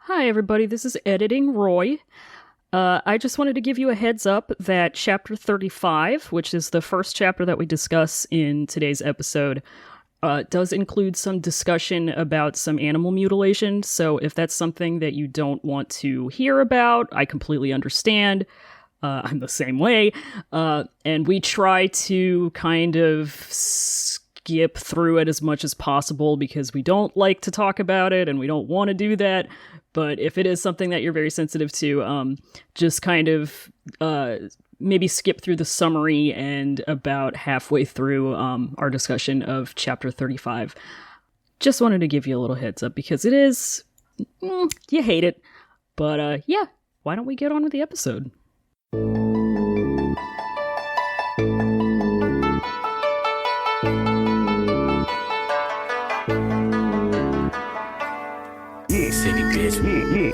Hi, everybody. This is Editing Roy. I just wanted to give you a heads up that Chapter 35, which is the first chapter that we discuss in today's episode, does include some discussion about some animal mutilation. So if that's something that you don't want to hear about, I completely understand. I'm the same way. And we try to kind of skip through it as much as possible because we don't like to talk about it and we don't want to do that. But if it is something that you're very sensitive to, just kind of maybe skip through the summary and about halfway through our discussion of Chapter 35. Just wanted to give you a little heads up because it is, you hate it. But yeah, why don't we get on with the episode?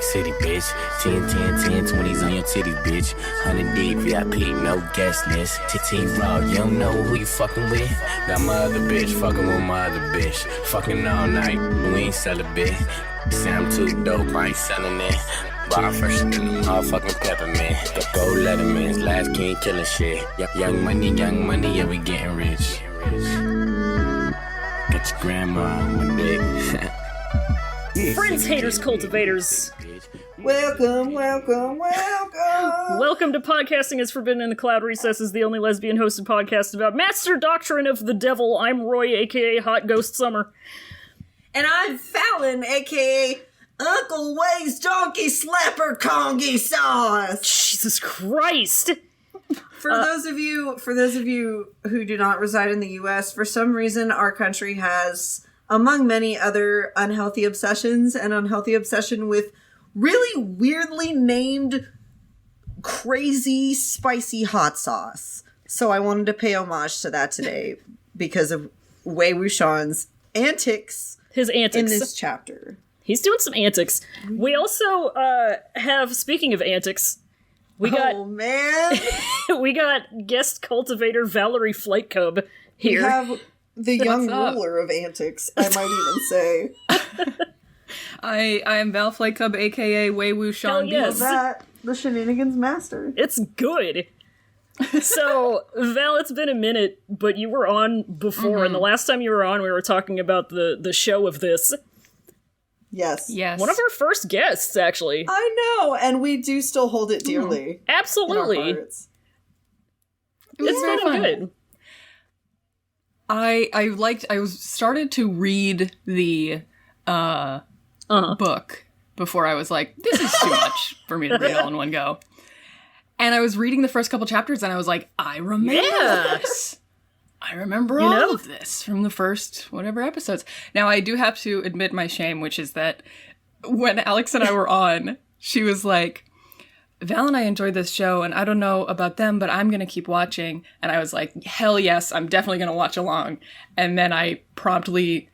City bitch, 10, 10, 10, 20s on your titties, bitch. 100 deep, VIP, no guest list. TT raw, you don't know who you fucking with. Got my other bitch, fucking with my other bitch. Fucking all night, we ain't sell a bit. Say I'm too dope, I ain't selling it. Bar fresh than the motherfucking peppermint. The gold letterman's last king killing shit. Young money, yeah, we getting rich. Got your grandma on my dick. Friends, haters, cultivators. Welcome. Welcome to Podcasting is Forbidden in the Cloud Recesses, the only lesbian hosted podcast about master doctrine of the devil. I'm Roy, aka Hot Ghost Summer. And I'm Fallon, aka Uncle Way's Donkey Slapper Kongi Sauce. Jesus Christ! For those of you who do not reside in the U.S., for some reason our country has, among many other unhealthy obsessions, an unhealthy obsession with really weirdly named crazy spicy hot sauce. So I wanted to pay homage to that today because of Wei Wuxian's antics. His antics. In this chapter. He's doing some antics. We also have, speaking of antics, we got guest cultivator Valerie Flight Cub here. We have the young ruler of antics, I might even say. I am Val Flight Cub, aka Wei Wuxian. Yes. That the shenanigans master. It's good. So, Val, it's been a minute, but you were on before, and the last time you were on, we were talking about the show of this. Yes. One of our first guests, actually. I know, and we do still hold it dearly. Absolutely. In our hearts. It's been good. I started to read the book before I was like, this is too much for me to read all in one go. And I was reading the first couple chapters and I was like, I remember this. I remember all of this from the first whatever episodes. Now I do have to admit my shame, which is that when Alex and I were on, she was like, Val and I enjoyed this show, and I don't know about them, but I'm going to keep watching. And I was like, hell yes, I'm definitely going to watch along. And then I promptly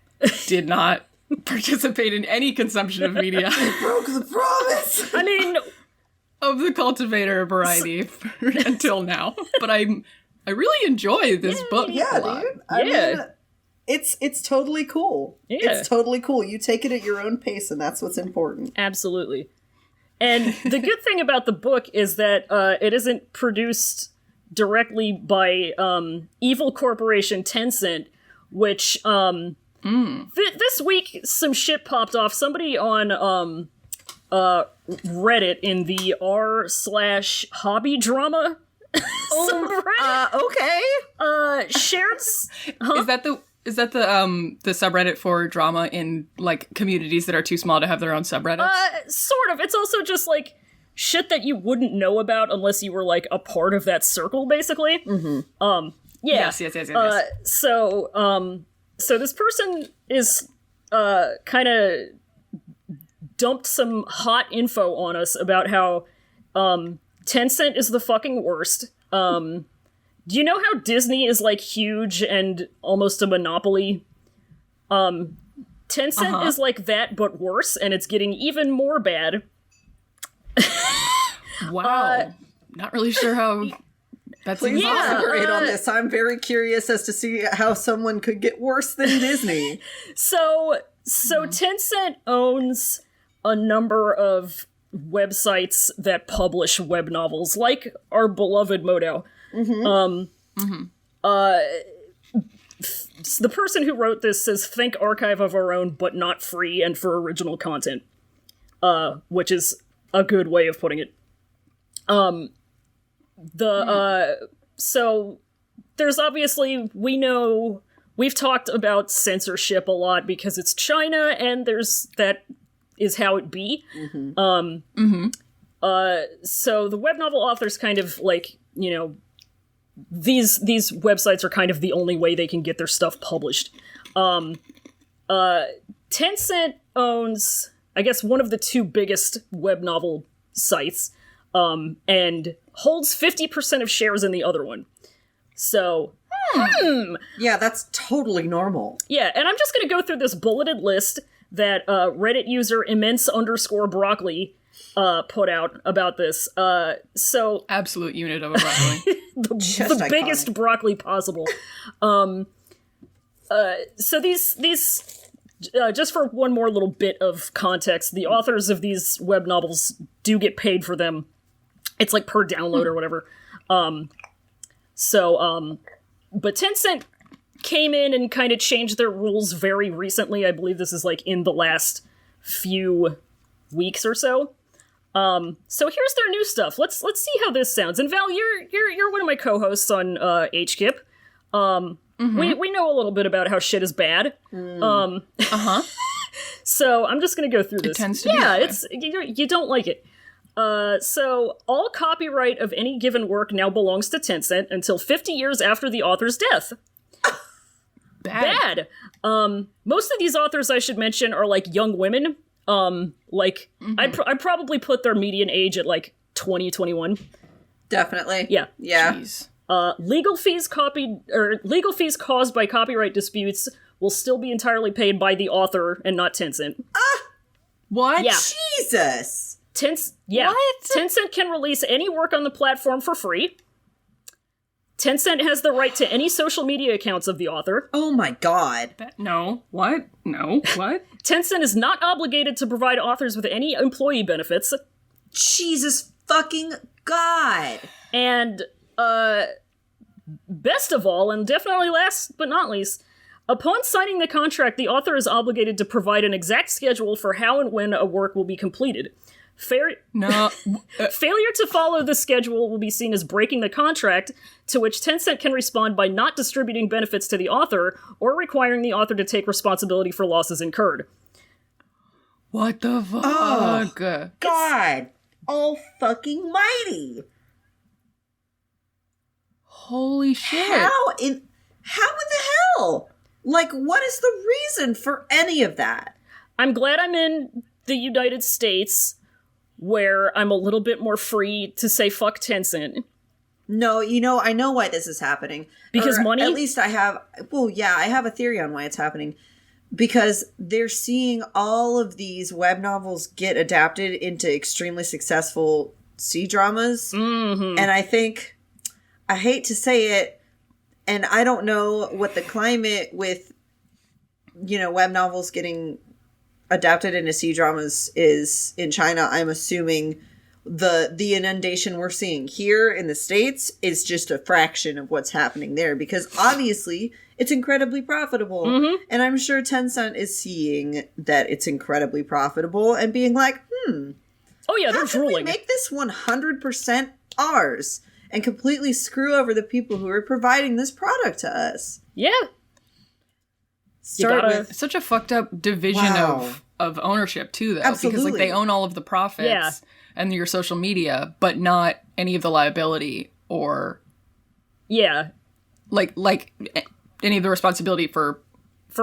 did not participate in any consumption of media. Broke the promise! I mean, of the cultivator variety until now. But I really enjoy this book a lot. Dude. I mean, it's totally cool. Yeah. It's totally cool. You take it at your own pace, and that's what's important. Absolutely. And the good thing about the book is that it isn't produced directly by evil corporation Tencent, which this week some shit popped off. Somebody on Reddit in the r/hobby drama subreddit shared Is that the subreddit for drama in, like, communities that are too small to have their own subreddits? Sort of. It's also just, like, shit that you wouldn't know about unless you were, like, a part of that circle, basically. Mm-hmm. Yeah. Yes. So this person is, kind of dumped some hot info on us about how, Tencent is the fucking worst. Do you know how Disney is, like, huge and almost a monopoly? Tencent is like that, but worse, and it's getting even more bad. Wow. Not really sure how that's Please elaborate on this. I'm very curious as to see how someone could get worse than Disney. So Tencent owns a number of websites that publish web novels, like our beloved Modo. The person who wrote this says, think archive of our own, but not free and for original content. Which is a good way of putting it. So there's obviously, we've talked about censorship a lot because it's China and that is how it be. So the web novel authors kind of like, these websites are kind of the only way they can get their stuff published. Tencent owns, I guess, one of the two biggest web novel sites, and holds 50% of shares in the other one. So, Yeah, that's totally normal. Yeah, and I'm just going to go through this bulleted list that Reddit user immense_broccoli put out about this. So Absolute unit of a broccoli. the biggest broccoli possible. So these just for one more little bit of context, the authors of these web novels do get paid for them. It's like per download or whatever. But Tencent came in and kind of changed their rules very recently. I believe this is like in the last few weeks or so. So here's their new stuff. Let's see how this sounds. And Val, you're one of my co-hosts on HKIP. We know a little bit about how shit is bad. So I'm just gonna go through this. It tends to be that way. It's you don't like it. So all copyright of any given work now belongs to Tencent until 50 years after the author's death. Bad. Most of these authors, I should mention, are like young women. I'd probably put their median age at like 20, 21. Definitely. Yeah. Jeez. Legal fees caused by copyright disputes will still be entirely paid by the author and not Tencent. What? Yeah. Jesus. What? Tencent can release any work on the platform for free. Tencent has the right to any social media accounts of the author. Oh my god. No. What? No. What? Tencent is not obligated to provide authors with any employee benefits. Jesus fucking god. And, best of all, and definitely last but not least, upon signing the contract, the author is obligated to provide an exact schedule for how and when a work will be completed. No. Failure to follow the schedule will be seen as breaking the contract, to which Tencent can respond by not distributing benefits to the author or requiring the author to take responsibility for losses incurred. What the fuck? Oh, God. All fucking mighty. Holy shit. How in the hell? Like, what is the reason for any of that? I'm glad I'm in the United States, where I'm a little bit more free to say fuck Tencent. No, I know why this is happening. Because money? At least I have a theory on why it's happening. Because they're seeing all of these web novels get adapted into extremely successful C-dramas. Mm-hmm. And I think, I hate to say it, and I don't know what the climate with, web novels getting adapted into C-dramas is in China. I'm assuming the inundation we're seeing here in the States is just a fraction of what's happening there, because obviously it's incredibly profitable. Mm-hmm. And I'm sure Tencent is seeing that it's incredibly profitable and being like, oh yeah, they're drooling. We make this 100% ours and completely screw over the people who are providing this product to us. Yeah. Start with such a fucked up division of ownership too, though. Absolutely. Because they own all of the profits and your social media, but not any of the liability or like any of the responsibility for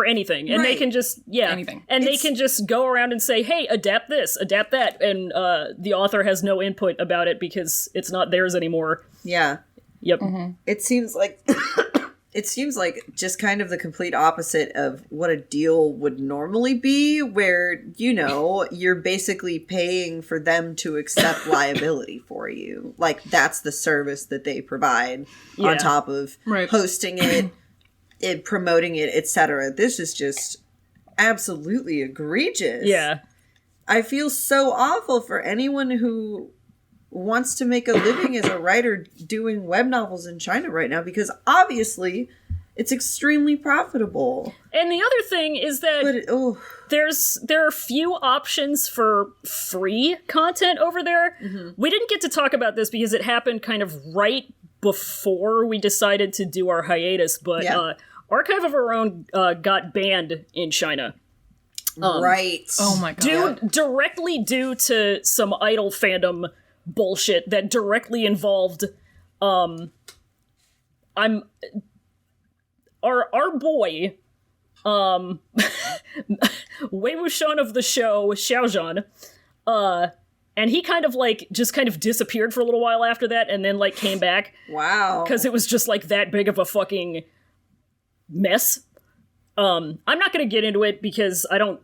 anything. And they can just anything. And they can just go around and say, hey, adapt this, adapt that, and the author has no input about it because it's not theirs anymore. Yeah. Yep. Mm-hmm. It seems like just kind of the complete opposite of what a deal would normally be, where, you're basically paying for them to accept liability for you. Like, that's the service that they provide on top of hosting it, promoting it, etc. This is just absolutely egregious. Yeah. I feel so awful for anyone who wants to make a living as a writer doing web novels in China right now, because obviously it's extremely profitable. And the other thing is that there are few options for free content over there. Mm-hmm. We didn't get to talk about this because it happened kind of right before we decided to do our hiatus, but Archive of Our Own got banned in China. Right. Oh my god. Directly due to some idol fandom bullshit that directly involved our boy Wei Wuxian of the show Xiaoyu, and he kind of disappeared for a little while after that, and then came back. Wow. Because it was just that big of a fucking mess. I'm not gonna get into it because I'm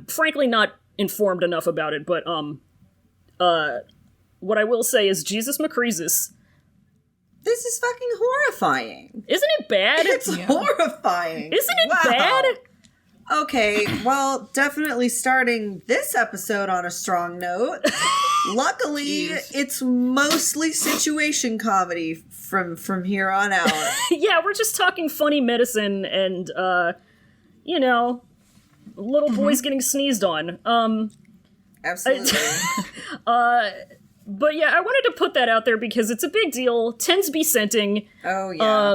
frankly not informed enough about it, but what I will say is Jesus McCreezus. This is fucking horrifying. Isn't it bad? It's horrifying. Isn't it bad? Okay, well, definitely starting this episode on a strong note. Luckily, it's mostly situation comedy from here on out. Yeah, we're just talking funny medicine and, little boys getting sneezed on. Absolutely. But yeah, I wanted to put that out there because it's a big deal. Tens be scenting. Oh, yeah.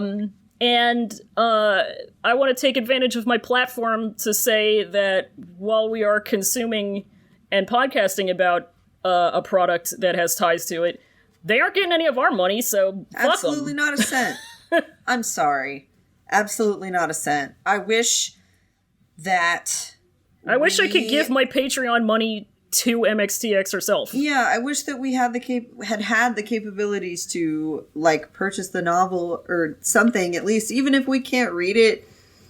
And I want to take advantage of my platform to say that while we are consuming and podcasting about a product that has ties to it, they aren't getting any of our money, so fuck Absolutely them. not a cent. I'm sorry. Absolutely not a cent. I wish that... I wish I could give my Patreon money to MXTX herself. Yeah, I wish that we had the capabilities to purchase the novel or something, at least, even if we can't read it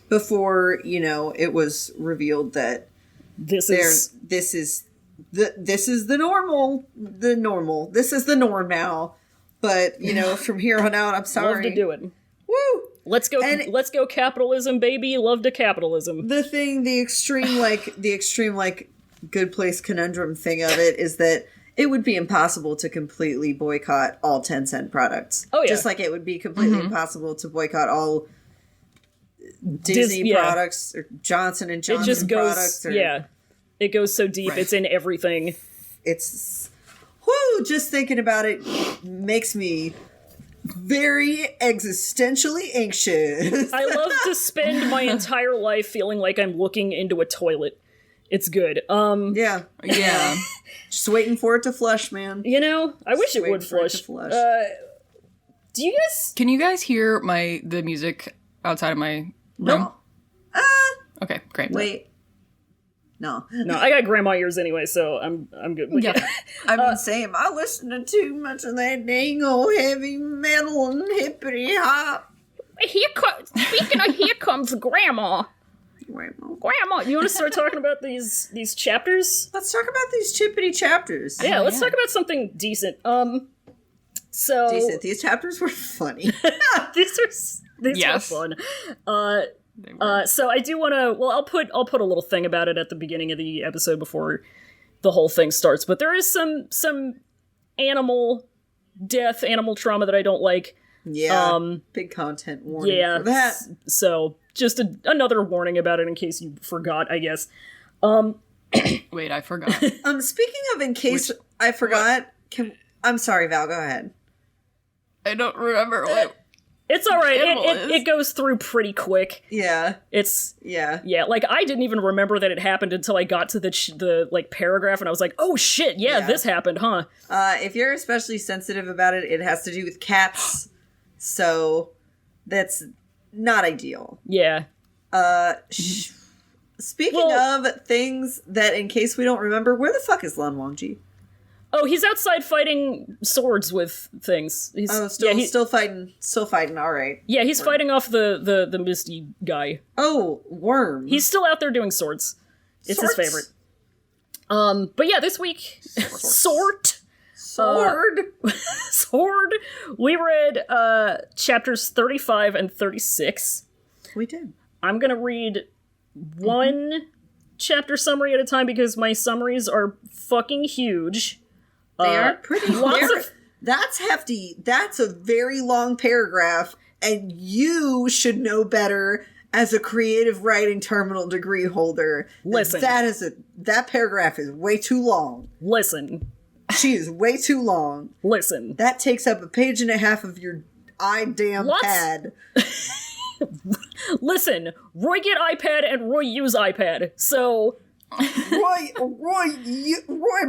before it was revealed that this is the normal. This is the norm now. But from here on out, I'm sorry. Love to do it. Woo! Let's go capitalism, baby. Love to capitalism. The extreme good place conundrum thing of it is that it would be impossible to completely boycott all 10-cent products. Oh, yeah. Just like it would be completely impossible to boycott all Disney products or Johnson & Johnson products. It goes so deep. Right. It's in everything. It's... Whoo! Just thinking about it makes me very existentially anxious. I love to spend my entire life feeling like I'm looking into a toilet. It's good. Yeah. Just waiting for it to flush, man. I wish it would flush. Do you guys... Can you guys hear the music outside of my room? No. Okay, great. Wait. No, I got grandma ears anyway, so I'm good. Yeah. I've been saying I listen to too much of that dang old heavy metal and hippity hop. Speaking of, here comes grandma. Grandma, you want to start talking about these chapters? Let's talk about these chippity chapters. Yeah, let's talk about something decent. Decent. These chapters were funny. these were fun. So I do want to. Well, I'll put a little thing about it at the beginning of the episode before the whole thing starts. But there is some animal death, animal trauma that I don't like. Yeah. Big content warning for that. So just another warning about it in case you forgot, I guess. Wait, I forgot. Speaking of in case I forgot, I'm sorry, Val, go ahead. I don't remember what... It's all right. It goes through pretty quick. Yeah. Yeah. I didn't even remember that it happened until I got to the paragraph, and I was like, "Oh shit, this happened, huh?" If you're especially sensitive about it, it has to do with cats, so that's not ideal. Yeah. Speaking of things that, in case we don't remember, where the fuck is Lan Wangji? Oh, he's outside fighting swords with things. Still fighting. All right. Yeah, he's fighting off the Misty guy. Oh, Worm. He's still out there doing swords. It's his favorite. But yeah, this week, Sword. We read chapters 35 and 36. We did. I'm gonna read one chapter summary at a time because my summaries are fucking huge. They are pretty. Lots of... That's hefty. That's a very long paragraph, and you should know better as a creative writing terminal degree holder. Listen. That paragraph is way too long. Listen. She is way too long. Listen. That takes up a page and a half of your pad. Listen, Roy get iPad and Roy use iPad. So Roy,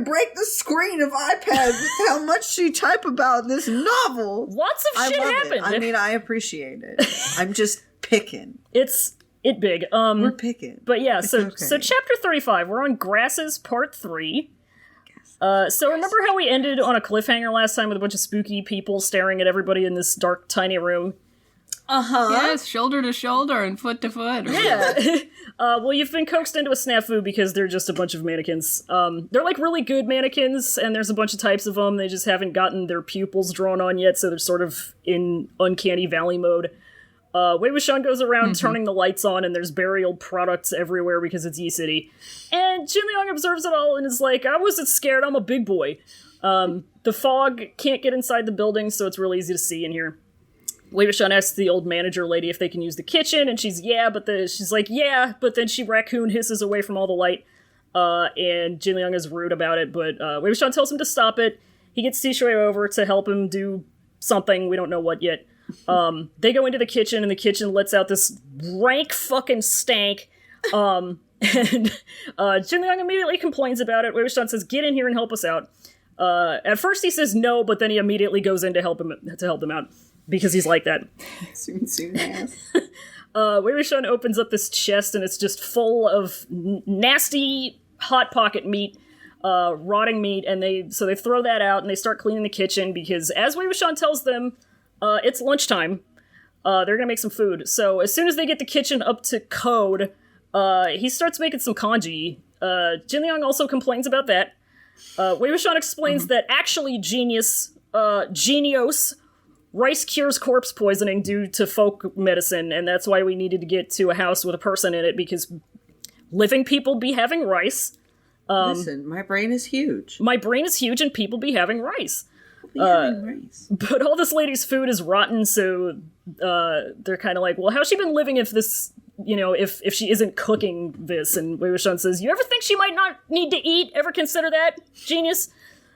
break the screen of iPad with how much she type about this novel. Lots of shit happened. I mean, I appreciate it. I'm just picking. It's big. We're picking. But yeah, so okay. chapter 35, we're on Grasses part 3. So remember how we ended on a cliffhanger last time with a bunch of spooky people staring at everybody in this dark, tiny room? Uh-huh. Yes, shoulder to shoulder and foot to foot. Yeah. Well, you've been coaxed into a snafu because they're just a bunch of mannequins. They're like really good mannequins, and there's a bunch of types of them. They just haven't gotten their pupils drawn on yet, so they're sort of in Uncanny Valley mode. Wei Wuxian goes around turning the lights on, and there's burial products everywhere because it's Yi-City. And Jin Liang observes it all and is like, I wasn't scared, I'm a big boy. The fog can't get inside the building, so it's really easy to see in here. Wei Wuxian asks the old manager lady if they can use the kitchen, and she's like, but then she raccoon hisses away from all the light, and Jin Liang is rude about it, but Wei Wuxian tells him to stop it. He gets Xiaoyu over to help him do something, we don't know what yet. They go into the kitchen, and the kitchen lets out this rank fucking stank, and Jin Liang immediately complains about it. Wei Wuxian says, get in here and help us out. At first he says no, but then he immediately goes in to help them out. Because he's like that. Soon ass. Wei Wuxian opens up this chest, and it's just full of nasty Hot Pocket meat, rotting meat, and they throw that out, and they start cleaning the kitchen, because as Wei Wuxian tells them, it's lunchtime. They're gonna make some food. So as soon as they get the kitchen up to code, he starts making some kanji. Jin Liang also complains about that. Wei Wuxian explains that actually genios, rice cures corpse poisoning due to folk medicine, and that's why we needed to get to a house with a person in it, because living people be having rice. Listen, my brain is huge. My brain is huge, and people be having rice. Rice. But all this lady's food is rotten, so they're kind of like, well, how's she been living if this, if she isn't cooking this? And Wei Wuxian says, you ever think she might not need to eat? Ever consider that, genius?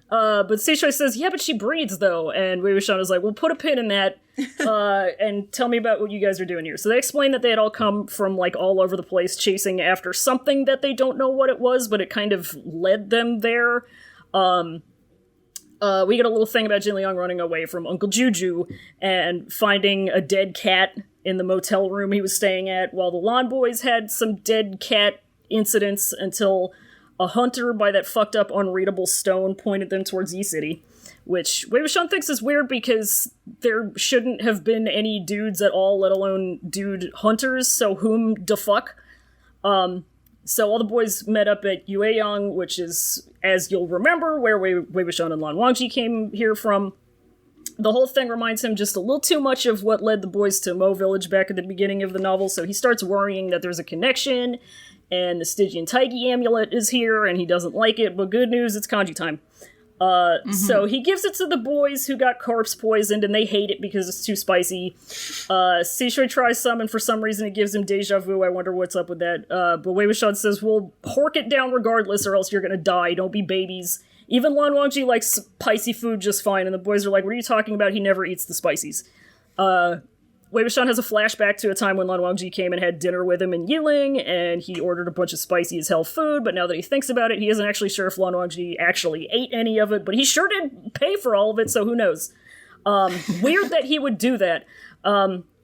But Xiaoyu says, yeah, but she breathes, though. And Wei Wuxian is like, well, put a pin in that, and tell me about what you guys are doing here. So they explain that they had all come from, like, all over the place, chasing after something that they don't know what it was, but it kind of led them there. We get a little thing about Jin Liang running away from Uncle Juju and finding a dead cat in the motel room he was staying at, while the Lawn Boys had some dead cat incidents until a hunter by that fucked up unreadable stone pointed them towards Yi-City, which Wei Wuxian thinks is weird because there shouldn't have been any dudes at all, let alone dude hunters, so whom da fuck? So all the boys met up at Yueyang, which is, as you'll remember, where Wei Wuxian and Lan Wangji came here from. The whole thing reminds him just a little too much of what led the boys to Mo Village back at the beginning of the novel, so he starts worrying that there's a connection, and the Stygian Tyga amulet is here, and he doesn't like it, but good news, it's kanji time. So he gives it to the boys who got corpse poisoned, and they hate it because it's too spicy. Sishui tries some, and for some reason it gives him deja vu. I wonder what's up with that. But Wei Wuxian says, well, hork it down regardless, or else you're gonna die. Don't be babies. Even Lan Wangji likes spicy food just fine, and the boys are like, what are you talking about? He never eats the spices. Wei Wuxian has a flashback to a time when Lan Wangji came and had dinner with him in Yiling, and he ordered a bunch of spicy as hell food, but now that he thinks about it, he isn't actually sure if Lan Wangji actually ate any of it, but he sure did pay for all of it, so who knows. Weird that he would do that.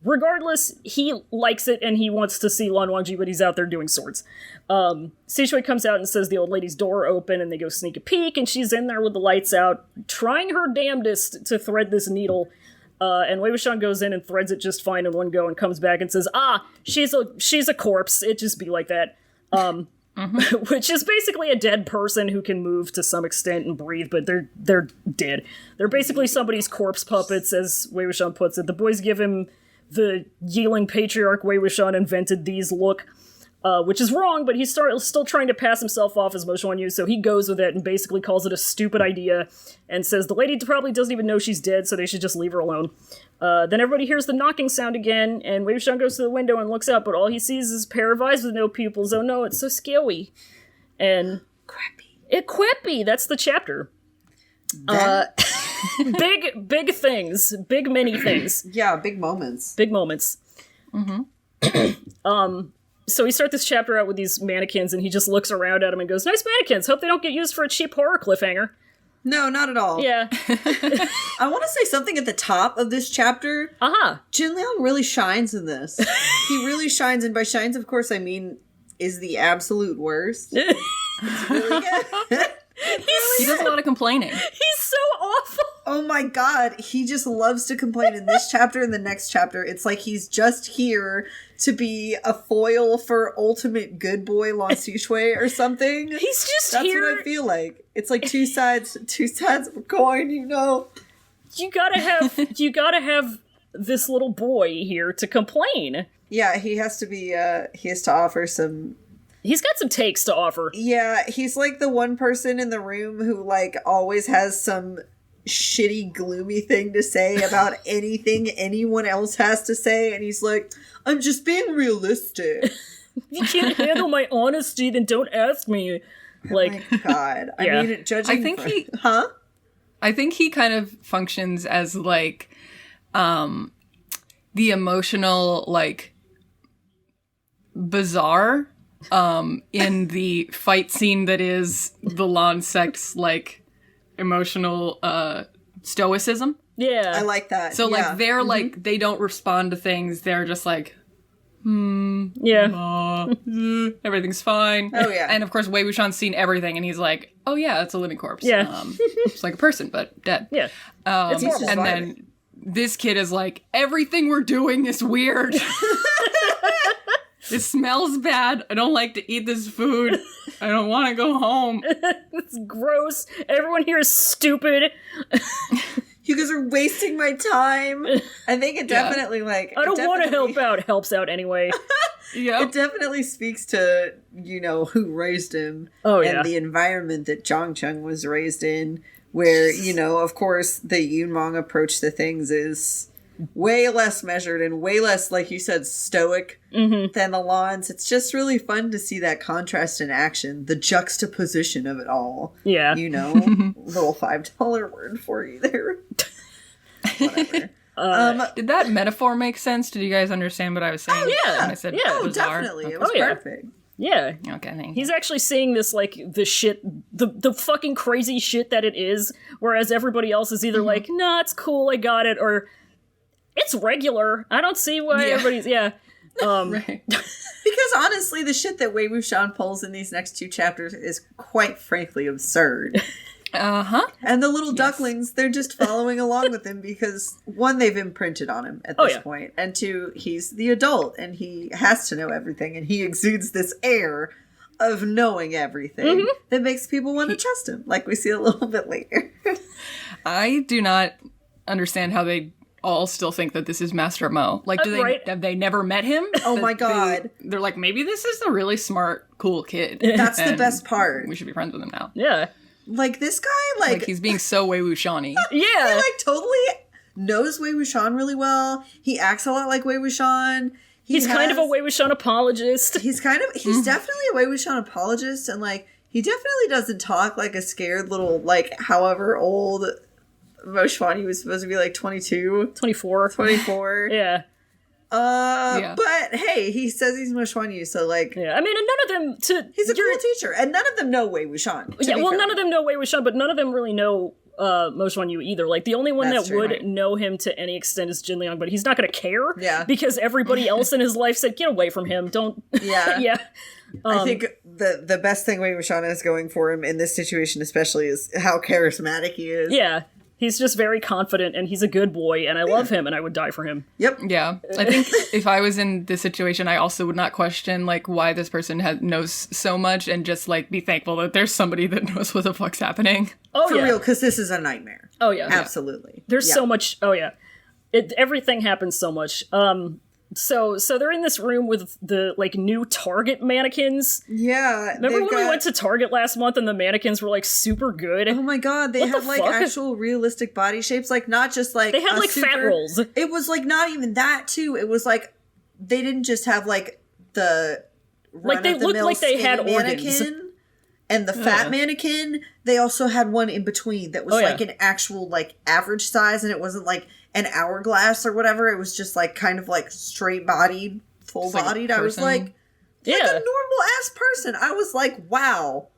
Regardless, he likes it, and he wants to see Lan Wangji, but he's out there doing swords. Sishui comes out and says the old lady's door open, and they go sneak a peek, and she's in there with the lights out, trying her damnedest to thread this needle. And Wei Wuxian goes in and threads it just fine in one go and comes back and says, she's a corpse. It just be like that. Which is basically a dead person who can move to some extent and breathe, but they're dead. They're basically somebody's corpse puppets, as Wei Wuxian puts it. The boys give him the Yiling patriarch Wei Wuxian invented these look. which is wrong, but he's still trying to pass himself off as Mo Xuanyu, so he goes with it and basically calls it a stupid idea and says the lady probably doesn't even know she's dead, so they should just leave her alone. Then everybody hears the knocking sound again, and Wei Wuxian goes to the window and looks up, but all he sees is a pair of eyes with no pupils. Oh no, it's so scary. And... Quippy! That's the chapter. Big things. Big many things. Yeah, big moments. Big moments. Mm-hmm. So we start this chapter out with these mannequins, and he just looks around at them and goes, "Nice mannequins. Hope they don't get used for a cheap horror cliffhanger." No, not at all. Yeah. I want to say something at the top of this chapter. Jin Liang really shines in this. He really shines, and by shines, of course, I mean is the absolute worst. It's really good. He does a lot of complaining. He's so awful. Oh my god, he just loves to complain in this chapter and the next chapter. It's like he's just here to be a foil for ultimate good boy Lan Xishui or something. He's just That's here. what I feel like. It's like two sides of a coin, you know. You gotta have this little boy here to complain. Yeah, he has to offer some. He's got some takes to offer. Yeah, he's like the one person in the room who like always has some shitty, gloomy thing to say about anything anyone else has to say, and he's like, I'm just being realistic. If you can't handle my honesty, then don't ask me. Like, oh my god. Yeah. I mean, judging I think he... Huh? I think he kind of functions as, like, the emotional, like, bazaar in the fight scene that is the Lan sect's, like, emotional stoicism. yeah. I like that. So, yeah. like, they're, like, they don't respond to things. They're just like, Yeah. everything's fine. Oh, yeah. And, of course, Wei Wuxian's seen everything, and he's like, oh, yeah, it's a living corpse. Yeah. It's like a person, but dead. Yeah. He's just And vibing. then this kid is like, everything we're doing is weird. It smells bad. I don't like to eat this food. I don't want to go home. It's gross. Everyone here is stupid. You guys are wasting my time. I think it definitely like I don't want to help out. Helps out anyway. Yeah. It definitely speaks to, you know, who raised him. Oh, yeah. And the environment that Zhangcheng was raised in, where, you know, of course, the Yunmong approach to things is way less measured and way less, like you said, stoic than the Lans. It's just really fun to see that contrast in action, the juxtaposition of it all. Yeah. You know, little $5 word for you there. Whatever. Did that metaphor make sense? Did you guys understand what I was saying? Oh, yeah. When I said Yeah. Oh, bizarre? definitely. It Okay. was Oh, yeah. perfect. Yeah. Okay, thank you. He's actually seeing this, like, the shit, the fucking crazy shit that it is, whereas everybody else is either like, nah, it's cool, I got it, or it's regular. I don't see why Yeah. everybody's, Right. Because honestly, the shit that Wei Wuxian pulls in these next two chapters is quite frankly absurd. Uh-huh. And the little ducklings, they're just following along with him because, one, they've imprinted on him at Oh, this yeah. point, and two, he's the adult and he has to know everything, and he exudes this air of knowing everything that makes people want to trust him, like we see a little bit later. I do not understand how they all still think that this is Master Mo. Like, Right. have they never met him? Oh my god. They're like, maybe this is a really smart, cool kid. That's the and best part. We should be friends with him now. yeah. Like, this guy, Like, he's being so Wei Wuxian-y. he, Yeah. like, totally knows Wei Wuxian really well. He acts a lot like Wei Wuxian. He's kind of a Wei Wuxian apologist. He's definitely a Wei Wuxian apologist, and, like, he definitely doesn't talk like a scared little, like, however old Mo Xuanyu was supposed to be, like, 22, 24. 24. Yeah. Yeah. But, hey, he says he's Mo Xuanyu, so, like, Yeah. I mean, and none of them, he's a cool teacher, and none of them know Wei Wuxian. Yeah, well, none of them know Wei Wuxian, but none of them really know Mo Xuanyu either. Like, the only one That's that true, would right. know him to any extent is Jin Liang, but he's not going to care. Yeah. Because everybody else in his life said, get away from him. Don't. Yeah. Yeah. I think the best thing Wei Wuxian has going for him in this situation especially is how charismatic he is. Yeah. He's just very confident, and he's a good boy, and I love him, and I would die for him. Yep. Yeah. I think if I was in this situation, I also would not question, like, why this person knows so much and just, like, be thankful that there's somebody that knows what the fuck's happening. Oh, For yeah. real, because this is a nightmare. Oh, yeah. Absolutely. There's Yeah. so much. Oh, yeah. Everything happens so much. So they're in this room with the, like, new Target mannequins. Yeah. Remember when we went to Target last month and the mannequins were, like, super good? Oh my god, they What had, the like, fuck? actual realistic body shapes. Like, not just, like, They had, like, fat rolls. It was, like, not even that, too. It was, like, they didn't just have, like, the Like, they looked like they had organs. And the fat mannequin, they also had one in between that was, like, an actual, like, average size, and it wasn't, like, an hourglass or whatever. It was just, like, kind of, like, straight-bodied, full-bodied. Like I was like a normal-ass person. I was like, wow.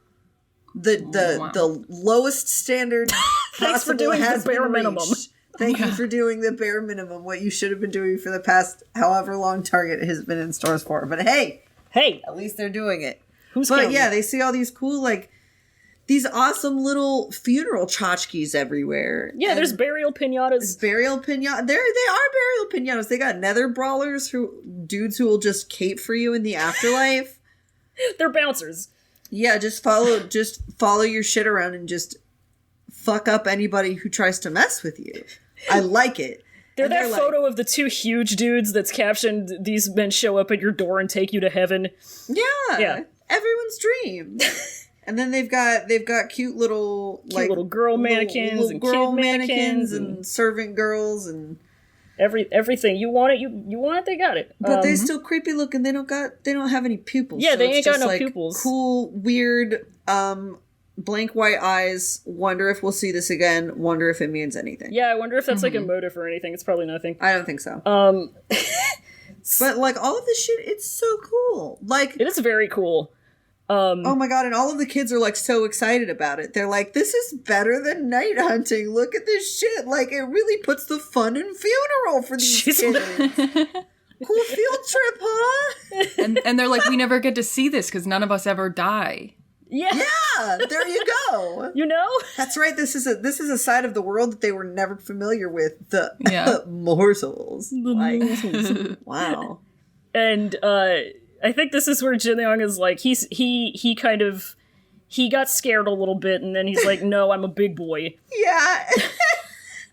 The lowest standard Thanks for possible doing has the bare been minimum. reached. Thank you for doing the bare minimum, what you should have been doing for the past however long Target has been in stores for. But hey, at least they're doing it. Who's But counting? yeah, they see all these cool, like, these awesome little funeral tchotchkes everywhere. Yeah, there's burial pinatas. Burial pinata. They are burial pinatas. They got nether brawlers, dudes who will just cape for you in the afterlife. They're bouncers. Yeah, just follow your shit around and just fuck up anybody who tries to mess with you. I like it. They're And that like, photo of the two huge dudes that's captioned, "These men show up at your door and take you to heaven." Yeah. Everyone's dream. And then they've got cute little girl mannequins little and girl kid mannequins and servant girls and everything. You want it, you want it, they got it. but they still creepy looking. They don't have any pupils. Yeah, so they it's ain't got just, no like, pupils. Cool, weird, blank white eyes. Wonder if we'll see this again. Wonder if it means anything. Yeah, I wonder if that's like a motive or anything. It's probably nothing. I don't think so. But like all of this shit, it's so cool. Like It is very cool. oh my god, and all of the kids are like so excited about it. They're like, this is better than night hunting. Look at this shit. Like it really puts the fun in funeral for these kids. Cool field trip, huh? And they're like, we never get to see this because none of us ever die. Yeah. Yeah, there you go. You know? That's right. This is a side of the world that they were never familiar with. The Yeah. morsels. Like, wow. And I think this is where Jin Young is like, he got scared a little bit, and then he's like, no, I'm a big boy. Yeah. And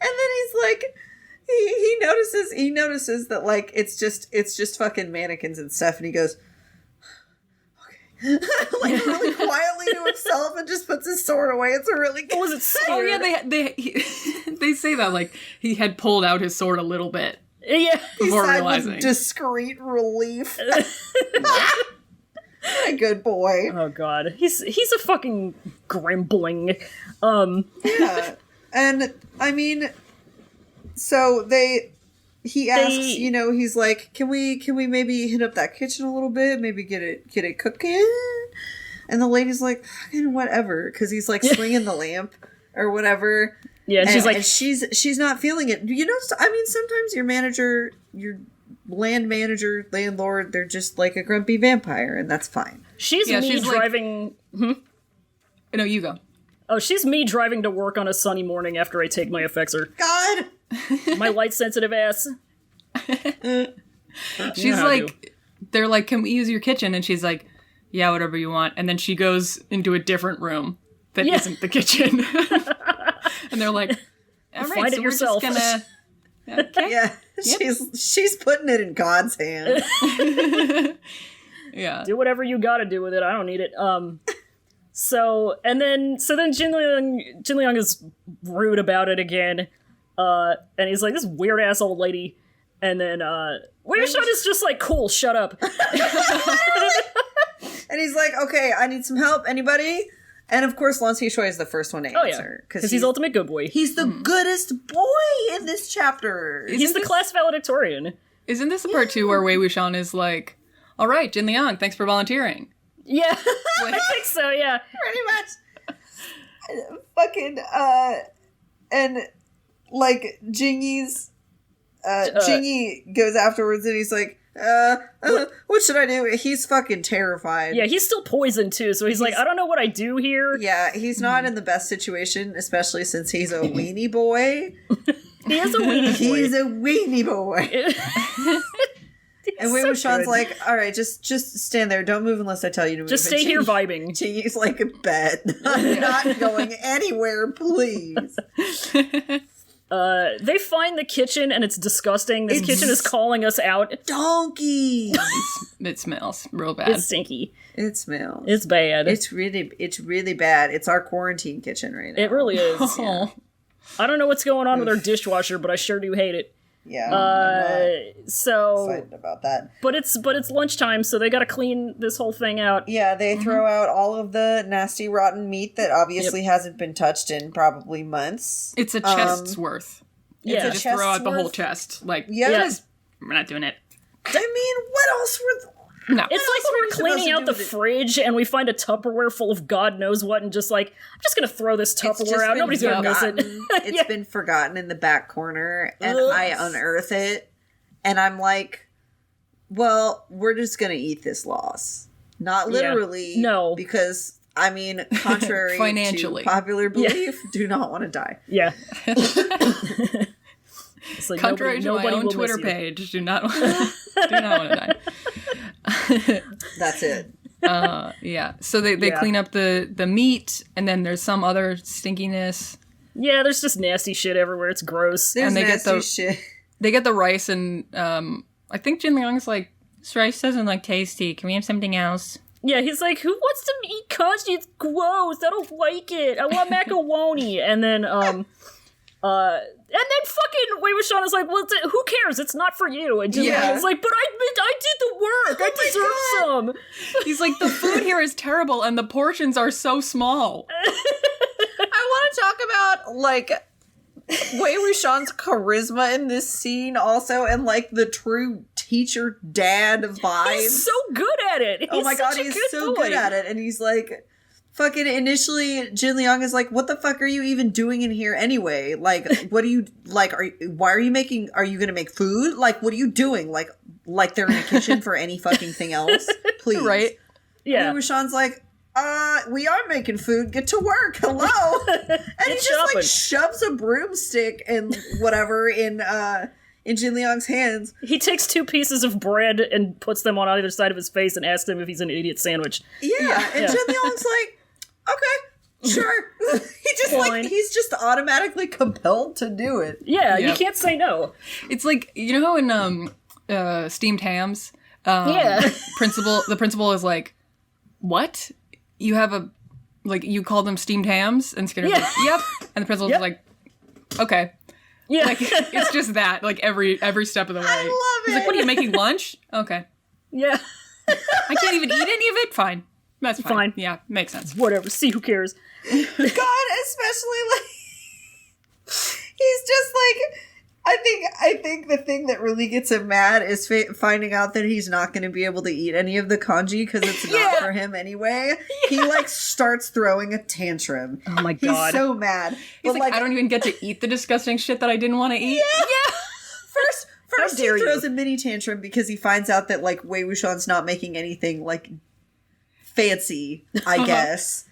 then he's like, he notices that like it's just fucking mannequins and stuff, and he goes, okay, like really quietly to himself, and just puts his sword away. It's a really good. Was it scared? Oh yeah, they say that like he had pulled out his sword a little bit Yeah. before Sighed realizing. with discreet relief. A good boy. Oh god. He's a fucking grambling. Yeah. And I mean, so he asks, he's like, can we maybe hit up that kitchen a little bit, maybe get it cooking? And the lady's like, fucking whatever, because he's like swinging the lamp or whatever. Yeah, and she's like, and she's not feeling it. You know, I mean, sometimes your landlord, they're just like a grumpy vampire, and that's fine. she's driving. No, you go. Oh, she's me driving to work on a sunny morning after I take my effexor. God. My light sensitive ass. She's how I do. like, they're like, can we use your kitchen? And she's like, yeah, whatever you want. And then she goes into a different room that isn't the kitchen. And they're like, all right, Find it so yourself. we're just gonna... Okay. Yeah, she's putting it in God's hands. Yeah. Do whatever you gotta do with it. I don't need it. So then Jin Liang is rude about it again. And he's like, this weird ass old lady. And then Wei Wuxian is just like, cool, shut up. And he's like, okay, I need some help. Anybody? And of course, Lan Shui is the first one to answer. Because he's ultimate good boy. He's the goodest boy in this chapter. He's the class valedictorian. Isn't this the part two where Wei Wuxian is like, all right, Jin Liang, thanks for volunteering? Yeah, I think so, yeah. Pretty much. Fucking, and, like, Jingy's, Jingy goes afterwards and he's like, what should I do? He's fucking terrified. Yeah, he's still poisoned too, so he's like, I don't know what I do here. Yeah, he's not in the best situation, especially since he's a weenie boy. He is a weenie boy. He's a weenie boy. And Wei so Wuxian's good. like, all right, just stand there. Don't move unless I tell you to move. Just And stay here vibing. Jingy's like, bet. I'm not going anywhere, please. They find the kitchen and it's disgusting. This kitchen is calling us out. Donkeys! It smells real bad. It's stinky. It smells. It's bad. It's really bad. It's our quarantine kitchen right now. It really is. Oh. I don't know what's going on with our dishwasher, but I sure do hate it. Yeah. So Excited about that. But it's lunchtime, so they gotta clean this whole thing out. Yeah, they throw out all of the nasty rotten meat that obviously hasn't been touched in probably months. It's a chest's worth. Yeah. They just throw out the whole chest. Like, Yeah. we're not doing it. I mean, what else were... No. It's like we're cleaning out the fridge and we find a Tupperware full of God knows what and just like, I'm just gonna throw this Tupperware out. Nobody's gonna miss it. It's been forgotten in the back corner and I unearth it and I'm like, well, we're just gonna eat this loss. Not literally. No. Because, I mean, contrary financially to popular belief, do not want to die. Yeah. It's like contrary to my own Twitter page, do not want to die. That's it. Yeah. So they clean up the meat, and then there's some other stinkiness. Yeah, there's just nasty shit everywhere. It's gross. There's and they nasty get the shit. They get the rice, and I think Jin Liang's like, this rice doesn't look tasty. Can we have something else? Yeah, he's like, who wants to eat kanji? It's gross. I don't like it. I want macaroni. And then fucking Wei Wuxian is like, well, who cares? It's not for you. And Jin Liang's like, but I did the work. I deserve some. He's like, the food here is terrible, and the portions are so small. I want to talk about, like, Wei Wuxian's charisma in this scene also, and, like, the true teacher dad vibe. He's so good at it. Oh my god, he's so good at it. And he's like, fucking initially, Jin Liang is like, what the fuck are you even doing in here anyway? Like, what do you, like, are you gonna make food? Like, what are you doing? Like they're in a kitchen for any fucking thing else? Please. Right? Yeah. And Wuxian's like, we are making food. Get to work. Hello. And he just like shoves a broomstick and whatever in Jin Liang's hands. He takes 2 pieces of bread and puts them on either side of his face and asks him if he's an idiot sandwich. Yeah. And Jin Liang's like, okay, sure. He's just automatically compelled to do it. Yeah, you can't say no. It's like, you know how in steamed hams, the principal is like, what? You have you call them steamed hams? And Skinner's like, yep. And the principal's like, okay. Yeah. Like, it's just that, like, every step of the way. I love He's like, what are you making, lunch? Okay. Yeah. I can't even eat any of it? Fine. That's fine. Yeah, makes sense. Whatever. See who cares. God, especially like he's just like I think the thing that really gets him mad is finding out that he's not going to be able to eat any of the kanji because it's not for him anyway. He like starts throwing a tantrum. Oh my god, he's so mad. He's like, I don't even get to eat the disgusting shit that I didn't want to eat. Yeah. First he throws you? a mini tantrum because he finds out that like Wei Wuxian's not making anything like fancy, I guess.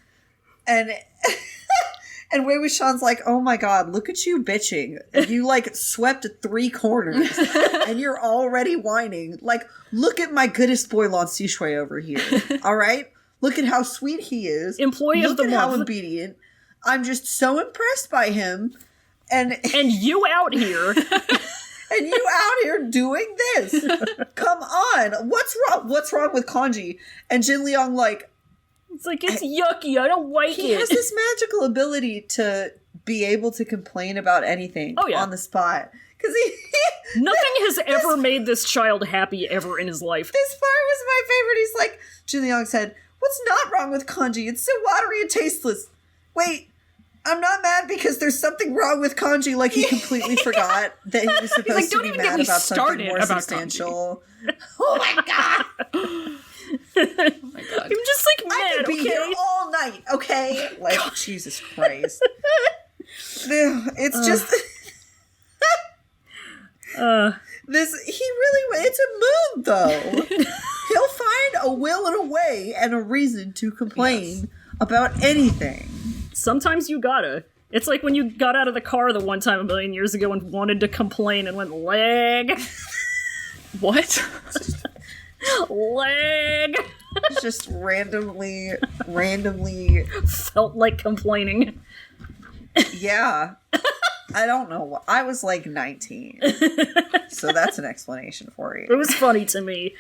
And Wei Wuxian's like, oh my god, look at you bitching. You like swept 3 corners and you're already whining. Like, look at my goodest boy Lan Xishui over here. All right? Look at how sweet he is. Employee of the Look at how month. obedient. I'm just so impressed by him. And you out here. And you out here doing this. Come on. What's wrong? What's wrong with kanji? And Jin Liang like, It's like, it's yucky. I don't like he it. has this magical ability to be able to complain about anything on the spot. Because nothing has ever made this child happy ever in his life. This part was my favorite. He's like, Jin Liang said, what's not wrong with kanji? It's so watery and tasteless. Wait, I'm not mad because there's something wrong with kanji. Like he completely forgot that he was supposed to be mad about something more substantial. Oh my god. Oh my god. I'm just like mad, I could be here all night, okay? Like, Jesus Christ. It's just... it's a mood, though. He'll find a will and a way and a reason to complain about anything. Sometimes you gotta. It's like when you got out of the car the one time a million years ago and wanted to complain and went, leg. What? Leg. Just randomly. Felt like complaining. Yeah. I don't know. I was like 19. So that's an explanation for you. It was funny to me.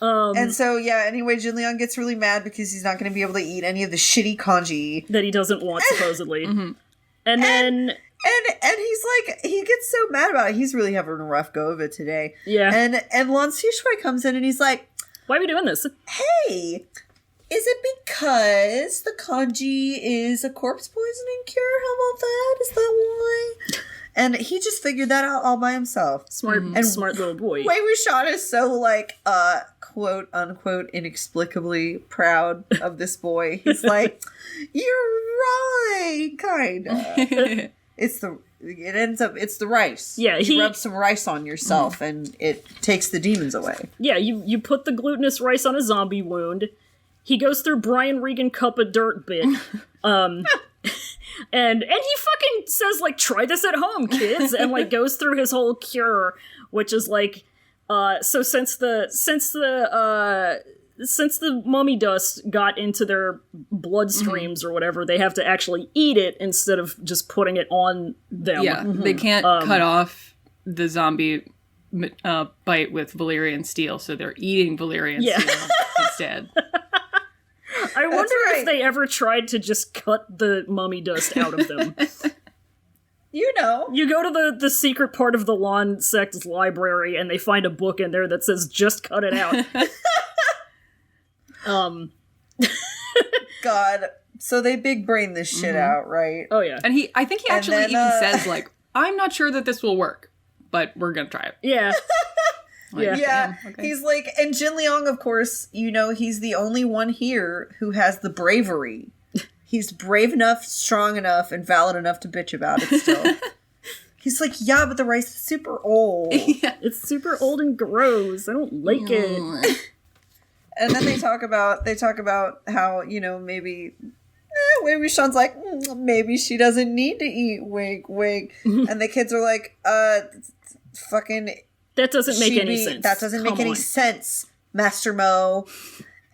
And so, yeah, anyway, Jin Leong gets really mad because he's not going to be able to eat any of the shitty congee. That he doesn't want, supposedly. And then... And he's like, he gets so mad about it. He's really having a rough go of it today. Yeah. And Lan Shui comes in and he's like, why are we doing this? hey, is it because the kanji is a corpse poisoning cure? How about that? Is that why? And he just figured that out all by himself. Smart little boy. Wei Wuxian is so like, quote unquote, inexplicably proud of this boy. He's like, you're right, kinda. It's the rice. Yeah, you rub some rice on yourself and it takes the demons away. Yeah, you put the glutinous rice on a zombie wound. He goes through Brian Regan cup of dirt bit. And he fucking says, like, try this at home, kids, and like goes through his whole cure, which is like, so since the mummy dust got into their bloodstreams or whatever, they have to actually eat it instead of just putting it on them. Yeah, they can't cut off the zombie bite with Valyrian steel, so they're eating Valyrian steel instead. I wonder if they ever tried to just cut the mummy dust out of them. You know. You go to the secret part of the Lan sect's library and they find a book in there that says, just cut it out. God. So they big brain this shit out, right? Oh, yeah. And I think he actually even says, like, I'm not sure that this will work, but we're gonna try it. Yeah. Like, Yeah. okay. He's like, and Jin Leong, of course, you know, he's the only one here who has the bravery. He's brave enough, strong enough, and valid enough to bitch about it still. He's like, yeah, but the rice is super old. Yeah. It's super old and gross. I don't like it. And then they talk about how, you know, maybe Wei Wuxian's like, maybe she doesn't need to eat, wink, wink. And the kids are like, fucking... That doesn't make any sense. That doesn't make any sense, Master Mo.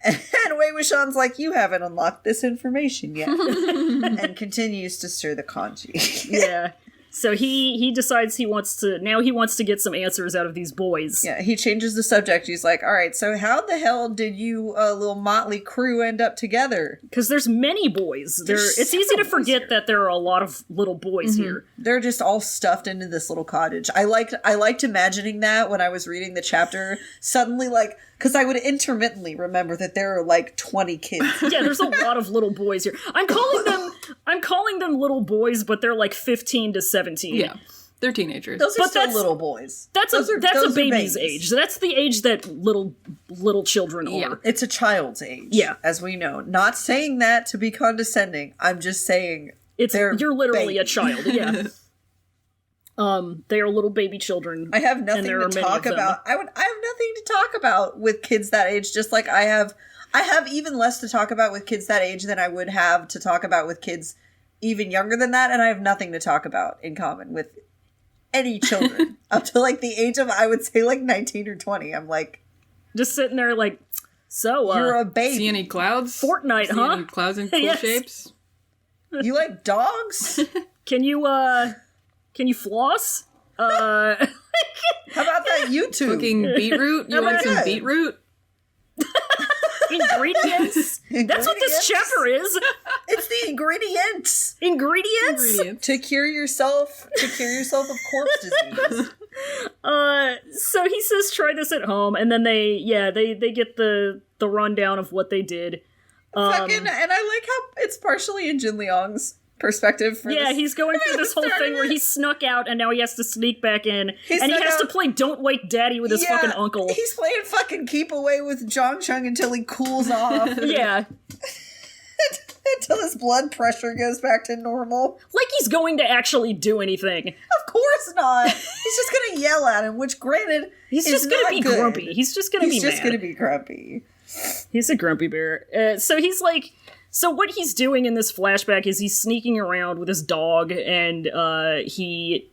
And Wei Wuxian's like, you haven't unlocked this information yet. And continues to stir the kanji. Yeah. So he decides he wants to get some answers out of these boys. Yeah, he changes the subject. He's like, all right, so how the hell did you little motley crew end up together? Because there's many boys. It's easy to forget that there are a lot of little boys here. They're just all stuffed into this little cottage. I liked imagining that when I was reading the chapter. Suddenly, like, because I would intermittently remember that there are like 20 kids. Yeah, there's a lot of little boys here. I'm calling them little boys, but they're like 15 to 17. Yeah. They're teenagers. Those are But still that's- little boys. That's Those a are baby's babies. age. That's the age that little children are. Yeah. It's a child's age. Yeah. As we know. Not saying that to be condescending. I'm just saying You're literally a babies. child. Yeah. They are little baby children. I have nothing there to are many talk of them. about. I have nothing to talk about with kids that age, just like I have even less to talk about with kids that age than I would have to talk about with kids even younger than that, and I have nothing to talk about in common with any children up to like the age of, I would say, like 19 or 20. I'm like, Just sitting there like, so you're a baby. See any clouds? Fortnite, See huh? any clouds in cool Yes. shapes? You like dogs? Can you floss? How about that YouTube? Cooking beetroot? You Oh my want some God. beetroot? Ingredients? That's what this Ingredients? chapter is. It's the ingredients Ingredients? to cure yourself of corpse disease. So he says try this at home, and then they get the rundown of what they did. Fucking, and I like how it's partially in Jin Leong's perspective. For Yeah, this. he's going through this whole thing where he snuck out and now he has to sneak back in. He and he snuck has to out- play Don't Wake Daddy with his Yeah, fucking uncle. He's playing fucking keep away with Zhang Cheng until he cools off. Yeah. Until his blood pressure goes back to normal. Like he's going to actually do anything. Of course not. He's just gonna yell at him, which granted, He's is just gonna not be good. grumpy. He's just gonna He's be just mad. gonna be grumpy. He's a grumpy bear. So he's like, so what he's doing in this flashback is he's sneaking around with his dog, and he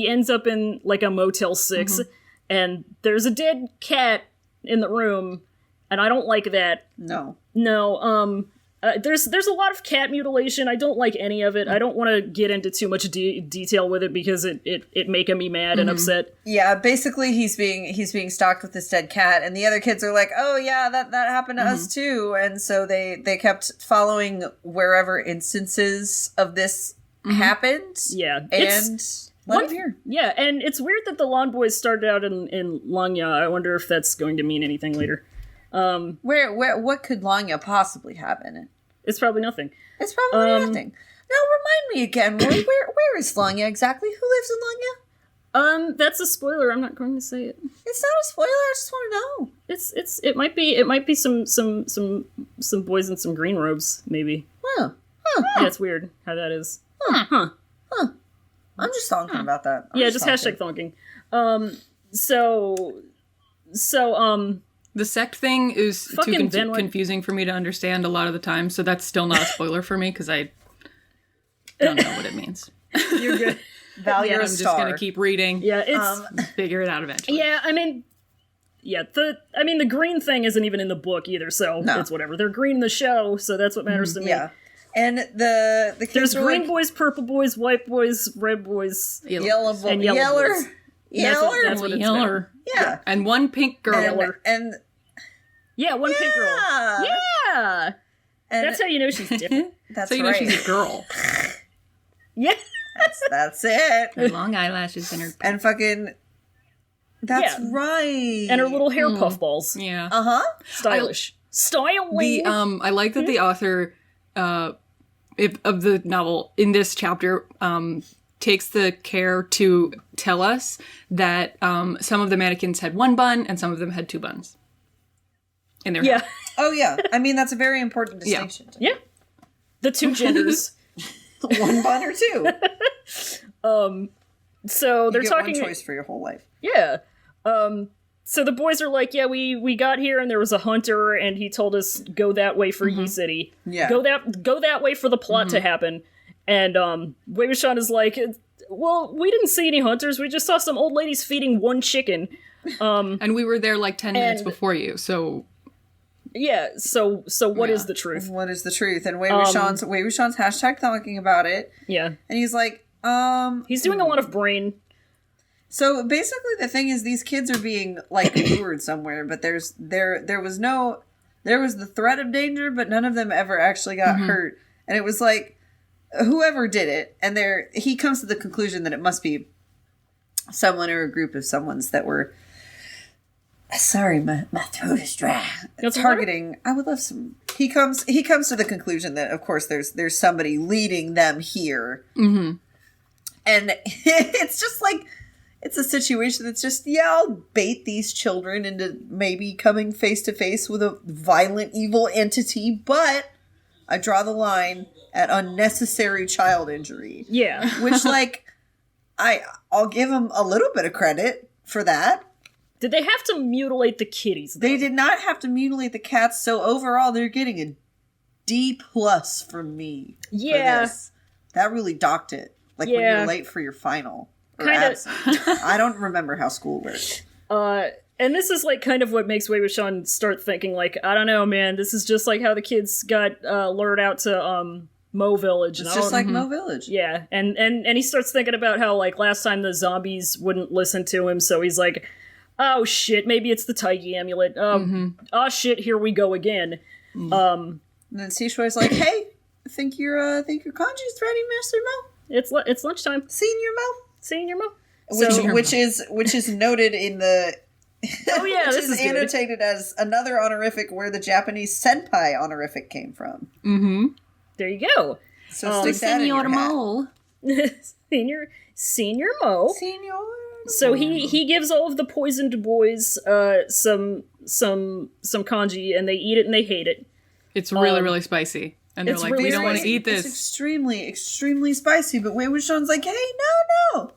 ends up in like a Motel 6, and there's a dead cat in the room, and I don't like that. No. No, There's a lot of cat mutilation. I don't like any of it. I don't want to get into too much detail with it because it making me mad and upset. Yeah, basically he's being stalked with this dead cat, and the other kids are like, "Oh yeah, that happened to us too." And so they kept following wherever instances of this happened. Yeah, and let him hear. Yeah, and it's weird that the Lawn Boys started out in Lanya. I wonder if that's going to mean anything later. What could Lanya possibly have in it? It's probably nothing. It's probably nothing. Now remind me again, Roy, where is Lanya exactly? Who lives in Lanya? That's a spoiler. I'm not going to say it. It's not a spoiler. I just want to know. It might be some boys in some green robes, maybe. Huh. Yeah, it's weird how that is. I'm just talking about that. Yeah, just hashtag thonking. The sect thing is too Fucking confusing for me to understand a lot of the time, so that's still not a spoiler for me because I don't know what it means. You're good. Val, I'm just gonna keep reading. Yeah, it's figure it out eventually. yeah. I mean, the green thing isn't even in the book either, so it's whatever. They're green in the show, so that's what matters to me. Yeah, and the kids there's green like, boys, purple boys, white boys, red boys, yellow boys, and yellow boys. Yeller. That's what it's Yeller. Yeah, and one pink girl. and yeah, one pink girl. Yeah, and that's how you know she's different. that's so you right. know she's a girl. Yeah, that's it. Her long eyelashes and her And fucking. That's right. and her little hair puffballs. yeah. Stylish. Stylish. I like that the author of the novel in this chapter takes the care to tell us that some of the mannequins had one bun and some of them had two buns in their hair. Oh yeah. I mean, that's a very important distinction. Yeah. The two genders. One bun or two. So they're You get talking. one choice for your whole life. Yeah. So the boys are like, yeah, we got here and there was a hunter and he told us go that way for Yi City. Yeah. Go that way for the plot to happen. And Wei Wuxian is like, well, we didn't see any hunters. We just saw some old ladies feeding one chicken. And we were there like 10 minutes before you, so... Yeah, so what is the truth? What is the truth? And Wei Wuxian's hashtag talking about it. Yeah. And he's like, He's doing a lot of brain. So basically the thing is these kids are being like lured somewhere, but there was the threat of danger, but none of them ever actually got hurt. And it was like whoever did it, and he comes to the conclusion that it must be someone or a group of someone's that were sorry, my throat is dry. Targeting. I would love some. He comes to the conclusion that of course there's somebody leading them here. Mm-hmm. And it's just like it's a situation that's just, I'll bait these children into maybe coming face to face with a violent evil entity, but I draw the line at unnecessary child injury. Yeah. Which like I'll give them a little bit of credit for that. Did they have to mutilate the kitties, though? They did not have to mutilate the cats, so overall they're getting a D+ from me. Yeah. For this. That really docked it. Like when you're late for your final. Or Kinda. absent. I don't remember how school works. And this is like kind of what makes Wei Wuxian start thinking like, I don't know, man, this is just like how the kids got lured out to Mo Village. It's just like Mo Village. Yeah, and he starts thinking about how like last time the zombies wouldn't listen to him, so he's like, oh shit, maybe it's the Tyga amulet. Oh shit, here we go again. And then Seishui's like, hey, I think your kanji's ready, Master Mo. It's lunchtime. Senior Mo. Senior Mo. Which is noted in the oh yeah, which this is good. annotated as another honorific where the Japanese senpai honorific came from. Mm-hmm. There you go. So stick that in your hat. Mo. Senior Mo. Senior. So he gives all of the poisoned boys some kanji, and they eat it and they hate it. It's really, really spicy. And they're like, really we don't want to spicy. eat this. It's extremely, extremely spicy. But Wei Wuxian's like, hey, no.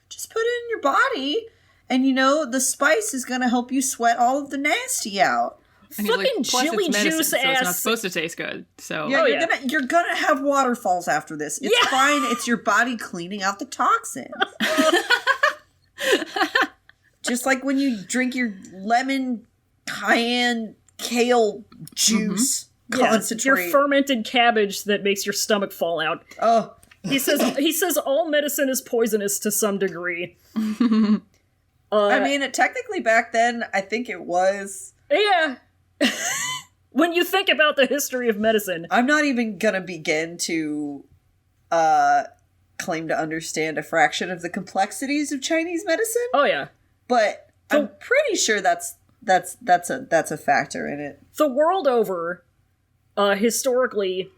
Just put it in your body. And, the spice is going to help you sweat all of the nasty out. And he's Fucking plus chili it's medicine, juice so it's not ass. supposed to taste good. So Yeah, Oh, you're gonna have waterfalls after this. It's fine. It's your body cleaning out the toxins. Just like when you drink your lemon cayenne kale juice. concentrate. Your fermented cabbage that makes your stomach fall out. Oh. He says all medicine is poisonous to some degree. I mean, technically back then, I think it was. Yeah. When you think about the history of medicine. I'm not even gonna begin to claim to understand a fraction of the complexities of Chinese medicine. Oh yeah. But I'm pretty sure that's a factor in it. The world over, historically,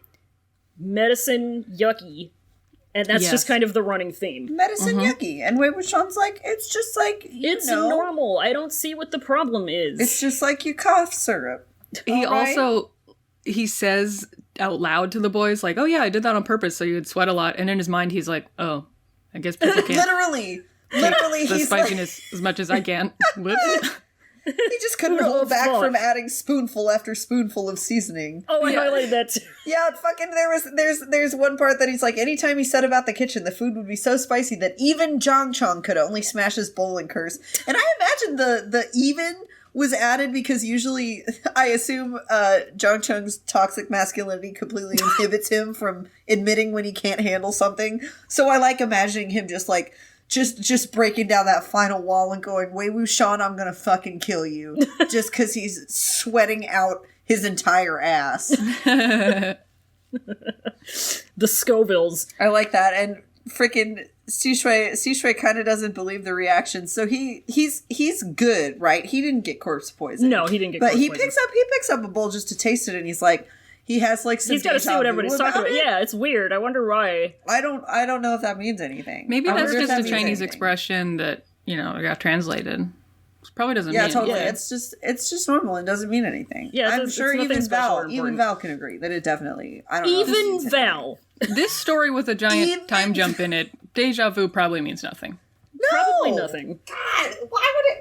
medicine yucky. And that's just kind of the running theme. Medicine yucky. And Wei Wuxian's like, it's just like, it's normal. I don't see what the problem is. It's just like you cough syrup. He says out loud to the boys, like, oh yeah, I did that on purpose so you'd sweat a lot. And in his mind, he's like, oh, I guess people can't. Literally, the he's spiciness as much as I can. Whoops. He just couldn't hold back from adding spoonful after spoonful of seasoning. Oh, I highlighted that too. Yeah, fucking there's one part that he's like, anytime he said about the kitchen, the food would be so spicy that even Zhang Chong could only smash his bowling curse. And I imagine the even was added because usually, I assume, Zhang Chong's toxic masculinity completely inhibits him from admitting when he can't handle something. So I like imagining him just like, just breaking down that final wall and going, Wei Wuxian, I'm gonna fucking kill you. Just because he's sweating out his entire ass. The Scovilles. I like that. And freaking Xishui kind of doesn't believe the reaction. So he's good, right? He didn't get corpse poison. No, he didn't get corpse poison. But he picks up a bowl just to taste it, and he's like, he has like some. He's got to see what everybody's talking about. Yeah, it's weird. I wonder why. I don't know if that means anything. Maybe that's just a Chinese expression that got translated. It probably doesn't. Yeah, mean totally. anything. It's just normal. It doesn't mean anything. Yeah, I'm sure even Val can agree that it definitely. I don't know. Even Val. This story with a giant time jump in it, deja vu probably means nothing. No! Probably nothing. God, why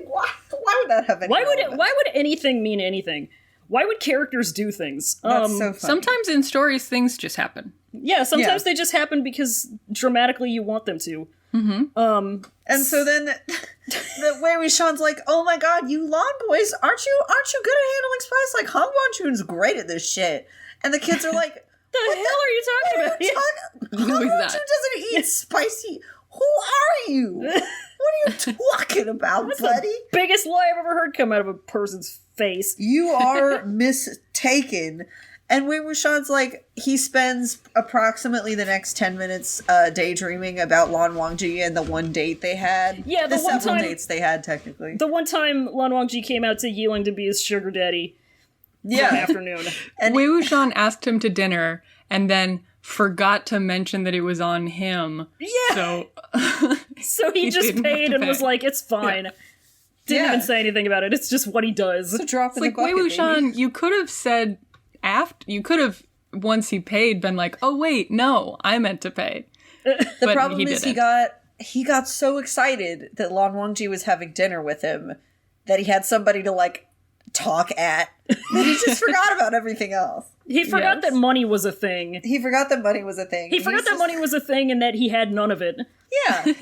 would that have any relevance? Why would anything mean anything? Why would characters do things? That's so funny. Sometimes in stories, things just happen. Yeah, sometimes they just happen because dramatically you want them to. Mm-hmm. And so then the Wei Wuxian's like, oh my god, you lawn boys, aren't you good at handling spice? Like, Hong Wanchun's great at this shit. And the kids are like, the hell are you talking about? Who is that? Doesn't eat spicy. Who are you? What are you talking about, That's buddy? the biggest lie I've ever heard come out of a person's face. You are mistaken. And Wei Wuxian's like, he spends approximately the next 10 minutes daydreaming about Lan Wangji and the one date they had. Yeah, the one several time, dates they had, technically. The one time Lan Wangji came out to Yiling to be his sugar daddy. Yeah. That afternoon. And Wei Wuxian asked him to dinner and then forgot to mention that it was on him. Yeah. So he just paid and was like, it's fine. Yeah. Didn't even say anything about it. It's just what he does. It's a drop in the bucket, Wei Wuxian, you could have said once he paid, been like, oh wait, no, I meant to pay. The problem is he got so excited that Lan Wangji was having dinner with him that he had somebody to like talk at that he just forgot about everything else. He forgot that money was a thing. He forgot that money was a thing. He forgot that money was a thing and that he had none of it. Yeah.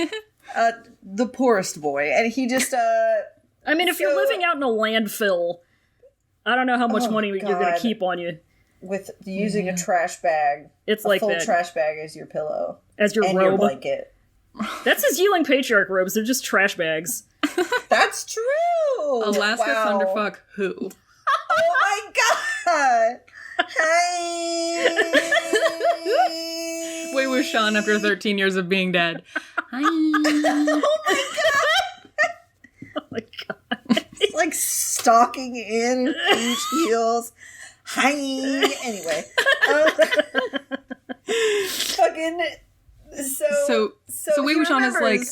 The poorest boy. And he just I mean, if you're living out in a landfill, I don't know how much money you're going to keep on you. With using a trash bag. It's a like full that. Trash bag as your pillow. As your and robe. Your blanket. That's his Yiling Patriarch robes. They're just trash bags. That's true! Alaska Thunderfuck who? Oh my god! Hey! Wei Wuxian after 13 years of being dead. Hi. Oh my god! Oh my god. It's like stalking in huge heels. Hi. Anyway. Fucking. So Wei Wuxian is like,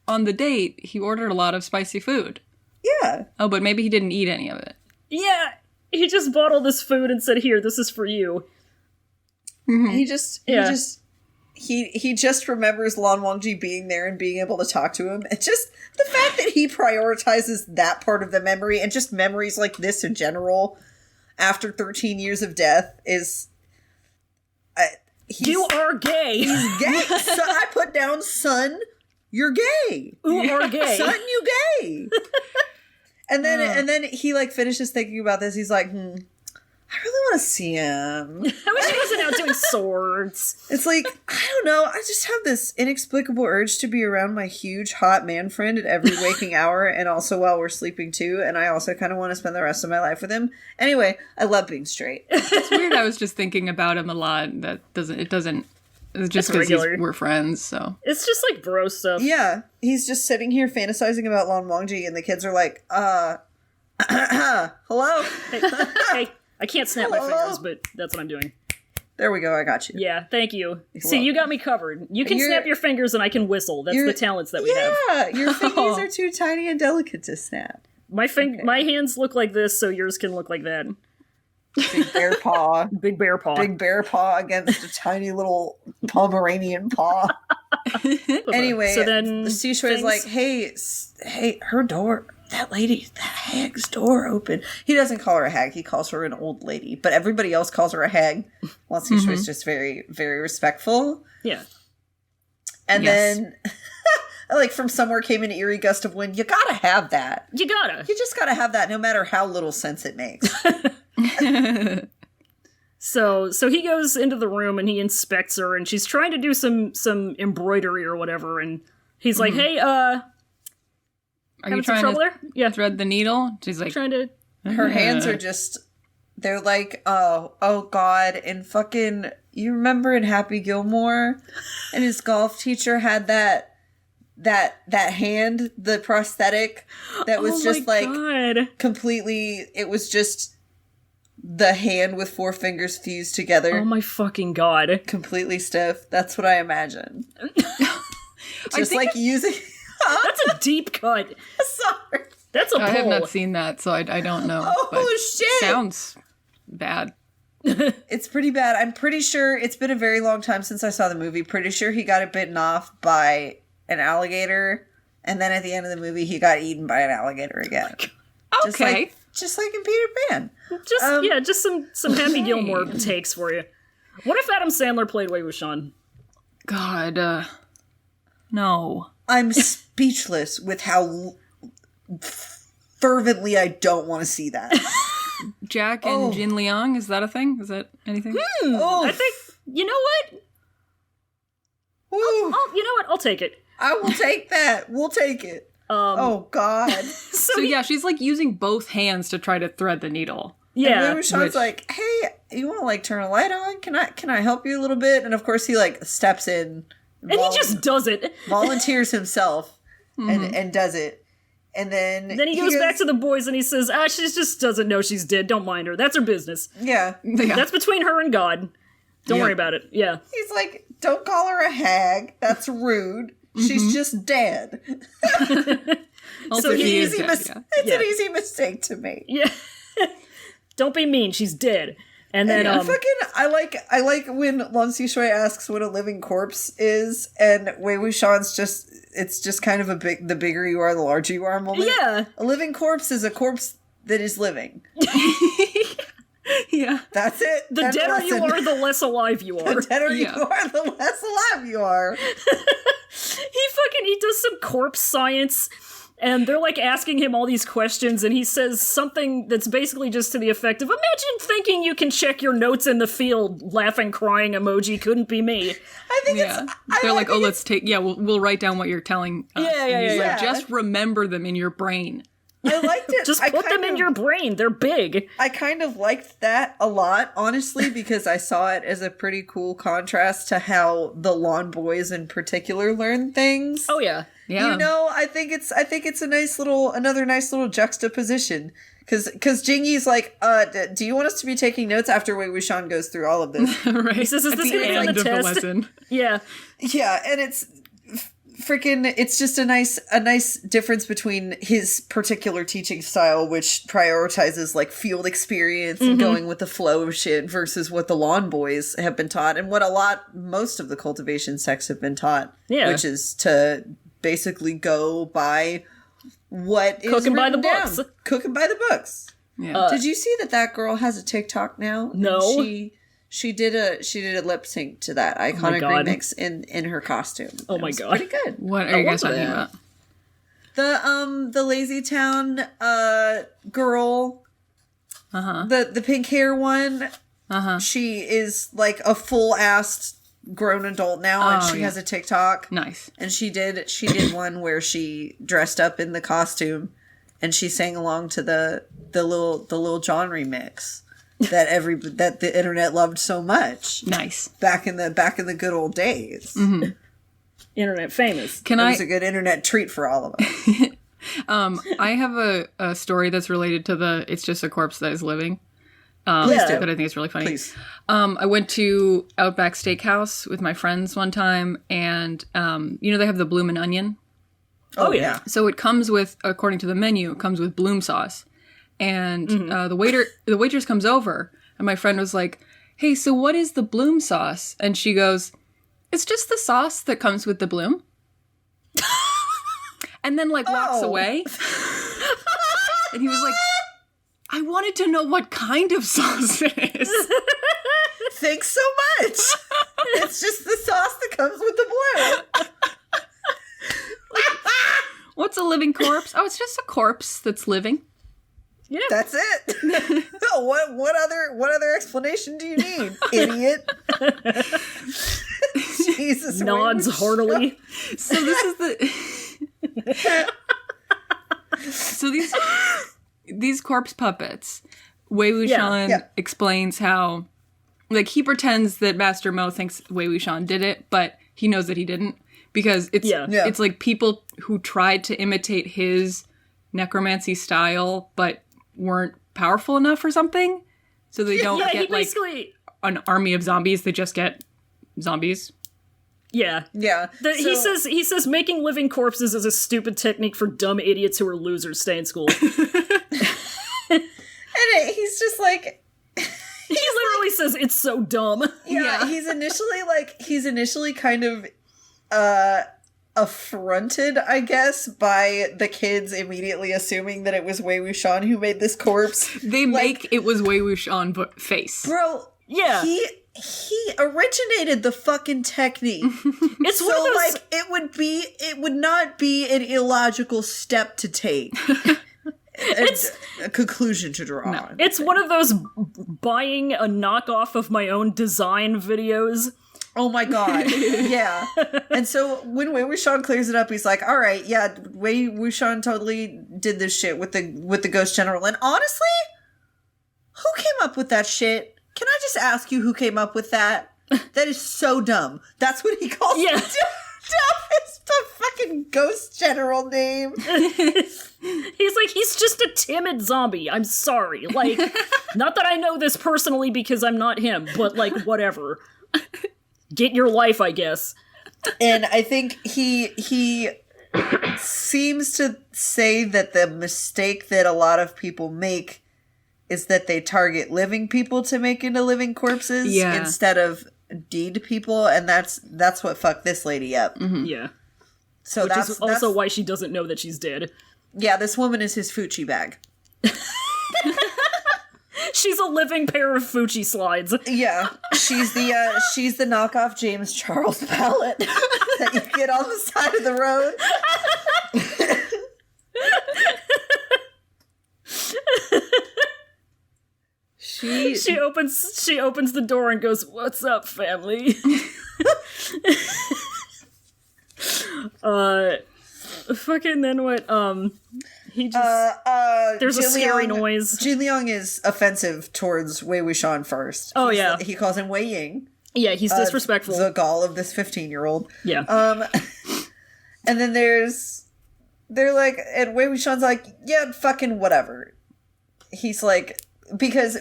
on the date, he ordered a lot of spicy food. Yeah. Oh, but maybe he didn't eat any of it. Yeah. He just bought all this food and said, here, this is for you. Mm-hmm. He just remembers Lan Wangji being there and being able to talk to him. And just the fact that he prioritizes that part of the memory and just memories like this in general after 13 years of death is... you are gay. He's gay. So I put down, son, you're gay. You are gay. Son, you gay. And then he like finishes thinking about this. He's like, I really want to see him. I wish he wasn't out doing swords. It's like, I don't know. I just have this inexplicable urge to be around my huge hot man friend at every waking hour and also while we're sleeping too. And I also kind of want to spend the rest of my life with him. Anyway, I love being straight. It's weird. I was just thinking about him a lot. It's just because we're friends, so. It's just like bro stuff. Yeah. He's just sitting here fantasizing about Lan Wangji and the kids are like, hello? Hey, I can't snap my fingers, but that's what I'm doing. There we go. I got you. Yeah, thank you. See, you got me covered. You can snap your fingers and I can whistle. That's the talents that we have. Yeah, your fingers are too tiny and delicate to snap. My hands look like this, so yours can look like that. Big bear paw. Big bear paw. Big bear paw against a tiny little Pomeranian paw. Anyway, so then Xi Shui's like, hey, her door, that hag's door open. He doesn't call her a hag, he calls her an old lady, but everybody else calls her a hag. While Xi Shui's just very, very respectful. Yeah. And then, like, from somewhere came an eerie gust of wind. You gotta have that. You just gotta have that no matter how little sense it makes. So he goes into the room and he inspects her and she's trying to do some embroidery or whatever and he's like, hey, are you trying trouble there? Yeah. Thread the needle? She's like, trying to. Her hands are just, they're like, oh God, and fucking, you remember in Happy Gilmore, and his golf teacher had that hand, the prosthetic, that was just like, God. completely, it was just the hand with 4 fingers fused together. Oh my fucking God. Completely stiff. That's what I imagine. Just like using... That's a deep cut. Sorry. That's a pull. I have not seen that, so I don't know. Oh, but shit! Sounds bad. It's pretty bad. I'm pretty sure it's been a very long time since I saw the movie. Pretty sure he got it bitten off by an alligator, and then at the end of the movie, he got eaten by an alligator again. Okay. Just like in Peter Pan. Just some Happy Gilmore takes for you. What if Adam Sandler played Wei Wuxian? God, no. I'm speechless with how fervently I don't want to see that. Jack and Jin Liang, is that a thing? Is that anything? I think, you know what? You know what? I'll take it. I will take that. We'll take it. Oh, God. So yeah, she's like using both hands to try to thread the needle. Yeah. And Sean's like, hey, you want to like turn a light on? Can I help you a little bit? And of course he like steps in. And he just does it. Volunteers himself and does it. And then he goes back to the boys and he says, she just doesn't know she's dead. Don't mind her. That's her business. Yeah. That's between her and God. Don't worry about it. Yeah. He's like, don't call her a hag. That's rude. She's just dead. Also, it's an easy mistake to make. Yeah. Don't be mean. She's dead. And then I like when Lan Xishui asks what a living corpse is, and Wei Wuxian's just kind of the bigger you are, the larger you are moment. Yeah. A living corpse is a corpse that is living. Yeah. That's it. The deader you are, the less alive you are. The deader you are, the less alive you are. He does some corpse science, and they're like asking him all these questions, and he says something that's basically just to the effect of, imagine thinking you can check your notes in the field, laughing, crying emoji, couldn't be me. I think they're like, we'll write down what you're telling us. Yeah. Just remember them in your brain. I liked it. Just put them in your brain. They're big. I kind of liked that a lot, honestly, because I saw it as a pretty cool contrast to how the Lawn Boys in particular learn things. Oh yeah. You know, I think it's another nice little juxtaposition. Because Jingyi's like, do you want us to be taking notes after Wei Wuxian goes through all of this? Right. He says, is this going to be on the test? The lesson. Yeah. Yeah, and it's freaking, it's just a nice difference between his particular teaching style, which prioritizes like field experience and going with the flow of shit, versus what the Lawn Boys have been taught and what most of the cultivation sects have been taught. Yeah. Which is to basically go by what is cooking by the down. books. Cooking by the books. Yeah. Did you see that girl has a TikTok now? No. And she did a lip sync to that iconic remix in her costume. Oh my god. Pretty good. What are you guys talking about? The Lazy Town girl The pink hair one. She is like a full-assed grown adult now, and she has a TikTok. Nice. And she did one where she dressed up in the costume, and she sang along to the Lil Jon remix that the internet loved so much. Nice. Back in the good old days. Mm-hmm. Internet famous. It was a good internet treat for all of us. I have a story that's related to the "It's Just a Corpse That Is Living." Please do. But I think it's really funny. Please. I went to Outback Steakhouse with my friends one time, and they have the Bloomin' Onion. Oh yeah. So it comes with, according to the menu, it comes with bloom sauce. And the waitress comes over, and my friend was like, "Hey, so what is the bloom sauce?" And she goes, "It's just the sauce that comes with the bloom." And then walks away. And he was like, "I wanted to know what kind of sauce it is." Thanks so much. It's just the sauce that comes with the bloom. What's a living corpse? Oh, it's just a corpse that's living. Yeah. That's it. What other explanation do you need, idiot? Jesus. Nods heartily. So this is the So these corpse puppets, Wei Wuxian explains how he pretends that Master Mo thinks Wei Wuxian did it, but he knows that he didn't, because it's like people who tried to imitate his necromancy style but weren't powerful enough or something, so they don't get basically an army of zombies, they just get zombies. Yeah. He says making living corpses is a stupid technique for dumb idiots who are losers. Stay in school. And he's just like, he literally says it's so dumb. Yeah. He's initially kind of affronted, I guess, by the kids immediately assuming that it was Wei Wuxian who made this corpse. They make it was Wei Wuxian face. Bro, yeah. He originated the fucking technique. It's so, one of those... it would not be an illogical step to take. A conclusion to draw on. It's one of those buying a knockoff of my own design videos. Oh my god. Yeah. And so when Wei Wuxian clears it up, he's like, all right, yeah, Wei Wuxian totally did this shit with the Ghost General. And honestly, who came up with that shit? Can I just ask you who came up with that? That is so dumb. That's what he calls it. Dumb is the fucking Ghost General name. He's just a timid zombie. I'm sorry. Not that I know this personally because I'm not him, but whatever. Get your life, I guess. And I think he seems to say that the mistake that a lot of people make is that they target living people to make into living corpses instead of dead people, and that's what fucked this lady up. Mm-hmm. Yeah. So Which is also why she doesn't know that she's dead. Yeah, this woman is his Fucci bag. She's a living pair of Fucci slides. Yeah, she's the knockoff James Charles palette that you get on the side of the road. She opens the door and goes, "What's up, family?" Fucking then what? He just there's a scary noise. Jin Liang is offensive towards Wei Wuxian first. Oh yeah, he calls him Wei Ying. Yeah, he's disrespectful. The gall of this 15-year-old. Yeah. And then they're like, and Wei Wuxian's like, yeah, fucking whatever. He's like, because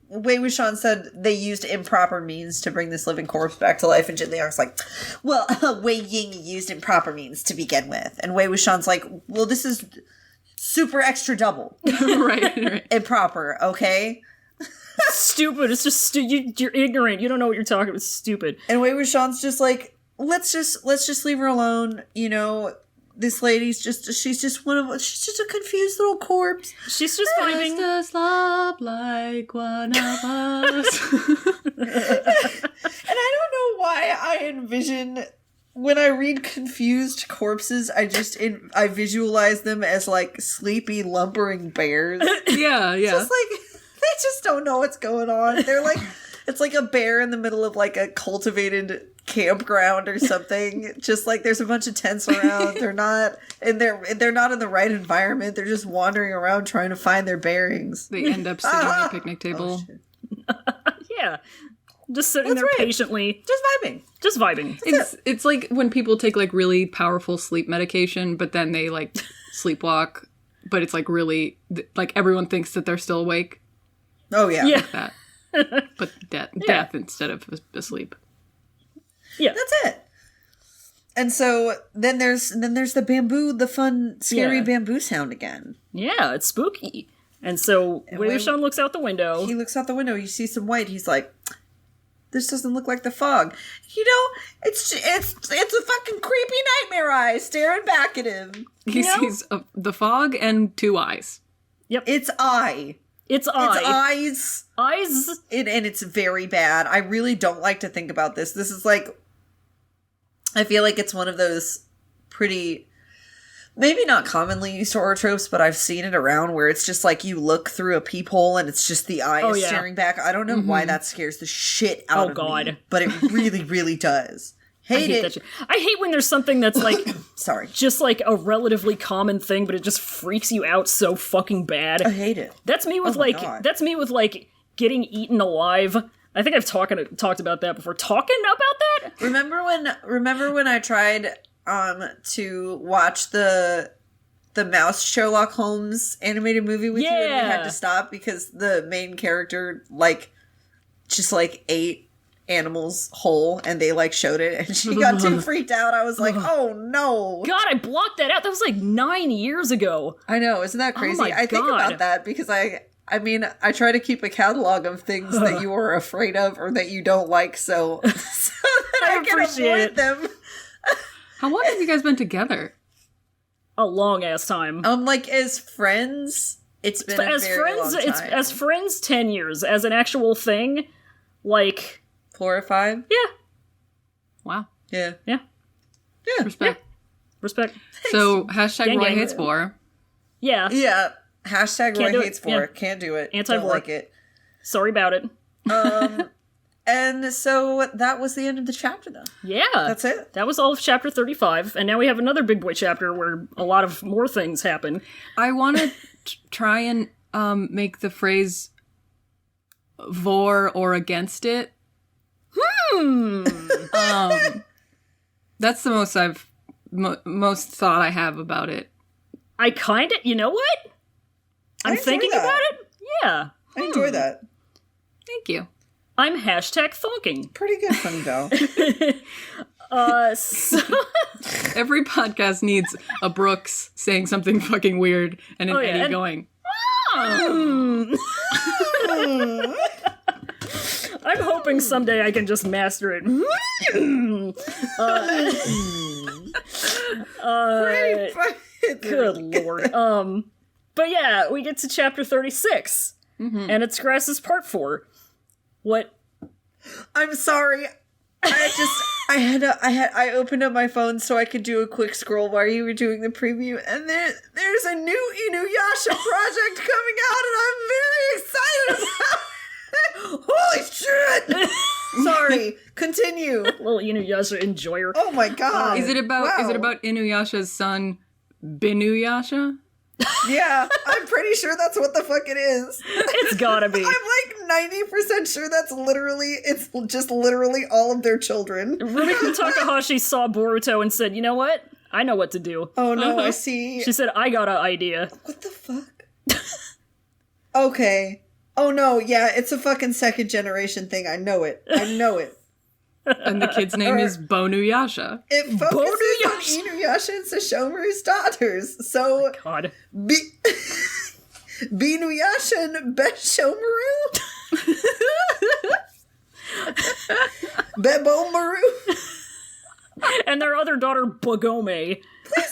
Wei Wuxian said they used improper means to bring this living corpse back to life, and Jin Liang's like, well, Wei Ying used improper means to begin with. And Wei Wuxian's like, well, this is super extra double. right. Improper, okay? Stupid. It's just you're ignorant. You don't know what you're talking about. It's stupid. And Wei Wuxian's just like, let's just leave her alone. You know, this lady's she's just a confused little corpse. She's just vibing. Just love like one of us. And I don't know why I envision, when I read confused corpses, I visualize them as like sleepy lumbering bears. Yeah. Just like just don't know what's going on. They're like, it's like a bear in the middle of like a cultivated campground or something. Just like there's a bunch of tents around. They're not in the right environment. They're just wandering around trying to find their bearings. They end up sitting at a picnic table. Yeah. Just sitting there patiently. Just vibing. It's like when people take like really powerful sleep medication, but then they like sleepwalk, but it's like really, like everyone thinks that they're still awake. Oh, yeah. Yeah. Like that. But death instead of asleep. Yeah. That's it. And so then there's the bamboo, the fun, scary bamboo sound again. Yeah, it's spooky. And so Wei Wuxian looks out the window. He looks out the window. You see some white. He's like, "This doesn't look like the fog." You know, it's a fucking creepy nightmare eye staring back at him. He sees the fog and two eyes. Yep. It's eye. It's eyes. Eyes. And it's very bad. I really don't like to think about this. This is like, I feel like it's one of those pretty, maybe not commonly used horror tropes, but I've seen it around where it's just like you look through a peephole and it's just the eye staring back. I don't know why that scares the shit out of me, but it really, really does. Hate it. I hate when there's something that's like, sorry, just like a relatively common thing, but it just freaks you out so fucking bad. I hate it. That's me with that's me with like getting eaten alive. I think I've talked about that before. Talking about that? Remember when I tried to watch the Mouse Sherlock Holmes animated movie with you, and we had to stop because the main character just ate animals whole, and they showed it, and she got too freaked out. I was like, oh no. God, I blocked that out. That was 9 years ago. I know, isn't that crazy? Oh my I think about that because I I try to keep a catalog of things that you are afraid of or that you don't like, so that I can avoid them. How long have you guys been together? A long ass time. As friends, it's been a very long time. As friends, 10 years. As an actual thing, 4 or 5. Yeah. Wow. Yeah. Yeah. Yeah. Respect. Respect. So hashtag Roy hates for. Yeah. Yeah. Hashtag Roy hates for. Yeah. Can't do it. Anti-Roy. Don't like it. Sorry about it. And so that was the end of the chapter, though. Yeah. That's it. That was all of chapter 35, and now we have another big boy chapter where a lot of more things happen. I want to try and make the phrase "vor" or "against it." That's the most most thought I have about it. I kind of, you know what? I'm thinking about it. Yeah. I enjoy that. Thank you. I'm hashtag thonking. Pretty good fun, though. So Every podcast needs a Brooks saying something fucking weird and an Eddie going, I'm hoping someday I can just master it. Good lord. But yeah, we get to chapter 36, and it's Grass's part 4. What? I'm sorry. I opened up my phone so I could do a quick scroll while you were doing the preview, and there's a new Inuyasha project coming out, and I'm very excited about it. Holy shit! Sorry. Continue. Little Inuyasha enjoyer. Oh my god. Is it about Inuyasha's son, Binuyasha? Yeah, I'm pretty sure that's what the fuck it is. It's gotta be. I'm 90% sure it's just literally all of their children. Rumiko Takahashi saw Boruto and said, you know what? I know what to do. Oh no, I see. She said, I got an idea. What the fuck? Okay. Oh no, yeah, it's a fucking second generation thing. I know it. And the kid's name is Bonuyasha. It focuses on Inuyasha and Sashomaru's daughters. So, God. Binuyasha and Beshomaru? Bebomaru? And their other daughter, Bagome. Please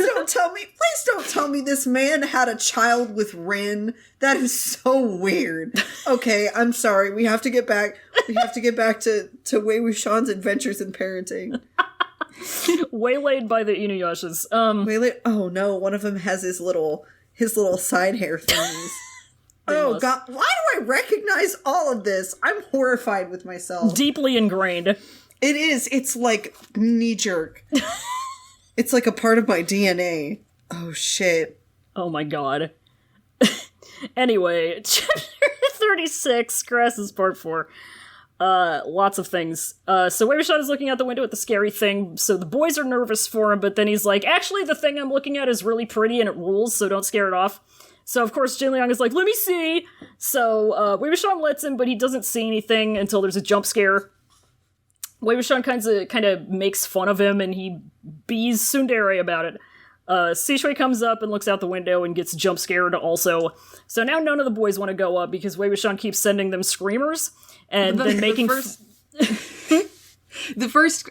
don't tell me this man had a child with Rin. That is so weird. Okay, I'm sorry. We have to get back to Wei Wuxian's adventures in parenting. Waylaid by the Inuyashas. Oh no, one of them has his little side hair things. Oh, God. Why do I recognize all of this? I'm horrified with myself. Deeply ingrained. It is. It's like knee-jerk. It's like a part of my DNA. Oh, shit. Oh, my God. Anyway, chapter 36, Crassus Part 4. Lots of things. So Wei Wuxian is looking out the window at the scary thing, so the boys are nervous for him, but then he's like, actually, the thing I'm looking at is really pretty and it rules, so don't scare it off. So, of course, Jin Liang is like, let me see! So, Wei Wuxian lets him, but he doesn't see anything until there's a jump scare. Wei Wuxian kind of makes fun of him, and he bees Tsundere about it. Sishui comes up and looks out the window and gets jump scared also. So now none of the boys want to go up because Wei Wuxian keeps sending them screamers and then making... The first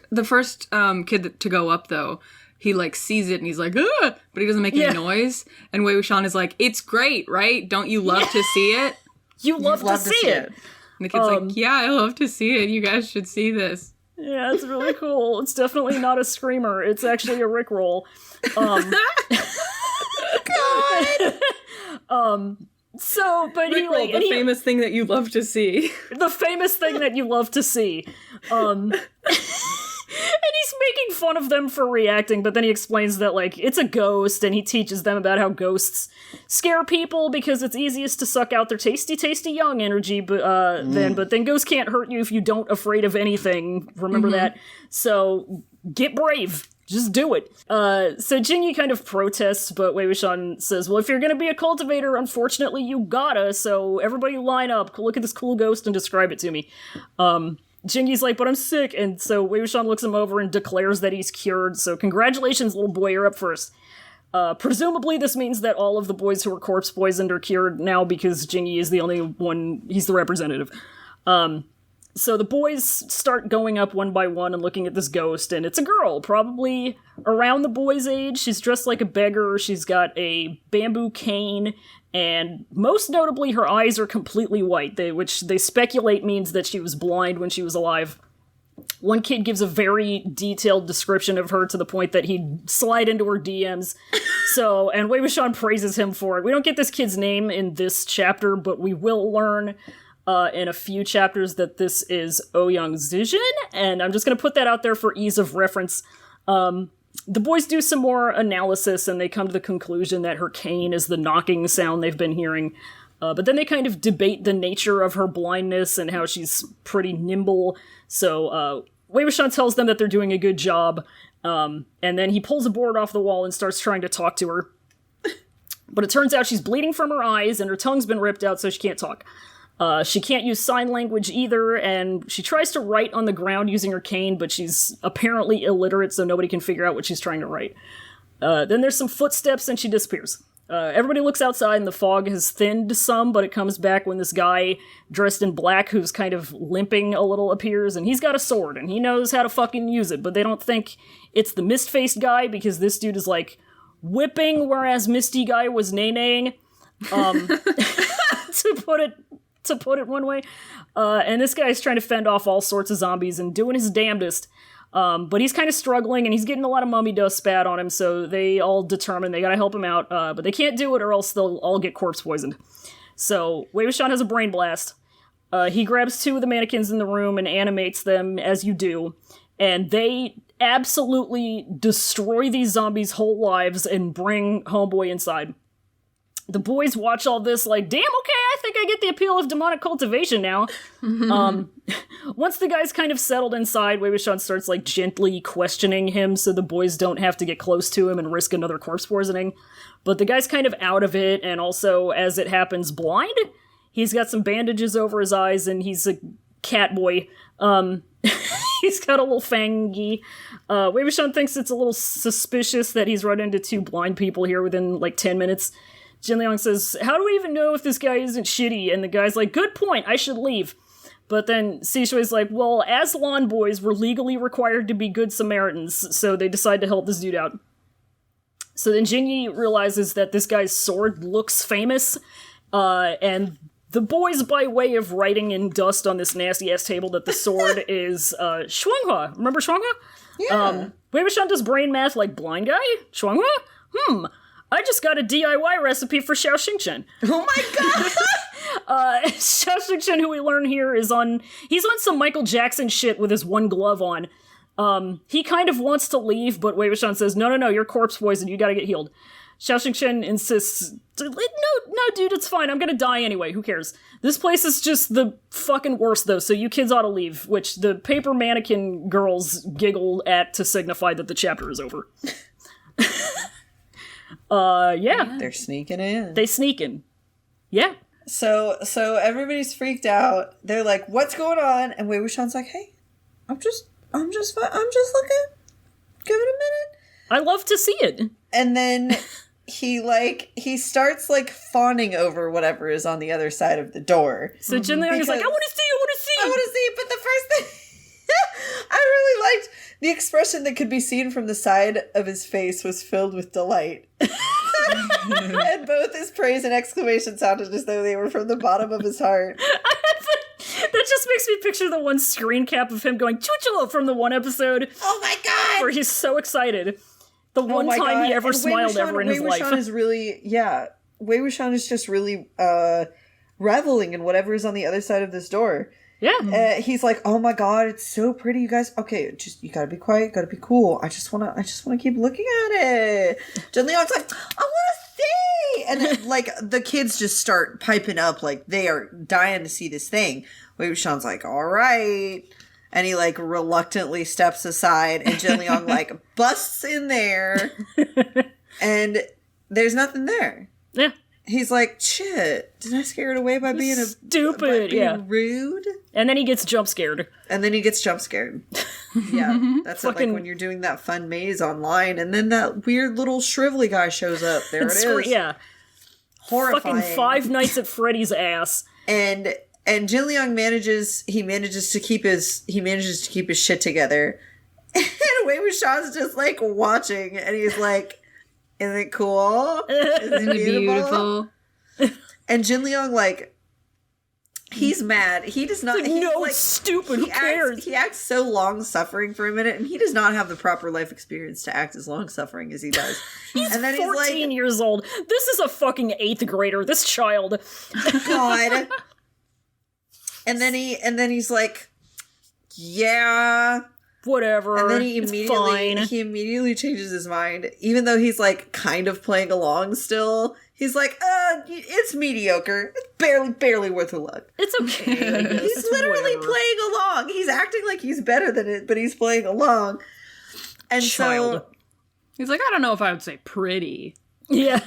kid to go up, though, he, like, sees it and he's like, ah! But he doesn't make any noise. And Wei Wuxian is like, it's great, right? Don't you love to see it? You love to see it. And the kid's like, yeah, I love to see it. You guys should see this. Yeah, it's really cool. It's definitely not a screamer. It's actually a Rickroll. God! So, but he, like... the famous thing that you love to see. The famous thing that you love to see. And he's making fun of them for reacting, but then he explains that, like, it's a ghost, and he teaches them about how ghosts scare people because it's easiest to suck out their tasty, tasty young energy, but then ghosts can't hurt you if you don't afraid of anything. Remember that? So, get brave. Just do it. So Jingyi kind of protests, but Wei Wuxian says, well, if you're gonna be a cultivator, unfortunately you gotta, so everybody line up, look at this cool ghost and describe it to me. Jingyi's like, but I'm sick, and so Wei Wuxian looks him over and declares that he's cured, so congratulations, little boy, you're up first. Presumably this means that all of the boys who were corpse poisoned are cured now because Jingyi is the only one, he's the representative. So the boys start going up one by one and looking at this ghost, and it's a girl, probably around the boy's age. She's dressed like a beggar, she's got a bamboo cane, and most notably her eyes are completely white, which they speculate means that she was blind when she was alive. One kid gives a very detailed description of her to the point that he'd slide into her DMs. And Wei Wuxian praises him for it. We don't get this kid's name in this chapter, but we will learn in a few chapters that this is Ouyang Zijin, and I'm just going to put that out there for ease of reference. The boys do some more analysis, and they come to the conclusion that her cane is the knocking sound they've been hearing. But then they kind of debate the nature of her blindness and how she's pretty nimble. So Wei Wuxian tells them that they're doing a good job, and then he pulls a board off the wall and starts trying to talk to her. But it turns out she's bleeding from her eyes, and her tongue's been ripped out, so she can't talk. She can't use sign language either, and she tries to write on the ground using her cane, but she's apparently illiterate, so nobody can figure out what she's trying to write. Then there's some footsteps, and she disappears. Everybody looks outside, and the fog has thinned some, but it comes back when this guy dressed in black, who's kind of limping a little, appears, and he's got a sword, and he knows how to fucking use it, but they don't think it's the mist-faced guy, because this dude is, like, whipping, whereas Misty guy was nay-naying. To put it one way. And this guy's trying to fend off all sorts of zombies and doing his damnedest. But he's kind of struggling, and he's getting a lot of mummy dust spat on him, so they all determine they gotta help him out. But they can't do it, or else they'll all get corpse poisoned. So Wei Wuxian has a brain blast. He grabs two of the mannequins in the room and animates them, as you do. And they absolutely destroy these zombies' whole lives and bring Homeboy inside. The boys watch all this like, damn, okay, I think I get the appeal of demonic cultivation now. Once the guy's kind of settled inside, Wei Wuxian starts like gently questioning him so the boys don't have to get close to him and risk another corpse poisoning. But the guy's kind of out of it, and also, as it happens, blind. He's got some bandages over his eyes, and he's a cat boy. He's got a little fangy. Wei Wuxian thinks it's a little suspicious that he's run into two blind people here within like 10 minutes. Jin Liang says, how do we even know if this guy isn't shitty? And the guy's like, good point, I should leave. But then Sishui's like, well, as lawn boys, we're legally required to be good Samaritans, so they decide to help this dude out. So then Jingyi realizes that this guy's sword looks famous, and the boys, by way of writing in dust on this nasty-ass table that the sword is Shuanghua. Remember Shuanghua? Yeah. Wei Wuxian does brain math like blind guy? Shuanghua? I just got a DIY recipe for Xiao Xingchen. Oh my god! Xiao Chen, who we learn here, he's on some Michael Jackson shit with his one glove on. He kind of wants to leave, but Wei Wuxian says, no, you're corpse poison, you gotta get healed. Xiao Chen insists, no, dude, it's fine, I'm gonna die anyway, who cares? This place is just the fucking worst, though, so you kids ought to leave, which the paper mannequin girls giggle at to signify that the chapter is over. Yeah. They're sneaking in. They sneak in. Yeah. So everybody's freaked out. They're like, what's going on? And Wei Wuxian's like, hey, I'm just looking. Give it a minute. I love to see it. And then he starts like fawning over whatever is on the other side of the door. So Jin Liang is like, I want to see. But the first thing I really liked the expression that could be seen from the side of his face was filled with delight. And both his praise and exclamation sounded as though they were from the bottom of his heart. That just makes me picture the one screen cap of him going choo-choo from the one episode. Oh my god! Where he's so excited. The one time he ever smiled ever in his life. Wei Wuxian is really, Wei Wuxian is just really reveling in whatever is on the other side of this door. Yeah. He's like, oh my god, it's so pretty, you guys. Okay, just, you gotta be quiet, gotta be cool. I just wanna keep looking at it. Jin Liang's like, I wanna see! And then, like, the kids just start piping up, like, they are dying to see this thing. Wei Wuxian's like, alright. And he, like, reluctantly steps aside, and Jin Liang, like, busts in there, and there's nothing there. Yeah. He's like, shit, did I scare it away by being stupid, rude? And then he gets jump scared. Yeah, that's fucking, like when you're doing that fun maze online, and then that weird little shrivelly guy shows up. There it is. Yeah. Horrifying. Fucking Five Nights at Freddy's ass. And Jin Liang manages to keep his shit together. And Wei Wuxian's just like watching, and he's like, isn't it cool? Isn't it beautiful? And Jin Liang, like, he's mad. He does not. Like, no, it's stupid. Who cares? He acts so long-suffering for a minute, and he does not have the proper life experience to act as long-suffering as he does. He's and then 14 he's like, years old. This is a fucking 8th grader. This child. God. And then he's like, yeah. Whatever. And then he immediately changes his mind, even though he's like kind of playing along still. He's like, it's mediocre. It's barely worth a look. It's okay. He's literally playing along. He's acting like he's better than it, but he's playing along. And so he's like, I don't know if I would say pretty. Yeah.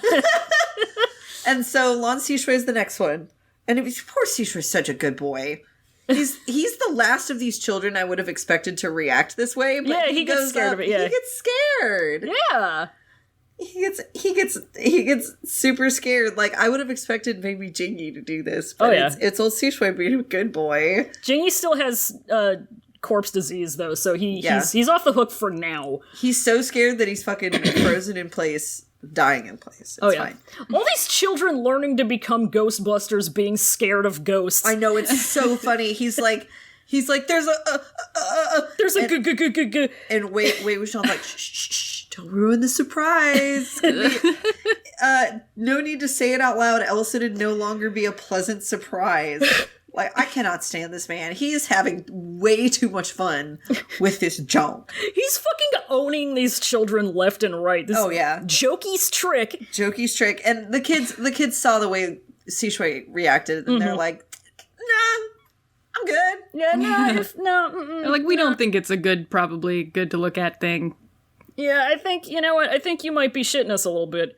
And so Lan Xishui is the next one. And poor Xishui is such a good boy. He's the last of these children I would have expected to react this way, but yeah, he gets scared of it. Yeah, he gets scared. Yeah, he gets super scared. Like, I would have expected maybe Jingy to do this, but it's old Xishui being a good boy. Jingy still has corpse disease though, so he's off the hook for now. He's so scared that he's fucking frozen in place. Dying in place. It's fine. All these children learning to become Ghostbusters being scared of ghosts. I know, it's so funny. He's like, there's a g. And Wei Wuxian's like, shh, don't ruin the surprise. No need to say it out loud, else it'd no longer be a pleasant surprise. Like, I cannot stand this man. He is having way too much fun with this junk. He's fucking owning these children left and right. This Jokey's trick. And the kids saw the way Xishui reacted, and they're like, nah, I'm good. Yeah, no. Like, we don't think it's a probably good to look at thing. Yeah, I think, you know what, I think you might be shitting us a little bit.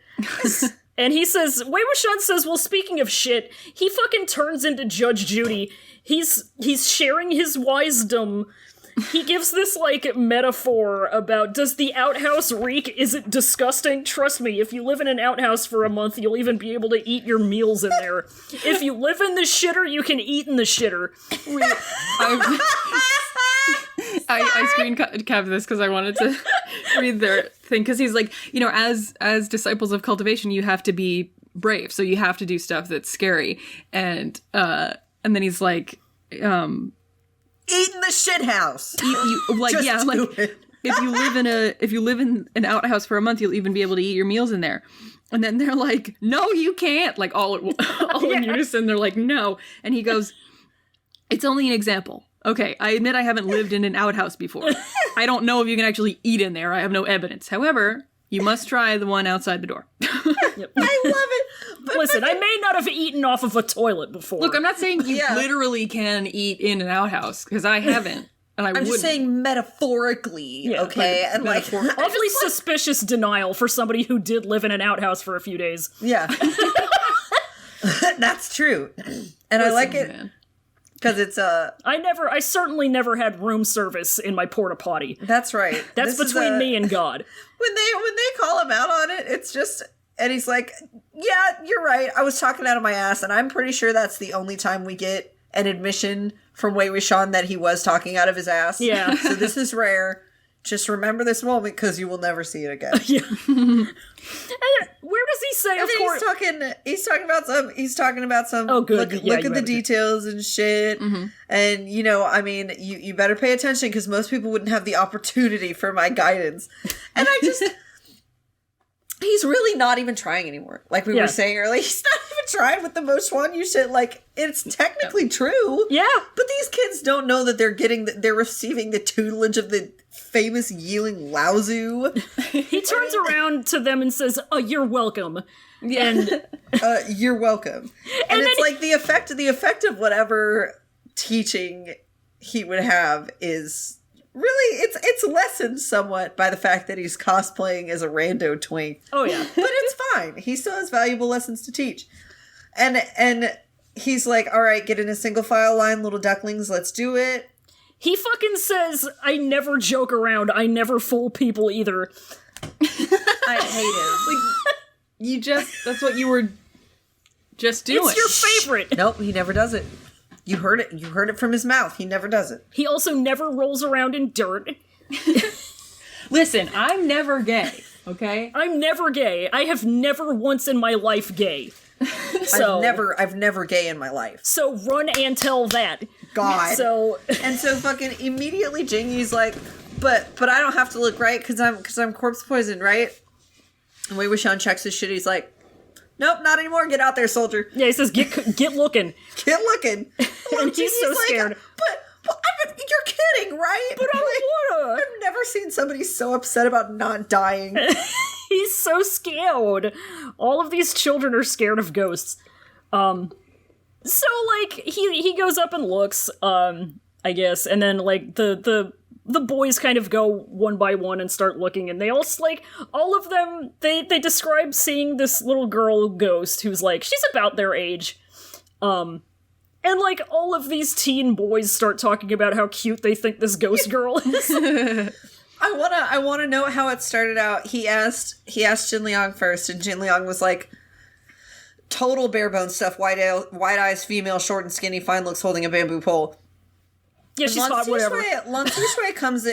And he says, Wei Wuxian says, well, speaking of shit, he fucking turns into Judge Judy. He's sharing his wisdom. He gives this, like, metaphor about, does the outhouse reek? Is it disgusting? Trust me, if you live in an outhouse for a month, you'll even be able to eat your meals in there. If you live in the shitter, you can eat in the shitter. I screen capped this because I wanted to read their thing, because he's like, you know, as disciples of cultivation, you have to be brave, so you have to do stuff that's scary, and then he's like, eat in the shit house. Like, yeah, like, if you live in an outhouse for a month, you'll even be able to eat your meals in there. And then they're like, no, you can't. Like all in unison, they're like, no. And he goes, it's only an example. Okay, I admit I haven't lived in an outhouse before. I don't know if you can actually eat in there. I have no evidence. However, you must try the one outside the door. Yep. I love it. But Listen, I may not have eaten off of a toilet before. Look, I'm not saying you literally can eat in an outhouse, because I haven't. And I'm just saying metaphorically, okay? And like, awfully suspicious denial for somebody who did live in an outhouse for a few days. yeah. That's true. And I like it because it's I certainly never had room service in my porta potty. That's right. That's between me and God. When they call him out on it, it's just, and he's like, yeah, you're right. I was talking out of my ass, and I'm pretty sure that's the only time we get an admission from Wei Wuxian that he was talking out of his ass. Yeah. So this is rare. Just remember this moment because you will never see it again. Yeah. And where does he say? Of course, he's talking about some. Oh, good. Look at the details and shit. Mm-hmm. And I mean, you better pay attention because most people wouldn't have the opportunity for my guidance. And I just. He's really not even trying anymore. Like we were saying earlier, he's not even trying with the most one. You said, like, it's technically true. Yeah. But these kids don't know that they're receiving the tutelage of the famous Yiling Laozu. He turns around to them and says, "Oh, you're welcome." Yeah. And you're welcome. And it's like the effect of whatever teaching he would have is really, it's lessened somewhat by the fact that he's cosplaying as a rando twink. Oh, yeah. But it's fine. He still has valuable lessons to teach. And he's like, all right, get in a single file line, little ducklings, let's do it. He fucking says, I never joke around. I never fool people either. I hate him. That's what you were just doing. It's your favorite. Nope, he never does it. You heard it. You heard it from his mouth. He never does it. He also never rolls around in dirt. Listen, I'm never gay, okay? I'm never gay. I have never once in my life gay. So I've never gay in my life. So run and tell that. God. So fucking immediately Jingy's like, but I don't have to look right because I'm corpse poisoned, right? And Wei Wuxian checks his shit. He's like, nope, not anymore. Get out there, soldier. Yeah, he says, get looking. Get looking. And he's so scared. But you're kidding, right? But I don't wanna. I've never seen somebody so upset about not dying. He's so scared. All of these children are scared of ghosts. So, like, he goes up and looks, I guess, and then, like, the boys kind of go one by one and start looking, and they all of them, they describe seeing this little girl ghost who's, like, she's about their age. And, like, all of these teen boys start talking about how cute they think this ghost girl is. I wanna know how it started out. He asked Jin Liang first, and Jin Liang was like, total bare bones stuff, white eyes, female, short and skinny, fine looks, holding a bamboo pole. Yeah, she's hot, whatever. Lan Shui comes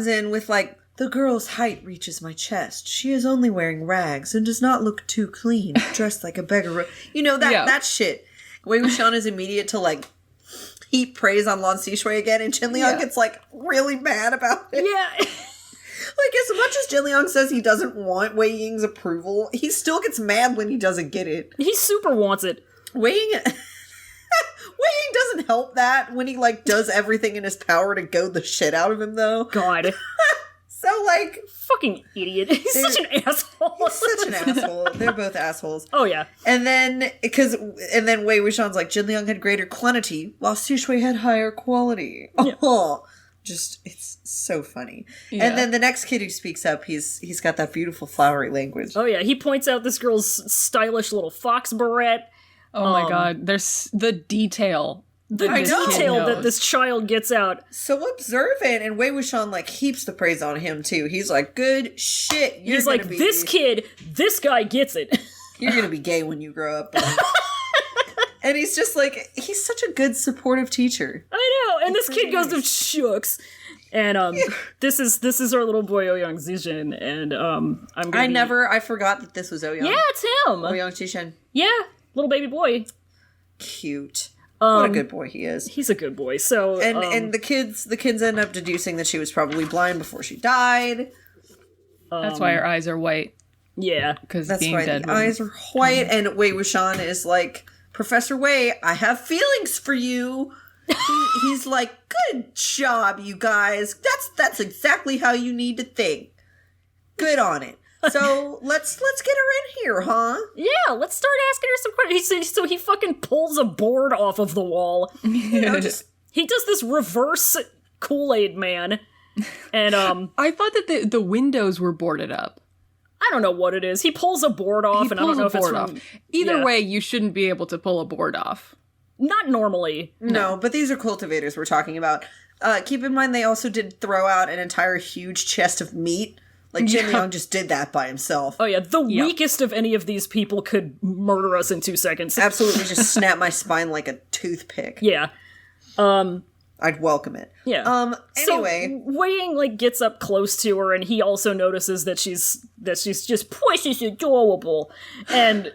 in with like, the girl's height reaches my chest. She is only wearing rags and does not look too clean, dressed like a beggar. That shit. Wei Wuxian is immediate to like heap praise on Lan Shui again, and Jin Liang gets like really mad about it. Yeah. Like, as much as Jin Liang says he doesn't want Wei Ying's approval, he still gets mad when he doesn't get it. He super wants it. Wei Ying doesn't help that when he, like, does everything in his power to goad the shit out of him, though. God. So, like... Fucking idiot. He's such an asshole. He's such an asshole. They're both assholes. Oh, yeah. And then Wei Wuxian's like, Jin Liang had greater quantity, while Xu Shui had higher quality. Yeah. Oh, just, it's so funny. Yeah. And then the next kid who speaks up, he's got that beautiful flowery language. Oh, yeah. He points out this girl's stylish little fox barrette. Oh, my God. There's the detail. The detail that this child gets out. So observant, and Wei Wuxian, like, heaps the praise on him, too. He's like, good shit. He's like, this guy gets it. You're gonna be gay when you grow up. And he's just like, he's such a good, supportive teacher. I know, and this kid goes to shucks. And this is our little boy Ouyang Zijin, and I forgot that this was Ouyang. Yeah, it's him. Ouyang Zijin. Yeah, little baby boy. Cute. What a good boy he is. He's a good boy. So And the kids end up deducing that she was probably blind before she died. That's why her eyes are white. Yeah. Because That's being why dead the eyes are white, and Wei Wuxian is like, Professor Wei, I have feelings for you. He's like, good job, you guys. That's exactly how you need to think. Good on it. So let's get her in here, huh? Yeah, let's start asking her some questions. So he fucking pulls a board off of the wall. You know, He does this reverse Kool-Aid man. And I thought that the windows were boarded up. I don't know what it is. He pulls a board off, and I don't know if it's from... Either way, you shouldn't be able to pull a board off. Not normally. No, but these are cultivators we're talking about. Keep in mind they also did throw out an entire huge chest of meat. Like, Jin Young just did that by himself. Oh yeah, the weakest of any of these people could murder us in 2 seconds. Absolutely, just snap my spine like a toothpick. Yeah. I'd welcome it. Yeah. Anyway, so Wei like gets up close to her, and he also notices that she's just precious, adorable, and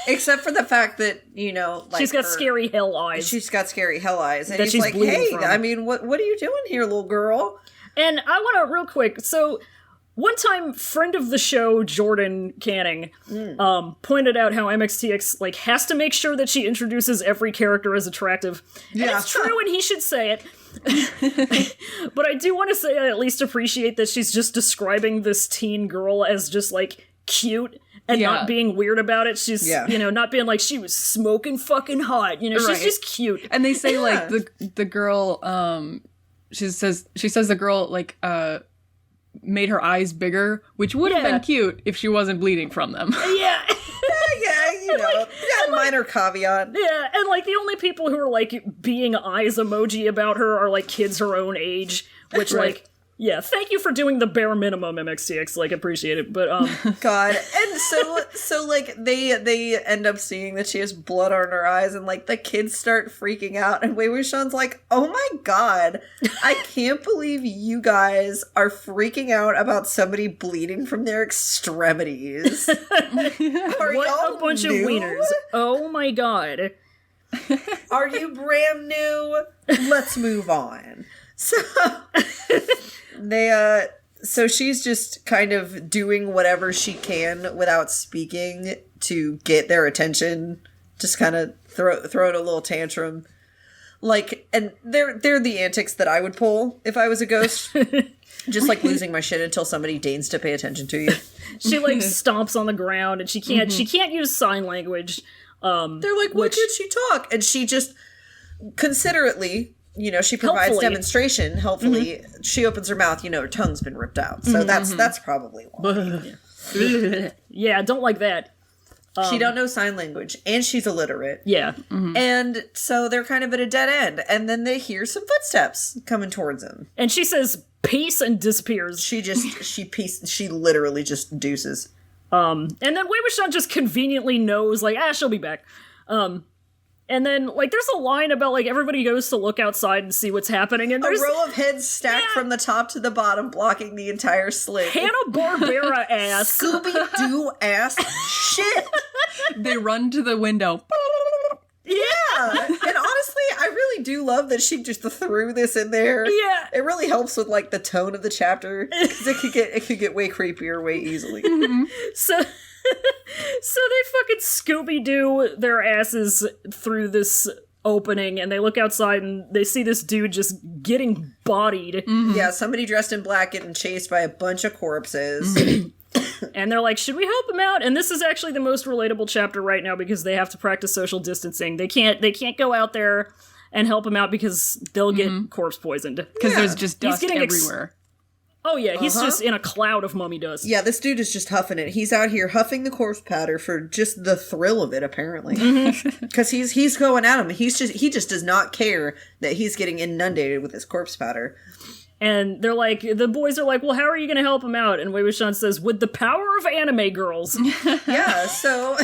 except for the fact that like she's got scary hell eyes. She's got scary hell eyes, and that he's she's like, bleeding "Hey, from. I mean, what are you doing here, little girl?" And I want to real quick. So one time, friend of the show Jordan Canning pointed out how MXTX like has to make sure that she introduces every character as attractive. And it's true, and he should say it. But I do want to say I at least appreciate that she's just describing this teen girl as just like cute and not being weird about it. She's not being like she was smoking fucking hot. She's just cute. And they say like the girl she says the girl like made her eyes bigger, which would have been cute if she wasn't bleeding from them. Yeah. That minor caveat. Yeah, and like the only people who are like being eyes emoji about her are like kids her own age, which like thank you for doing the bare minimum, MXTX. Like, appreciate it, but God, and so like they end up seeing that she has blood on her eyes, and like the kids start freaking out, and Wei Wuxian's like, "Oh my God, I can't believe you guys are freaking out about somebody bleeding from their extremities. Are what y'all a bunch new? of wieners! Oh my God, are you brand new? Let's move on." So so she's just kind of doing whatever she can without speaking to get their attention, just kind of throwing a little tantrum. Like, and they're the antics that I would pull if I was a ghost. Just like losing my shit until somebody deigns to pay attention to you. she like stomps on the ground, and she can't use sign language. They're like, "Why can't she talk?" And she just considerately, she provides demonstration. Helpfully, she opens her mouth. Her tongue's been ripped out, so that's probably why. Yeah, don't like that. She don't know sign language, and she's illiterate. Yeah, and so they're kind of at a dead end. And then they hear some footsteps coming towards them, and she says peace and disappears. She literally just deuces. And then Wei Wuxian just conveniently knows, like, she'll be back. And then, like, there's a line about, like, everybody goes to look outside and see what's happening, and there's a row of heads stacked from the top to the bottom, blocking the entire slit. Hanna-Barbera ass. Scooby-Doo ass shit. They run to the window. Yeah, and honestly, I really do love that she just threw this in there. Yeah, it really helps with like the tone of the chapter, because it could get way creepier way easily. So they fucking Scooby-Doo their asses through this opening, and they look outside and they see this dude just getting bodied. Yeah, somebody dressed in black getting chased by a bunch of corpses. And they're like, should we help him out? And this is actually the most relatable chapter right now, because they have to practice social distancing. They can't go out there and help him out because they'll get corpse poisoned. Because there's just dust everywhere. Oh yeah, he's just in a cloud of mummy dust. Yeah, this dude is just huffing it. He's out here huffing the corpse powder for just the thrill of it, apparently. Because he's going at him. He just does not care that he's getting inundated with this corpse powder. And they're like, the boys are like, well, how are you going to help him out? And Wei Wuxian says, with the power of anime girls. Yeah, so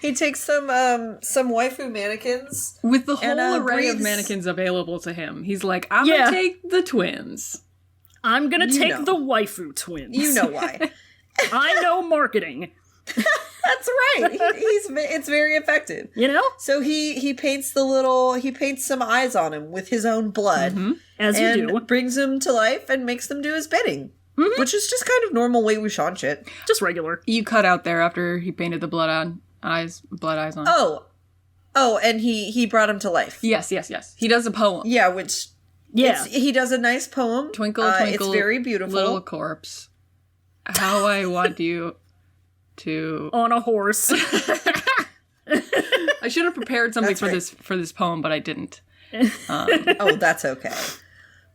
he takes some waifu mannequins. With the whole array of mannequins available to him. He's like, I'm going to take the twins. I'm going to take the waifu twins. You know why. I know marketing. That's right. It's very effective. You know? So he paints some eyes on him with his own blood. As you do. Brings him to life and makes them do his bidding. Which is just kind of normal Wei Wuxian shit. Just regular. You cut out there after he painted the blood eyes on. Oh, and he brought him to life. Yes. He does a poem. Yeah, he does a nice poem. Twinkle, twinkle, it's very beautiful. Little corpse. How I want you to... On a horse. I should have prepared something for this poem, but I didn't. Oh, that's okay.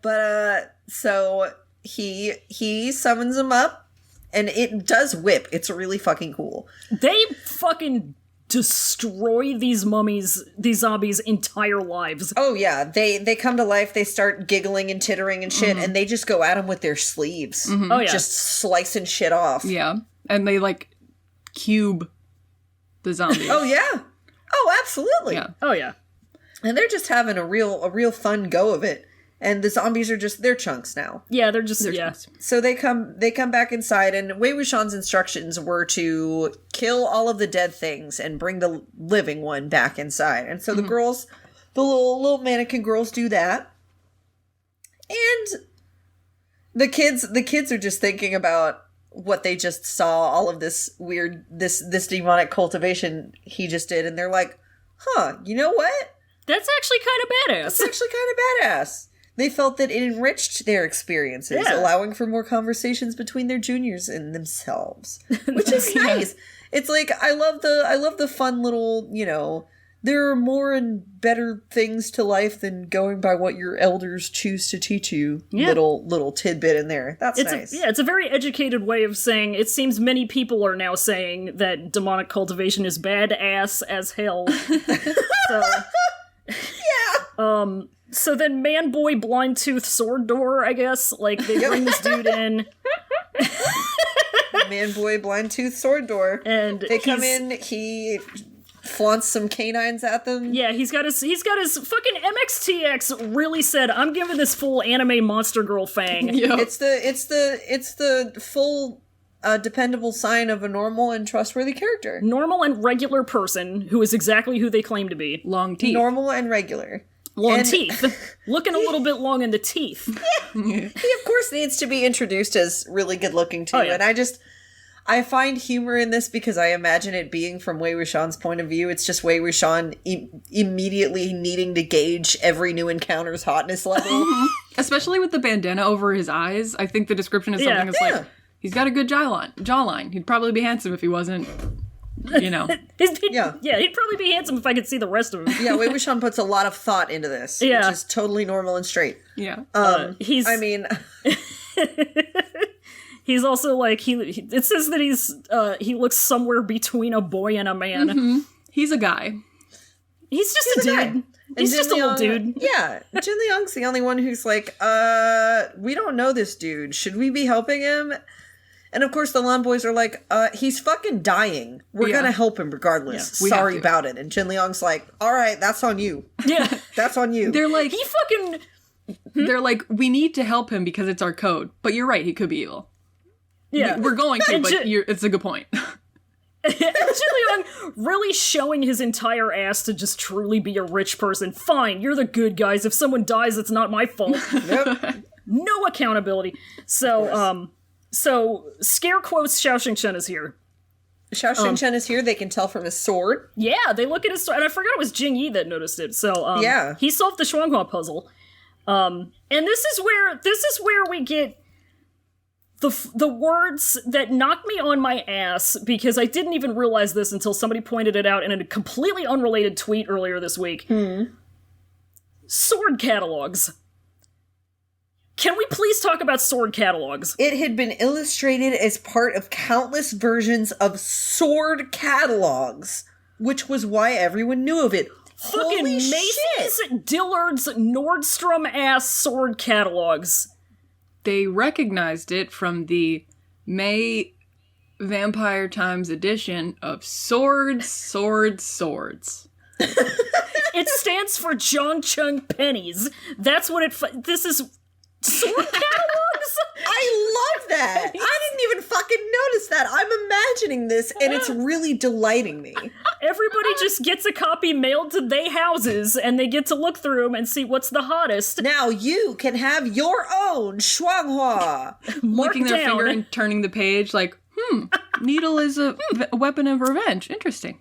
But, so... He summons him up, and it does whip. It's really fucking cool. They fucking destroy these zombies' entire lives. Oh yeah, they come to life, they start giggling and tittering and shit, and they just go at him with their sleeves. Oh yeah. Just slicing shit off. Yeah. And they, like, cube the zombies. Oh yeah. Oh, absolutely. Yeah. Oh yeah. And they're just having a real fun go of it. And the zombies are they're chunks now. Yeah, they're just, chunks. So they come back inside, and Wei Wuxian's instructions were to kill all of the dead things and bring the living one back inside. And so the girls, the little mannequin girls do that. And the kids are just thinking about what they just saw, all of this weird, this demonic cultivation he just did, and they're like, huh, you know what? That's actually kind of badass. It's actually kind of badass. They felt that it enriched their experiences, allowing for more conversations between their juniors and themselves, which is nice. It's like, I love the fun little, there are more and better things to life than going by what your elders choose to teach you. Yeah. Little tidbit in there. That's nice. It's a very educated way of saying, it seems many people are now saying that demonic cultivation is badass as hell. So... Yeah. So then man, boy, blind tooth, sword door, I guess, like, they bring this dude in. Man, boy, blind tooth, sword door. And they come in, he flaunts some canines at them. Yeah, he's got his fucking MXTX really said, I'm giving this full anime monster girl fang. Yep. It's the full dependable sign of a normal and trustworthy character. Normal and regular person who is exactly who they claim to be. Long teeth. Normal and regular. Long teeth. Looking a little bit long in the teeth. He, of course, needs to be introduced as really good looking, too. Oh, yeah. And I find humor in this because I imagine it being from Wei Wuxian's point of view. It's just Wei Wuxian immediately needing to gauge every new encounter's hotness level. Especially with the bandana over his eyes. I think the description is something that's like, he's got a good jawline. He'd probably be handsome if he wasn't, He'd probably be handsome if I could see the rest of him. Yeah, Wei Wuxian puts a lot of thought into this, which is totally normal and straight. Yeah. He's also like, it says that he looks somewhere between a boy and a man. Mm-hmm. He's a guy. He's just a dude. He's just a little dude. Yeah. Jin Liang's the only one who's like, we don't know this dude. Should we be helping him? And of course the Lan boys are like, he's fucking dying. We're gonna help him regardless. Yeah, sorry about it. And Jin Liang's like, alright, that's on you. Yeah. That's on you. They're like, they're like, we need to help him because it's our code. But you're right, he could be evil. Yeah. We're going to, but it's a good point. And Jin Liang really showing his entire ass to just truly be a rich person. Fine, you're the good guys. If someone dies, it's not my fault. Yep. No accountability. So scare quotes, Xiao Xingchen is here. Xiao Xingchen is here. They can tell from his sword. Yeah, they look at his sword. And I forgot it was Jing Yi that noticed it. So, he solved the Shuanghua puzzle. And this is where we get the words that knocked me on my ass, because I didn't even realize this until somebody pointed it out in a completely unrelated tweet earlier this week. Sword catalogs. Can we please talk about sword catalogs? It had been illustrated as part of countless versions of sword catalogs, which was why everyone knew of it. Fucking Holy Macy's, shit. Dillard's, Nordstrom-ass sword catalogs. They recognized it from the May Vampire Times edition of Swords, Swords, Swords. It stands for Zhongcheng pennies. That's what this is... Sword catalogs? I love that. I didn't even fucking notice that. I'm imagining this, and it's really delighting me. Everybody just gets a copy mailed to their houses, and they get to look through them and see what's the hottest. Now you can have your own Shuanghua. Licking their finger and turning the page like, needle is a weapon of revenge. Interesting.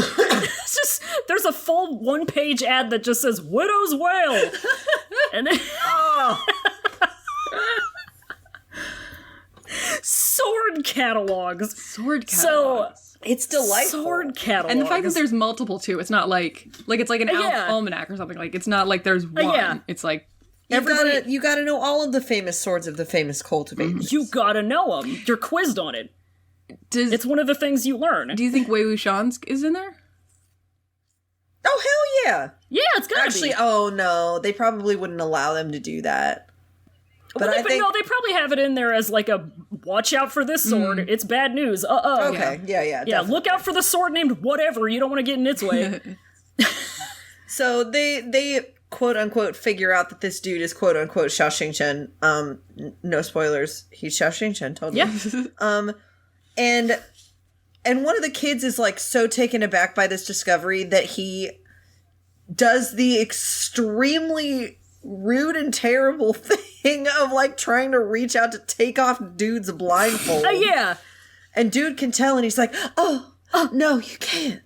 It's just, there's a full 1-page ad that just says, Widow's Wail! And then... Sword catalogs. So, it's delightful. Sword catalogs. and the fact that there's multiple, too. It's not like it's like an almanac or something. Like, it's not like there's one. Yeah. It's like... You gotta know all of the famous swords of the famous cultivators. You gotta know them. You're quizzed on it. It's one of the things you learn. Do you think Wei Wuxian's is in there? Oh, hell yeah. Yeah, it's gotta Actually, be. oh no, they probably wouldn't allow them to do that. But no, they probably have it in there as like a, watch out for this sword. It's bad news. Okay, yeah. Yeah, Definitely. look out for the sword named whatever. You don't want to get in its way. So they quote unquote figure out that this dude is quote unquote Xiao Xingchen. No spoilers. He's Xiao Xingchen, totally. Yeah. And one of the kids is like so taken aback by this discovery that he does the extremely rude and terrible thing of like trying to reach out to take off dude's blindfold. Yeah. And dude can tell, and he's like, oh no, you can't.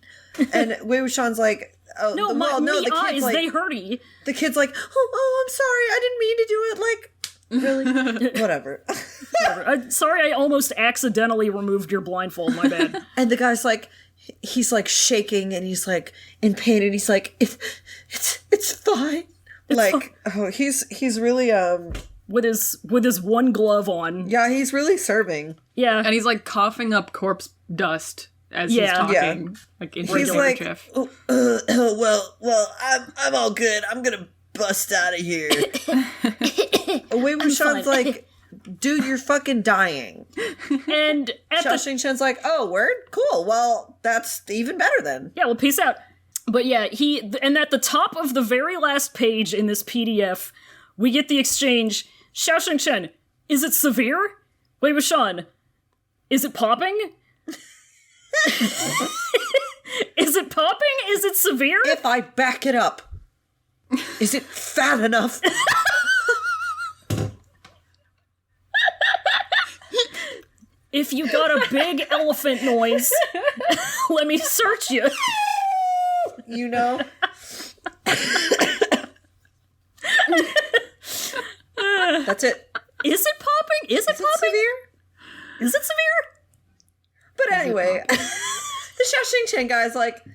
And Wei Wuxian's like, oh No, the kid's eyes, like, they hurty. the kid's like, oh, I'm sorry, I didn't mean to do it. Like, really? Whatever. Sorry, I almost accidentally removed your blindfold. My bad. And the guy's like, he's like shaking, and he's like in pain, and he's like, it's fine. He's really with his one glove on. yeah, he's really serving. Yeah. And he's like coughing up corpse dust as he's talking. Like in He's regular like, Chiff. well, I'm all good. I'm gonna bust out of here. Wei Wuxian's like, dude, you're fucking dying. And at Xiao Xingchen's like, oh, word? Cool. Well, that's even better then. yeah, well, peace out. But yeah, and at the top of the very last page in this PDF, we get the exchange. Xiao Xingchen, is it severe? Wei Wuxian, is it popping? Is it popping? Is it severe? If I back it up, is it fat enough? If you got a big elephant noise, let me search you. You know? That's it. Is it popping? Is it popping? Severe? Is it severe? But anyway, the Xiao Xingchen guy's like, well,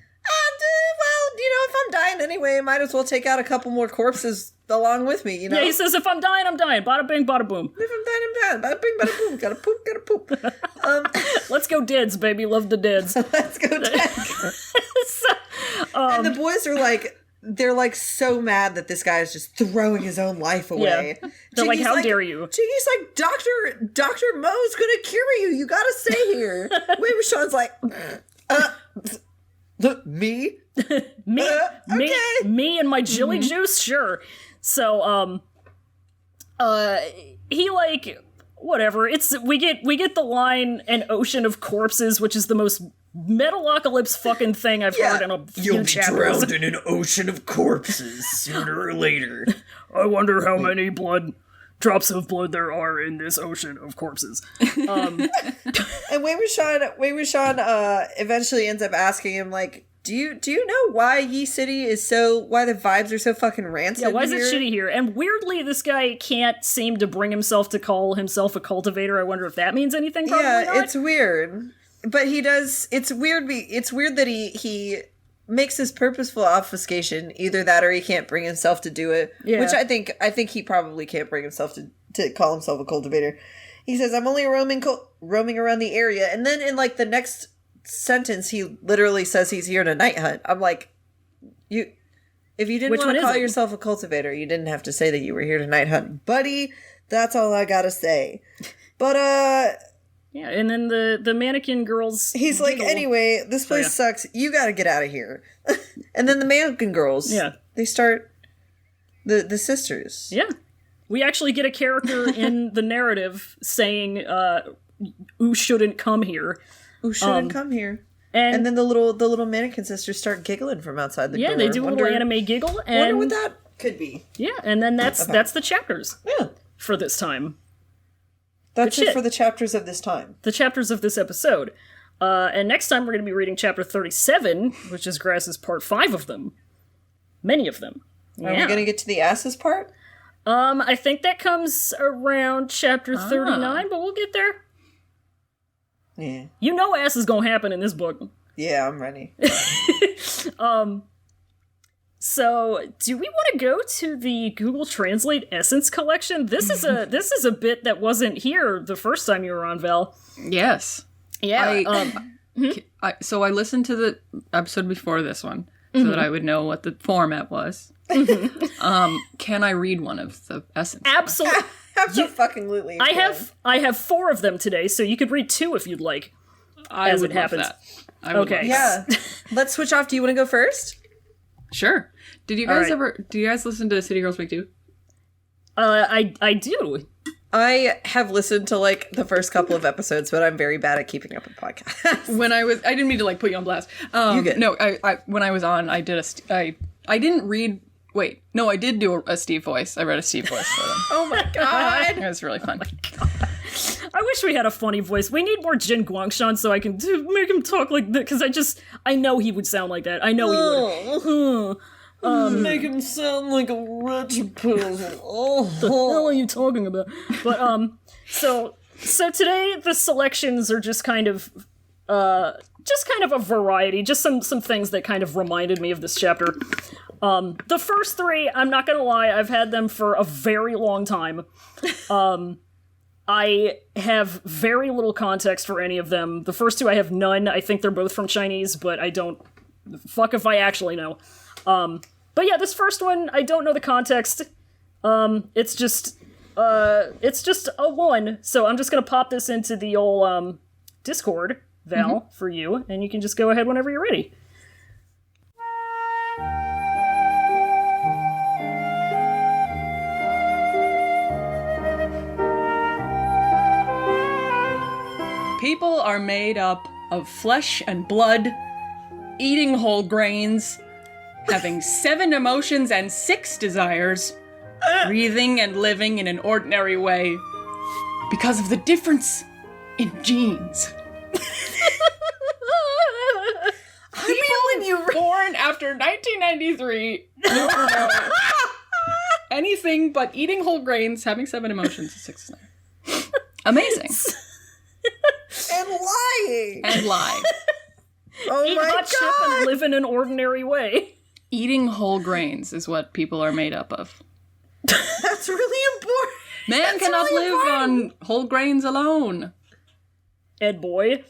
if I'm dying anyway, I might as well take out a couple more corpses along with me, Yeah, he says, if I'm dying, I'm dying. Bada bing, bada boom. If I'm dying, I'm dying. Bada bing, bada boom. Gotta poop. Let's go deads, baby. Love the deads. Let's go dead. And the boys are like, they're like so mad that this guy is just throwing his own life away. Yeah. They're like, how dare you? Jingy's like, Dr. Mo's gonna cure you. You gotta stay here. Wei Wuxian's like, me? Me and my chili juice? Sure. So, he like, whatever. We get the line, an ocean of corpses, which is the most Metalocalypse fucking thing I've heard in a few chapters. You'll be drowned in an ocean of corpses sooner or later. I wonder how many drops of blood there are in this ocean of corpses. And Wei Wuxian eventually ends up asking him, like, do you know why Yi City why the vibes are so fucking rancid? Yeah, why is it shitty here? And weirdly, this guy can't seem to bring himself to call himself a cultivator. I wonder if that means anything. Probably not. It's weird. But he does. It's weird. It's weird that he makes this purposeful obfuscation. Either that, or he can't bring himself to do it. Yeah. Which I think he probably can't bring himself to call himself a cultivator. He says, "I'm only roaming around the area," and then in like the next sentence, he literally says he's here to night hunt. I'm like, if you didn't want to call yourself a cultivator, you didn't have to say that you were here to night hunt, buddy. That's all I gotta say. But yeah, and then the mannequin girls. He's like, anyway, this place sucks. You got to get out of here. And then the mannequin girls. Yeah, they start the sisters. Yeah, We actually get a character in the narrative saying, "Who shouldn't come here?" Who shouldn't come here? And then the little mannequin sisters start giggling from outside the door. Yeah, they do a little anime giggle. And wonder what that could be. Yeah, and then that's the chapters. Yeah. For this time. That's it for the chapters of this time. The chapters of this episode. And next time we're going to be reading chapter 37, which is Grass's part 5 of them. Many of them. Are we going to get to the asses part? I think that comes around chapter 39, but we'll get there. Yeah. You know ass is going to happen in this book. Yeah, I'm ready. So, do we want to go to the Google Translate Essence collection? This is a bit that wasn't here the first time you were on, Val. Yes. Yeah. So I listened to the episode before this one so that I would know what the format was. Can I read one of the Essence? Absolutely. Absolutely. I have 4 of them today, so you could read 2 if you'd like. I as would it happens. love that. I would Okay. love Yeah. Let's switch off. Do you want to go first? Sure. Did you guys do you guys listen to City Girls Week 2? I do. I have listened to like the first couple of episodes, but I'm very bad at keeping up with podcasts. I didn't mean to like put you on blast. You good. No, I when I was on, I did I didn't read. Wait, no, I did do a Steve voice. I read a Steve voice for them. Oh my god. It was really fun. I wish we had a funny voice. We need more Jin Guangshan so I can make him talk like that, because I know he would sound like that. I know he would. Make him sound like a rich person. The hell are you talking about? But so today the selections are just kind of a variety, just some things that kind of reminded me of this chapter. The first 3, I'm not gonna lie, I've had them for a very long time. I have very little context for any of them. The first 2 I have none. I think they're both from Chinese, but I don't. Fuck if I actually know. But yeah, this first one, I don't know the context. It's just a 1, so I'm just gonna pop this into the old Discord, Val, for you, and you can just go ahead whenever you're ready. People are made up of flesh and blood, eating whole grains, having 7 emotions and 6 desires, breathing and living in an ordinary way because of the difference in genes. Born after 1993 don't know anything but eating whole grains, having 7 emotions, and 6 desires. Amazing. And lying. And lie. Oh Eat my hot chip and live in an ordinary way. Eating whole grains is what people are made up of. That's really important. Man cannot live on whole grains alone. Ed boy.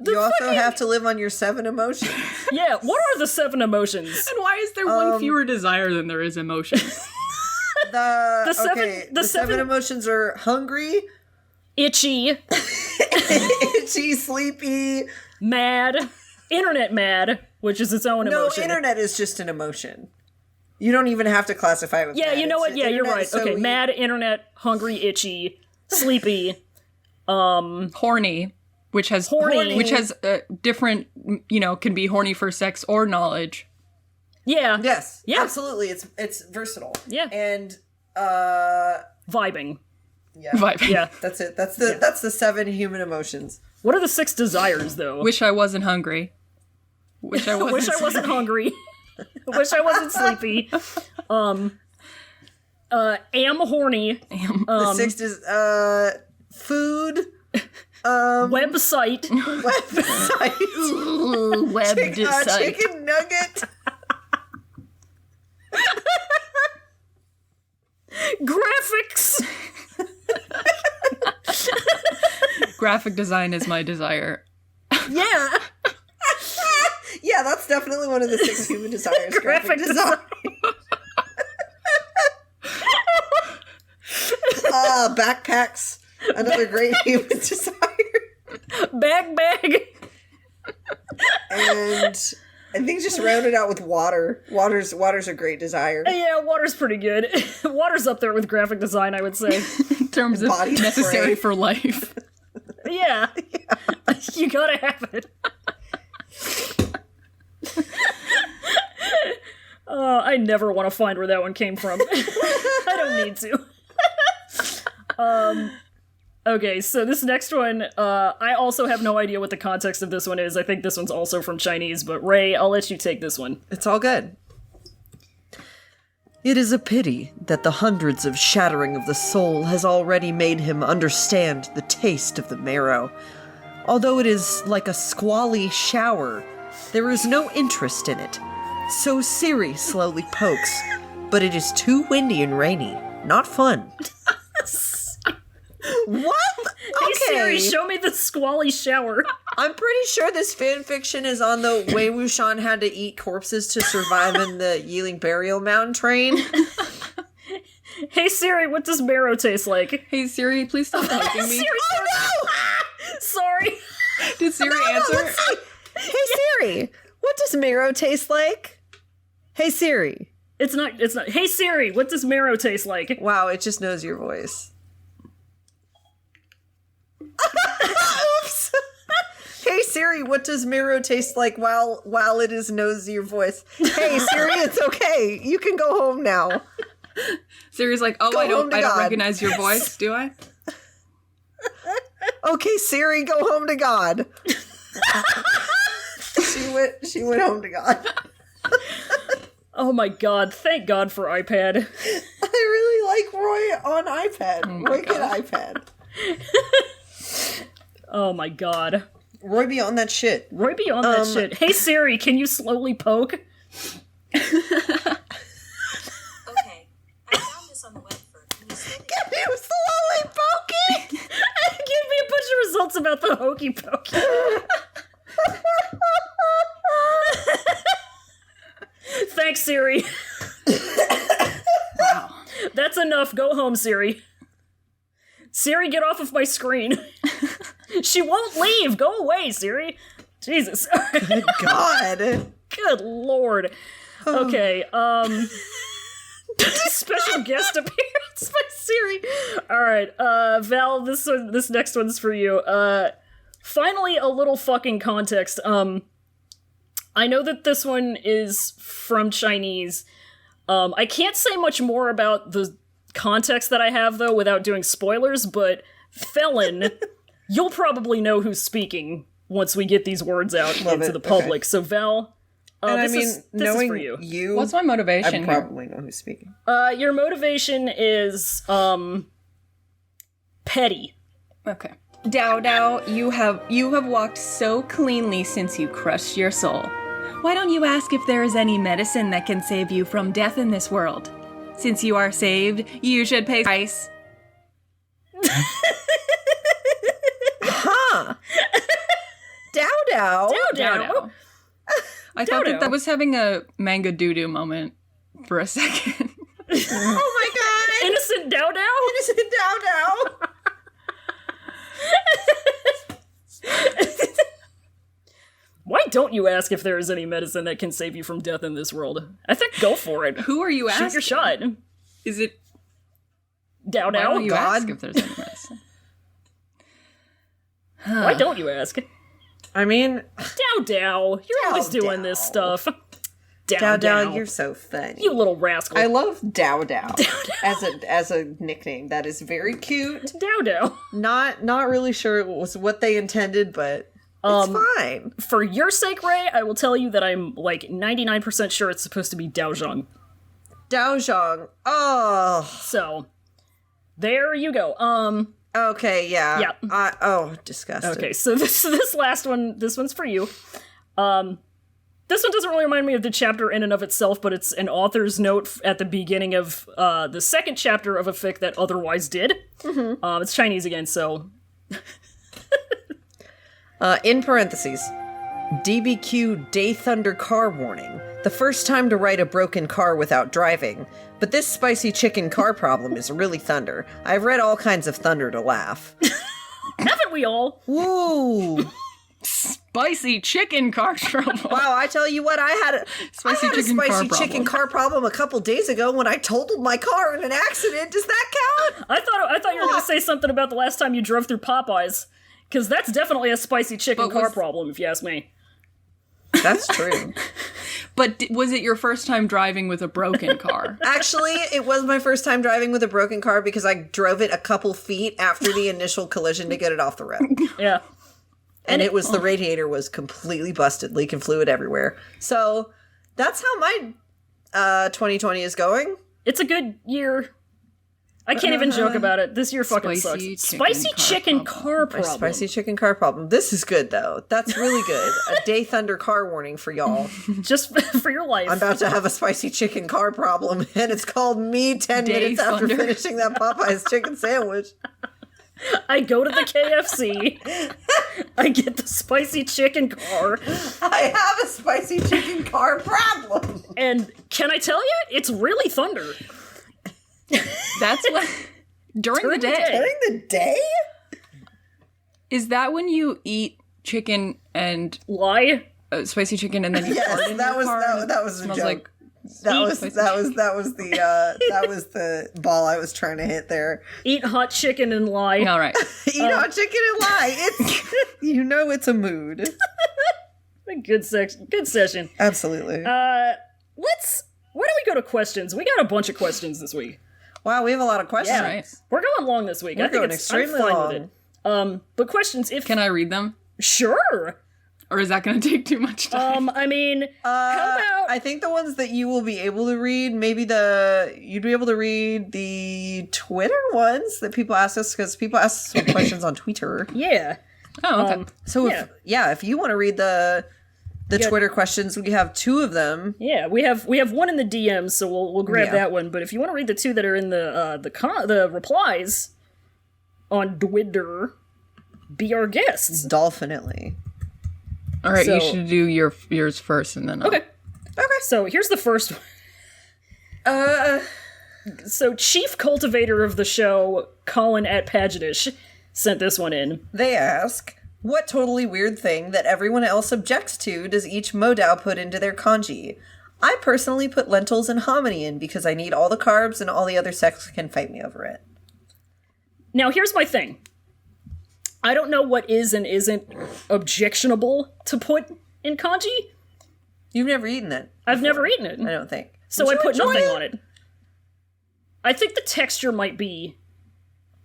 You also have to live on your 7 emotions. Yeah, what are the 7 emotions? And why is there one fewer desire than there is emotion? The 7 emotions are hungry, Itchy, itchy, sleepy, mad, internet mad, which is its own emotion. No, internet is just an emotion. You don't even have to classify it with Yeah, mad. you know what? Yeah, you're right. So Okay, mad, internet, hungry, itchy, sleepy, Horny, which has different, can be horny for sex or knowledge. Yeah. Yes. Yeah. Absolutely. It's versatile. Yeah. And Vibing. yeah. Vibing. Yeah. That's it. That's the 7 human emotions. What are the 6 desires, though? Wish I wasn't hungry. Wish I wasn't Wish I wasn't hungry. Wish I wasn't sleepy. Am horny. The 6 is food. Website. Website. Chicken nugget. Graphics. Graphic design is my desire. Yeah. Yeah, that's definitely one of the 6 human desires. Graphic design. Backpacks. Another great human desire. Bag. And I think just round it out with water. Water's a great desire. Yeah, water's pretty good. Water's up there with graphic design, I would say. In terms of Body necessary spray. for life. Yeah. You gotta have it. I never want to find where that one came from. I don't need to. Okay, so this next one, I also have no idea what the context of this one is. I think this one's also from Chinese, but Ray, I'll let you take this one. It's all good. It is a pity that the hundreds of shattering of the soul has already made him understand the taste of the marrow. Although it is like a squally shower, there is no interest in it. So Siri slowly pokes, but it is too windy and rainy. Not fun. What? Hey Siri, show me the squally shower. I'm pretty sure this fan fiction is on the Wei Wuxian had to eat corpses to survive in the Yiling Burial Mountain train. Hey Siri, what does marrow taste like? Hey Siri, please stop hugging me. Siri, sorry. Did Siri answer? Hey Siri, what does marrow taste like? Hey Siri. It's not. Hey Siri, what does marrow taste like? Wow, it just knows your voice. Oops. Hey Siri, what does marrow taste like while it is knows your voice? Hey Siri, it's okay. You can go home now. Siri's like, oh, I don't recognize your voice, do I? Okay, Siri, go home to God. She went home to God. Oh my god, thank God for iPad. I really like Roy on iPad. Oh Roy get iPad. Oh my god. Roy be on that shit. Roy be on that shit. Hey Siri, can you slowly poke? Okay, I found this on the web for can you slowly Get him slowly poking! Give me a bunch of results about the hokey pokey. Thanks, Siri. Wow. That's enough. Go home, Siri. Siri, get off of my screen. She won't leave. Go away, Siri. Jesus. Good God. Good Lord. Okay, special guest appearance by Siri. Alright, Val, this next one's for you. Finally, a little fucking context. I know that this one is from Chinese. I can't say much more about the context that I have, though, without doing spoilers, but Felon, you'll probably know who's speaking once we get these words out into the public. Okay. So, Val, and this is for you. What's my motivation I probably know who's speaking. Your motivation is, petty. Okay. Dao Dao, you have walked so cleanly since you crushed your soul. Why don't you ask if there is any medicine that can save you from death in this world? Since you are saved, you should pay price. Huh. Dao Dao. Dao. I thought that was having a manga doo-doo moment for a second. Oh my God. Innocent Dao Dao? Innocent Dao Dao. Why don't you ask if there is any medicine that can save you from death in this world? I think go for it. Who are you asking? Shoot your shot. Is it Dao Why Dao? don't you ask if there's any medicine? Why don't you ask? I mean, Dao Dao, you're always doing this stuff. Dao Dao, you're so funny. You little rascal. I love Dao Dao as a nickname. That is very cute. Dao Dao. Not really sure it was what they intended, but it's fine. For your sake, Ray, I will tell you that I'm like 99% sure it's supposed to be Dao Zhang. Dao Zhang. Oh. So, there you go. Okay, yeah. Yeah. Disgusting. Okay, so this last one, this one's for you. This one doesn't really remind me of the chapter in and of itself, but it's an author's note at the beginning of the second chapter of a fic that otherwise did. Mm-hmm. It's Chinese again, so... In parentheses, DBQ Day Thunder car warning. The first time to ride a broken car without driving. But this spicy chicken car problem is really thunder. I've read all kinds of thunder to laugh. Haven't we all? Woo! spicy chicken car trouble. Wow, I tell you what, I had a Spicy chicken car problem a couple days ago when I totaled my car in an accident. Does that count? I thought you were going to say something about the last time you drove through Popeyes, because that's definitely a spicy chicken But car was- problem, if you ask me. That's true. But was it your first time driving with a broken car? Actually, it was my first time driving with a broken car because I drove it a couple feet after the initial collision to get it off the road. Yeah. And it was the radiator was completely busted, leaking fluid everywhere. So that's how my 2020 is going. It's a good year. I can't even joke about it. This year fucking Spicy sucks. chicken Spicy car chicken car My problem. spicy chicken car problem. This is good, though. That's really good. A day thunder car warning for y'all. Just for your life. I'm about to have a spicy chicken car problem, and it's called me 10 Day minutes after thunder. finishing that Popeye's chicken sandwich. I go to the KFC. I get the spicy chicken car. I have a spicy chicken car problem. And can I tell you? It's really thunder. That's what... During the day. During the day? Is that when you eat chicken and Lie. spicy chicken and then you fart Yes, in that your was car and that it was a smells joke. like That was spicy the ball I was trying to hit there. Eat hot chicken and lie. all right. Eat hot chicken and lie. It's it's a mood. Good session. Absolutely. Why don't we go to questions? We got a bunch of questions this week. Wow, we have a lot of questions. Yeah. Right. We're going long this week. We're I think going I'm extremely fine long. with it. But questions if Can I read them? sure. Or is that going to take too much time? I mean, how about I think the ones that you will be able to read, you'd be able to read the Twitter ones that people ask us, because people ask some questions on Twitter. yeah. Oh, okay. So Yeah. if you want to read the Twitter questions, we have two of them. Yeah, we have one in the DMs, so we'll grab Yeah. that one. But if you want to read the two that are in the replies on Twitter, be our guests. Dolphinitely. All right, so- you should do yours first and then I'll... Okay. So here's the first one. So chief cultivator of the show, Colin at Pagetish, sent this one in. They ask, what totally weird thing that everyone else objects to does each modal put into their kanji? I personally put lentils and hominy in because I need all the carbs and all the other sex can fight me over it. Now here's my thing. I don't know what is and isn't objectionable to put in kanji. You've never eaten it. I've never eaten it. I don't think. So Would I you put enjoy nothing it? on it. I think the texture might be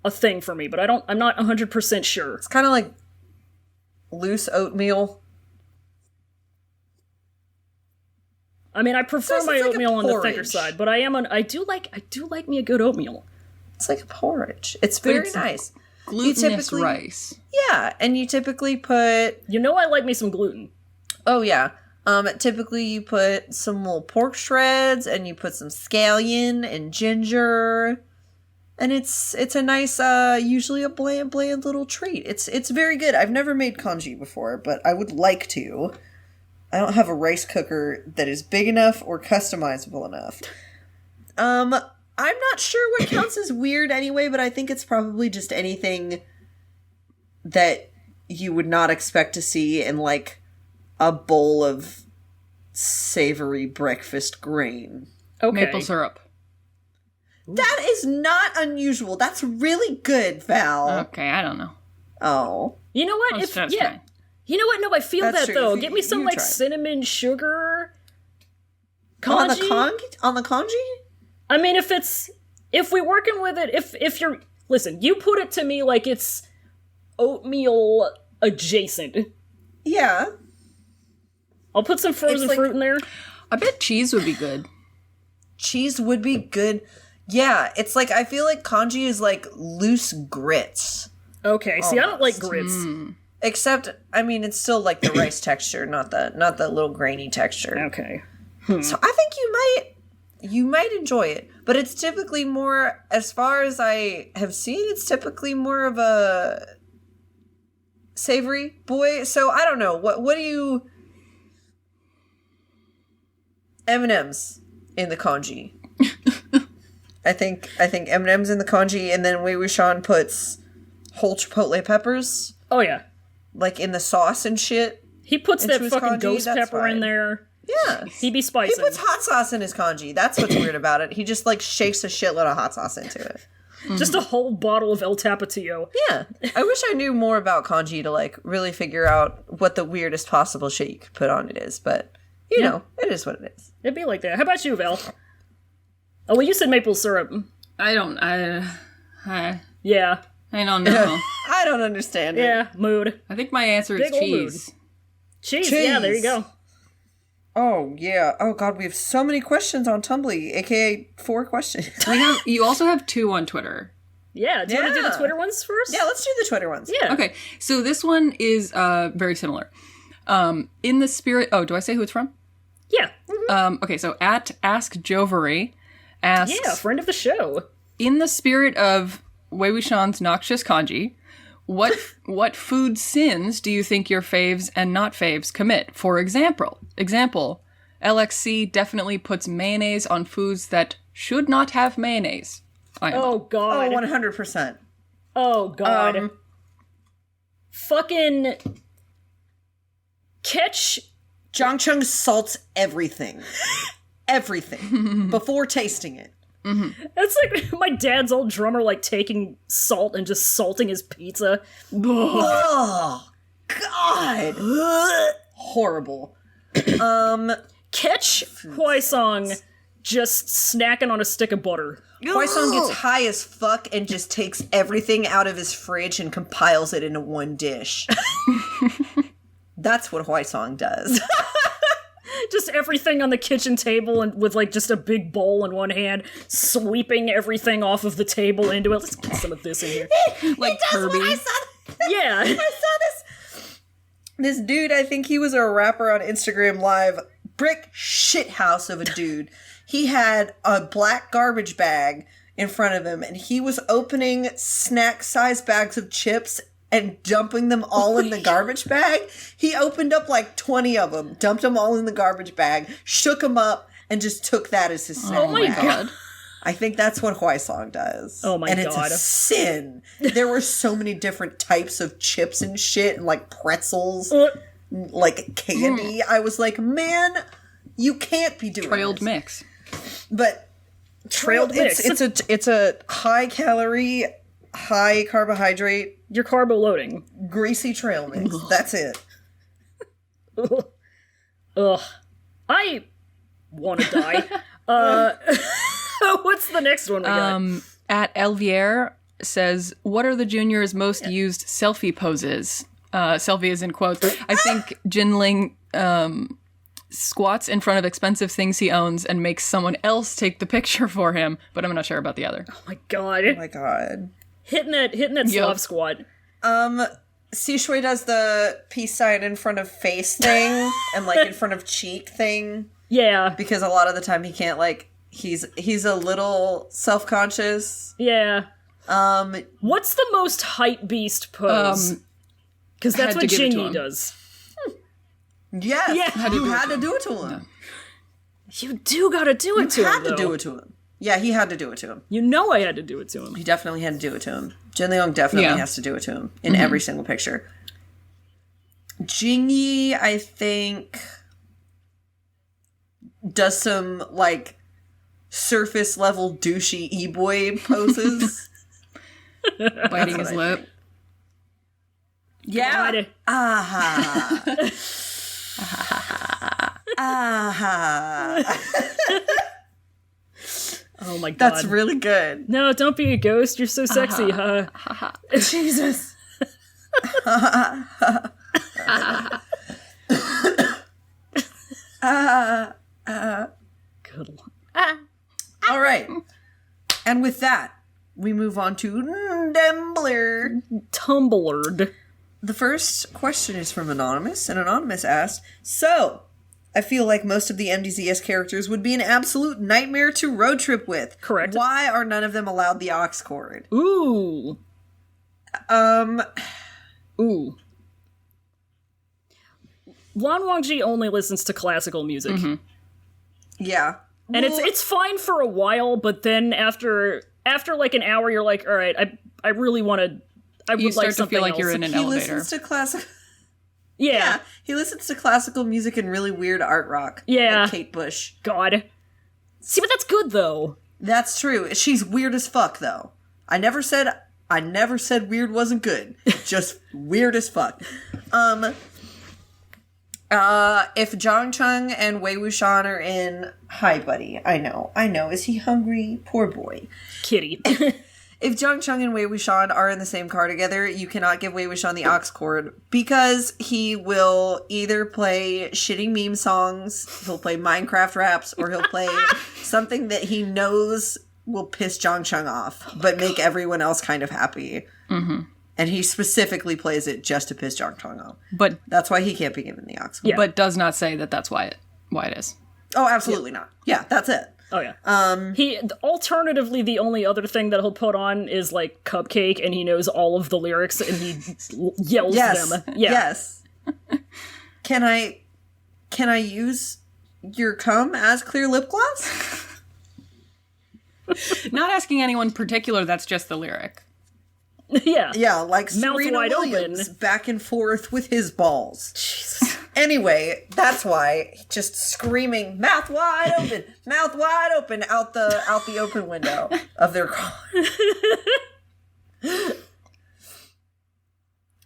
a thing for me, but I'm not 100% sure. It's kind of like loose oatmeal. I mean, I prefer It's my like a oatmeal on the thicker porridge. side, but I do like me a good oatmeal. It's like a porridge. It's very it's nice. Glutinous rice. Yeah, and you typically put You know I like me some gluten. oh yeah. Typically you put some little pork shreds and you put some scallion and ginger. And it's a nice usually a bland little treat. It's very good. I've never made kanji before, but I would like to. I don't have a rice cooker that is big enough or customizable enough. I'm not sure what counts as weird anyway, but I think it's probably just anything that you would not expect to see in like a bowl of savory breakfast grain. Okay. Maple syrup. That is not unusual. That's really good, Val. Okay, I don't know. Oh. You know what? Let's try. You know what? No, I feel That's that true. though. If you- Get me some you like try. cinnamon sugar On the kanji. on the kanji? I mean, if we're working with it, if you're listen, you put it to me like it's oatmeal adjacent. Yeah. I'll put some frozen like- fruit in there. I bet cheese would be good. Cheese would be good. Yeah, it's like I feel like kanji is like loose grits. Okay, see, I don't like Almost. grits. Except I mean it's still like the rice texture, not the little grainy texture. Okay. So I think you might enjoy it, but it's typically more, as far as I have seen, it's typically more of a savory boy. So I don't know. What do you M&Ms in the kanji? I think M&Ms in the kanji, and then Wei Wuxian puts whole chipotle peppers Oh yeah. like in the sauce and shit. He puts into that his fucking congee, ghost that's pepper in fine. there. Yeah. He be He spicing. puts hot sauce in his congee. That's what's weird about it. He just like shakes a shitload of hot sauce into it. Just a whole bottle of El Tapatio. Yeah. I wish I knew more about congee to like really figure out what the weirdest possible shit you could put on it is, but you know, it is what it is. It'd be like that. How about you, Val? Oh, well, you said maple syrup. I don't Yeah. know. I don't understand it. Yeah. Mood. I think my answer is Big ol' cheese. Cheese. Yeah, there you go. Oh, yeah. Oh, God, we have so many questions on Tumblr, aka 4 questions. You also have 2 on Twitter. Yeah. Do you want to do the Yeah. Twitter ones first? Yeah, let's do the Twitter ones. Yeah. Okay, so this one is very similar. In the spirit... Oh, do I say who it's from? Yeah. Okay, so at Ask Jovery asks... Yeah, friend of the show. In the spirit of Wei Wuxian's noxious kanji, what food sins do you think your faves and not faves commit? For example, LXC definitely puts mayonnaise on foods that should not have mayonnaise. I am. Oh, Oh, God. 100%. Oh, God. Fucking... Catch... Jong Chung salts everything. Everything. Before tasting it. That's like my dad's old drummer, like, taking salt and just salting his pizza. Oh, God. Horrible. Catch Huaisong just snacking on a stick of butter. Huaisong gets high as fuck and just takes everything out of his fridge and compiles it into one dish. That's what Huaisong does. Just everything on the kitchen table and with like just a big bowl in one hand, sweeping everything off of the table into it. Let's get some of this in here. Like That's Kirby. what I saw. Yeah. I saw this dude, I think he was a rapper on Instagram Live, brick shithouse of a dude. He had a black garbage bag in front of him, and he was opening snack-sized bags of chips and dumping them all in the garbage bag. He opened up like 20 of them, dumped them all in the garbage bag, shook them up, and just took that as his snack. Oh my bag. God. I think that's what Huaisong does. Oh my and it's God. a sin. There were so many different types of chips and shit, and like pretzels, like candy. I was like, man, you can't be doing Trailed this. mix. But Trailed mix. It's a high calorie, high carbohydrate, You're carbo loading. greasy trail mix. That's it. Ugh. I want to die. What's the next one we got? At Elvier says, what are the juniors' most used selfie poses? Selfie is in quotes. I think Jinling squats in front of expensive things he owns and makes someone else take the picture for him, but I'm not sure about the other. Oh my God. Oh my God. Hitting that Slav squat. Sishui does the peace sign in front of face thing and like in front of cheek thing Yeah. because a lot of the time he can't like he's a little self-conscious. Yeah. What's the most hype beast pose? Because that's had to what give it to Jinyi him. does. Yes, Yeah. you had to do it to him. You do gotta do it to You him, had to though. do it to him. Yeah, he had to do it to him. You know I had to do it to him. He definitely had to do it to him. Jin Leong definitely Yeah. has to do it to him in every single picture. Jingyi, I think, does some like surface level douchey e-boy poses. Biting his lip. Yeah. God. Aha. Aha. Oh my God. That's really good. No, don't be a ghost. You're so sexy, huh? Jesus. Good Lord. All right. And with that, we move on to Dembler. Tumblred. The first question is from Anonymous, and Anonymous asked, so, I feel like most of the MDZS characters would be an absolute nightmare to road trip with. Correct. Why are none of them allowed the aux cord? Ooh. Ooh. Lan Wangji only listens to classical music. Yeah. And Well, it's fine for a while, but then after like an hour, you're like, all right, I really want to. I would You like start to something feel like else. you're in an he elevator. listens to classic. Yeah. He listens to classical music and really weird art rock. Yeah. Like Kate Bush. God. See, but that's good, though. That's true. She's weird as fuck, though. I never said weird wasn't good. Just weird as fuck. If Zhang Chung and Wei Wuxian are in... Hi, buddy. I know. Is he hungry? Poor boy. Kitty. If Zhang Chung and Wei Wuxian are in the same car together, you cannot give Wei Wuxian the aux cord because he will either play shitty meme songs, he'll play Minecraft raps, or he'll play something that he knows will piss Zhang Chung off, but make everyone else kind of happy. Mm-hmm. And he specifically plays it just to piss Zhang Chung off. But that's why he can't be given the aux cord. Yeah. But does not say that that's why it is. Oh, absolutely not. Yeah, that's it. Oh, yeah. He alternatively, the only other thing that he'll put on is, like, Cupcake, and he knows all of the lyrics, and he yells them. Yeah. Yes. Can I use your cum as clear lip gloss? Not asking anyone particular, that's just the lyric. Yeah. Yeah, like Mouth Serena wide Williams open. back and forth with his balls. Jesus. Anyway, that's why just screaming mouth wide open out the open window of their car.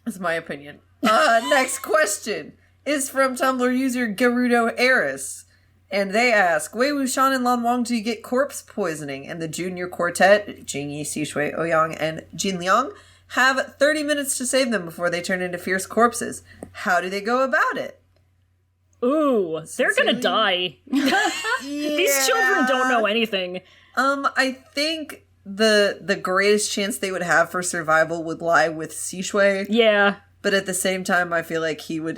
That's my opinion. Next question is from Tumblr user Gerudo Eris. And they ask, Wei Wuxian and Lan Wang, do you get corpse poisoning? And the junior quartet, Jingyi, Xishui, Ouyang, and Jin Liang, have 30 minutes to save them before they turn into fierce corpses. How do they go about it? Ooh, they're gonna die. These children don't know anything. I think the greatest chance they would have for survival would lie with Xishui. Yeah. But at the same time, I feel like he lets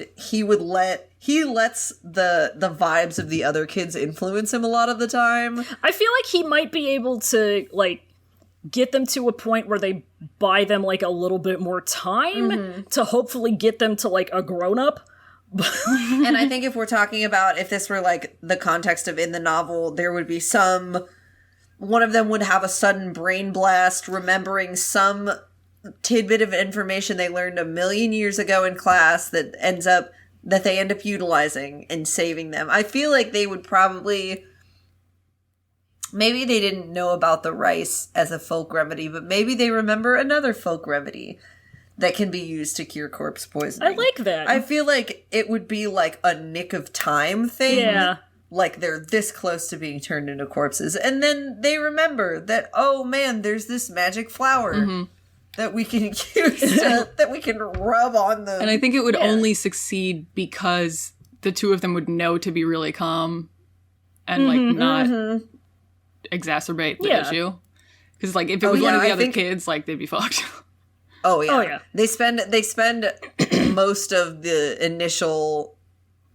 the vibes of the other kids influence him a lot of the time. I feel like he might be able to, like, get them to a point where they buy them, like, a little bit more time to hopefully get them to, like, a grown-up. And I think if we're talking about, if this were, like, the context of in the novel, there would be one of them would have a sudden brain blast, remembering some tidbit of information they learned a million years ago in class that they end up utilizing and saving them. I feel like they would probably... Maybe they didn't know about the rice as a folk remedy, but maybe they remember another folk remedy that can be used to cure corpse poisoning. I like that. I feel like it would be like a nick of time thing. Yeah. Like they're this close to being turned into corpses. And then they remember that, oh man, there's this magic flower that we can use that we can rub on them. And I think it would only succeed because the two of them would know to be really calm and like not exacerbate the issue. Because like if it was one of the other kids, like they'd be fucked. Oh yeah. Oh, yeah. They spend most of the initial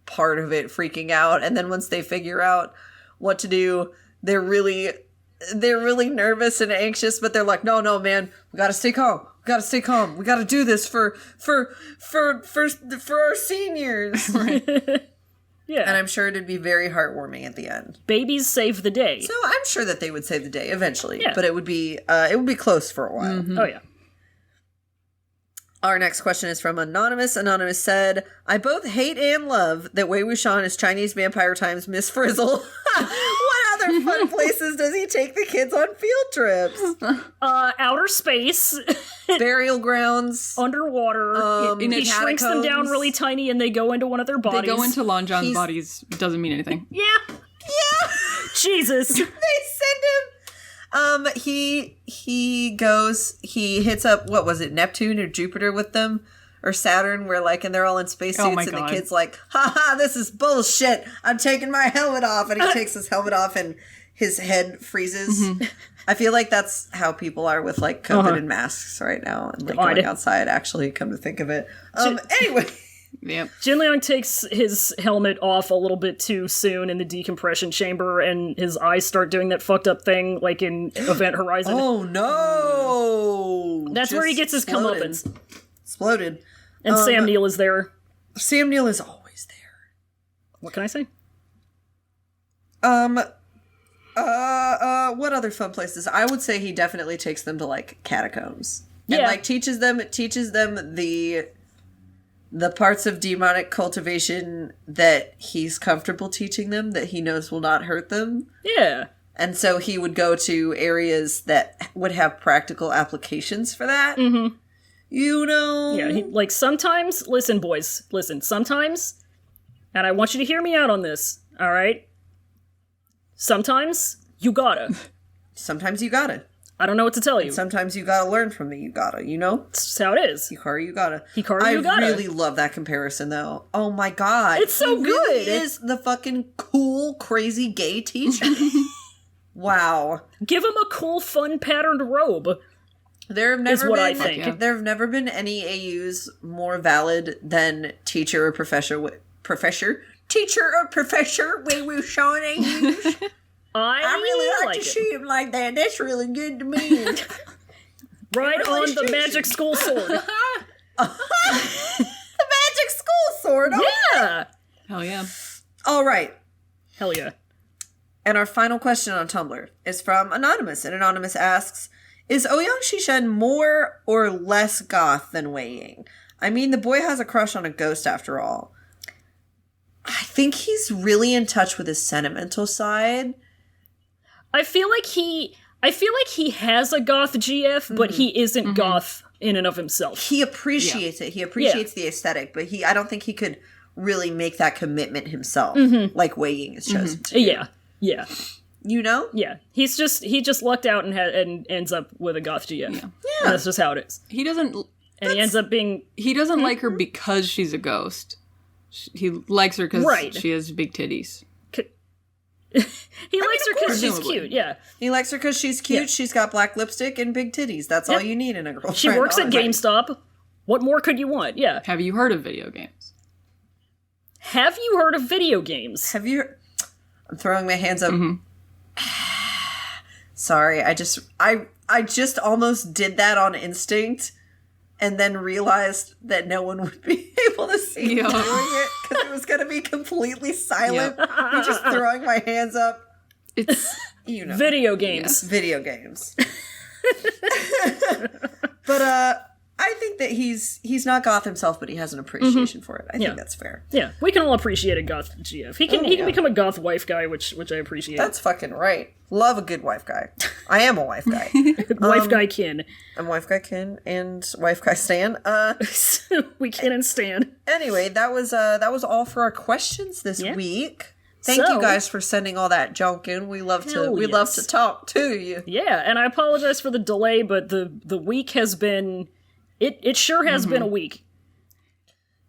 part of it freaking out, and then once they figure out what to do, they're really nervous and anxious, but they're like, no, man, we gotta stay calm. We gotta do this for our seniors. Right. Yeah. And I'm sure it'd be very heartwarming at the end. Babies save the day. So I'm sure that they would save the day eventually, Yeah. but it would be close for a while. Oh, yeah. Our next question is from Anonymous. Anonymous said, I both hate and love that Wei Wuxian is Chinese Vampire Times Miss Frizzle. What other fun places does he take the kids on field trips? Outer space. Burial grounds. Underwater. He shrinks them down really tiny and they go into one of their bodies. They go into Lon John's bodies. It doesn't mean anything. Yeah. Yeah. Jesus. They send him. He hits up, what was it, Neptune or Jupiter with them? Or Saturn, where like, and they're all in spacesuits, and the kid's like, haha, this is bullshit. I'm taking my helmet off. And he takes his helmet off and his head freezes. I feel like that's how people are with like COVID and masks right now. And like going outside, actually, come to think of it. Anyway. Yep. Jin Liang takes his helmet off a little bit too soon in the decompression chamber, and his eyes start doing that fucked up thing like in Event Horizon. Oh no! That's where he gets his comeuppance. Exploded. And Sam Neill is there. Sam Neill is always there. What can I say? What other fun places? I would say he definitely takes them to like catacombs. Yeah. And like teaches them the parts of demonic cultivation that he's comfortable teaching them, that he knows will not hurt them. Yeah. And so he would go to areas that would have practical applications for that. Mm-hmm. You know? Yeah, like sometimes, listen, boys, listen, sometimes, and I want you to hear me out on this, all right? Sometimes you gotta. Sometimes you gotta. I don't know what to tell you. Sometimes you gotta learn from the you gotta, you know? That's just how it is. Hikaru, you gotta. Hikaru, you gotta. I really love that comparison, though. Oh my god. It's so he really good. is the fucking cool, crazy gay teacher. Wow. Give him a cool, fun patterned robe. There have never is what been, I think. Yeah. There have never been any AUs more valid than teacher or professor. Teacher or professor when we're showing AUs. I really like to it. shoot him like that. That's really good to me. Right really on the shoots magic you. school sword. The magic school sword. Yeah. Hell yeah. All right. Hell yeah. And our final question on Tumblr is from Anonymous. And Anonymous asks, is Ouyang Shishen more or less goth than Wei Ying? I mean, the boy has a crush on a ghost after all. I think he's really in touch with his sentimental side. I feel like he has a goth GF, but he isn't goth in and of himself. He appreciates it. He appreciates the aesthetic, but I don't think he could really make that commitment himself, like Wei Ying has chosen to. Yeah. Yeah. You know? Yeah. He just lucked out and ends up with a goth GF. Yeah. Yeah. That's just how it is. He doesn't And he ends up being like her because she's a ghost. He likes her because Right. she has big titties. he likes her because she's Presumably. cute, yeah. He likes her because she's cute, Yeah. she's got black lipstick and big titties. That's all you need in a girlfriend. She works at honestly. GameStop. What more could you want? Yeah. Have you heard of video games? Have you heard of video games? Have you... I'm throwing my hands up. Sorry, I just almost did that on instinct and then realized that no one would be able to see me doing it because it was going to be completely silent. Me just throwing my hands up. It's You know. Video games. Video games. But I think that he's not goth himself, but he has an appreciation for it. I think that's fair. Yeah, we can all appreciate a goth GF. He can become a goth wife guy, which I appreciate. That's fucking right. Love a good wife guy. I am a wife guy. wife guy kin. I'm wife guy kin and wife guy stan. We can and stand. Anyway, that was all for our questions this week. Thank So- you guys for sending all that junk in. We love Hell love yes. to talk to you. Yeah, and I apologize for the delay, but the week has been it sure has been a week.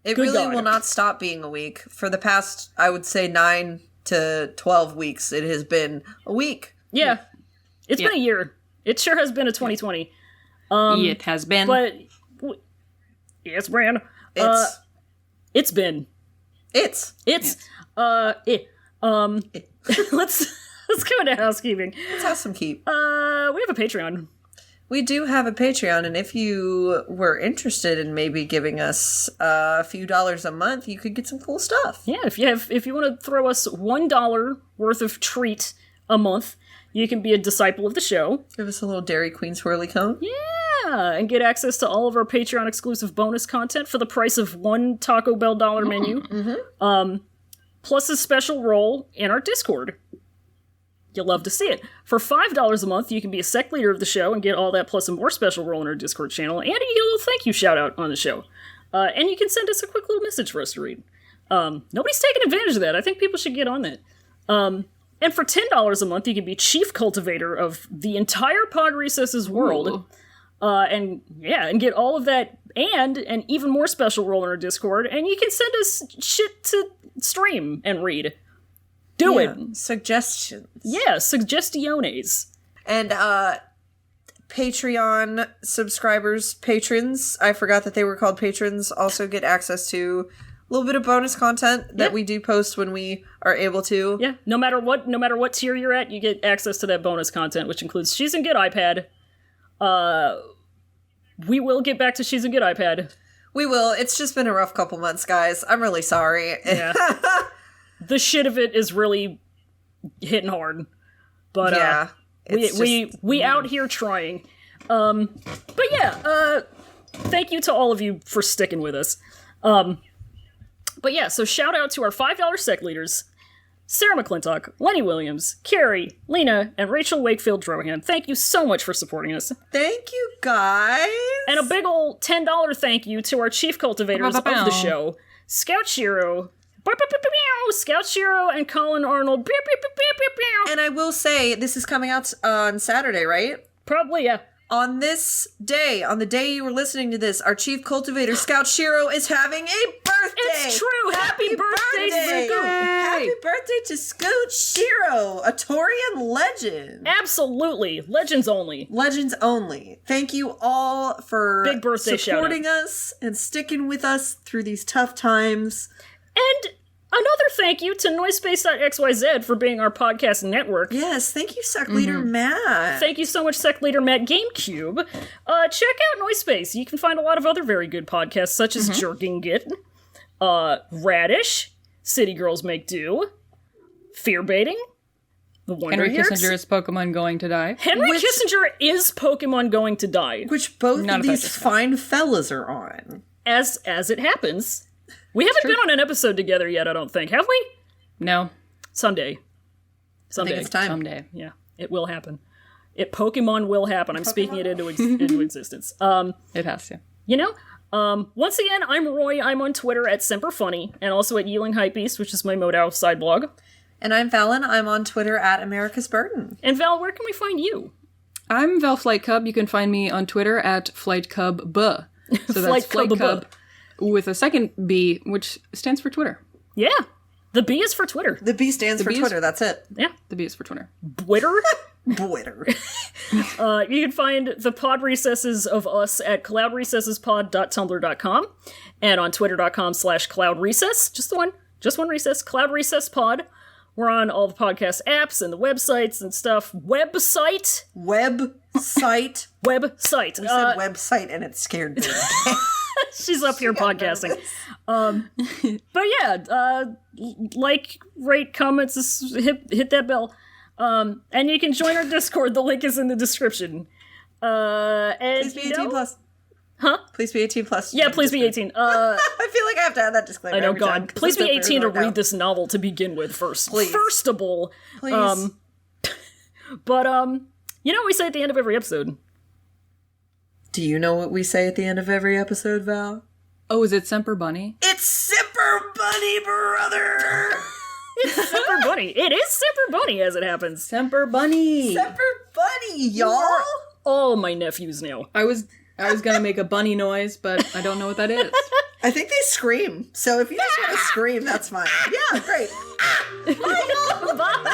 It Good really God. will not stop being a week. For the past, I would say 9 to 12 weeks, it has been a week. Yeah. It's been a year. It sure has been a 2020. it has been. But yes, Bran. It's been. It's Let's go into housekeeping. let's have some keep. We have a Patreon. We do have a Patreon, and if you were interested in maybe giving us a few dollars a month, you could get some cool stuff. Yeah, if you want to throw us $1 worth of treat a month, you can be a disciple of the show. Give us a little Dairy Queen swirly cone. Yeah, and get access to all of our Patreon exclusive bonus content for the price of one Taco Bell dollar menu. Plus a special role in our Discord. You'll love to see it. For $5 a month, you can be a sec leader of the show and get all that plus a more special role in our Discord channel, and you get a little thank you shout out on the show. And you can send us a quick little message for us to read. Nobody's taking advantage of that. I think people should get on that. And for $10 a month, you can be chief cultivator of the entire Pod Recesses world. Ooh. And get all of that and an even more special role in our Discord, and you can send us shit to stream and read. Do it. Suggestions. Yeah, suggestiones. And Patreon subscribers, patrons, I forgot that they were called patrons, also get access to a little bit of bonus content that we do post when we are able to. Yeah, no matter what tier you're at, you get access to that bonus content, which includes She's in Good iPad. We will get back to She's in Good iPad. We will. It's just been a rough couple months, guys. I'm really sorry. Yeah. The shit of it is really hitting hard. But yeah. we out here trying. But yeah, thank you to all of you for sticking with us. But yeah, so shout out to our $5 sec leaders, Sarah McClintock, Lenny Williams, Carrie, Lena, and Rachel Wakefield Drohan. Thank you so much for supporting us. Thank you, guys. And a big ol' $10 thank you to our chief cultivators of the show, Scout Shiro, Scout Shiro, and Colin Arnold. And I will say, this is coming out on Saturday, right? Probably, yeah. On this day, on the day you were listening to this, our chief cultivator, Scout Shiro, is having a birthday. It's true. Happy birthday to Scoot. Happy birthday to Scout Shiro, a Torian legend. Absolutely. Legends only. Legends only. Thank you all for big birthday supporting us and sticking with us through these tough times. And another thank you to Noisepace.xyz for being our podcast network. Yes, thank you, Sec Leader Matt. Thank you so much, Sec Leader Matt GameCube. Check out Noisepace. You can find a lot of other very good podcasts, such as Jerking Git, Radish, City Girls Make Do, Fear Baiting, The Wonder Henry Years. Kissinger is Pokemon going to die. Henry Kissinger is Pokemon going to die. Which both Not of if I these just fine fellas are on. As it happens. We haven't been on an episode together yet, I don't think. Have we? No. Someday. I think it's time. Someday. Yeah, it will happen. Pokemon will happen. I'm speaking it into existence. It has to. You know? Once again, I'm Roy. I'm on Twitter at SemperFunny, and also at Yeeling Hypebeast, which is my Modal side blog. And I'm Fallon. I'm on Twitter at America's Burden. And Val, where can we find you? I'm Val Flight Cub. You can find me on Twitter at FlightCubB. So that's Flight Cub with a second B, which stands for Twitter. Yeah. The B is for Twitter. The B stands for Twitter, that's it. Yeah. The B is for Twitter. Twitter? Twitter. You can find the pod recesses of us at cloudrecessespod.tumblr.com and on twitter.com/cloudrecess. Just one recess, Cloud Recess Pod. We're on all the podcast apps and the websites and stuff. Website. Website. Website. You said website and it scared me. She's up here podcasting. But yeah, like, rate, comments, hit that bell. And you can join our Discord. The link is in the description. And Please be 18 plus. Huh? Please be 18 plus. Yeah, please be 18. I feel like I have to add that disclaimer. I know, every time, God. 'cause Please be that's 18 to what read this novel to begin with first. Please. First of all. Please. But, you know what we say at the end of every episode? Do you know what we say at the end of every episode, Val? Oh, is it Semper Bunny? It's Semper Bunny, brother! It's Semper Bunny. It is Semper Bunny, as it happens. Semper Bunny! Semper Bunny, y'all! All my nephews now. I was gonna make a bunny noise, but I don't know what that is. I think they scream. So if you just want to scream, that's fine. Yeah, great. Bye, y'all! Bye!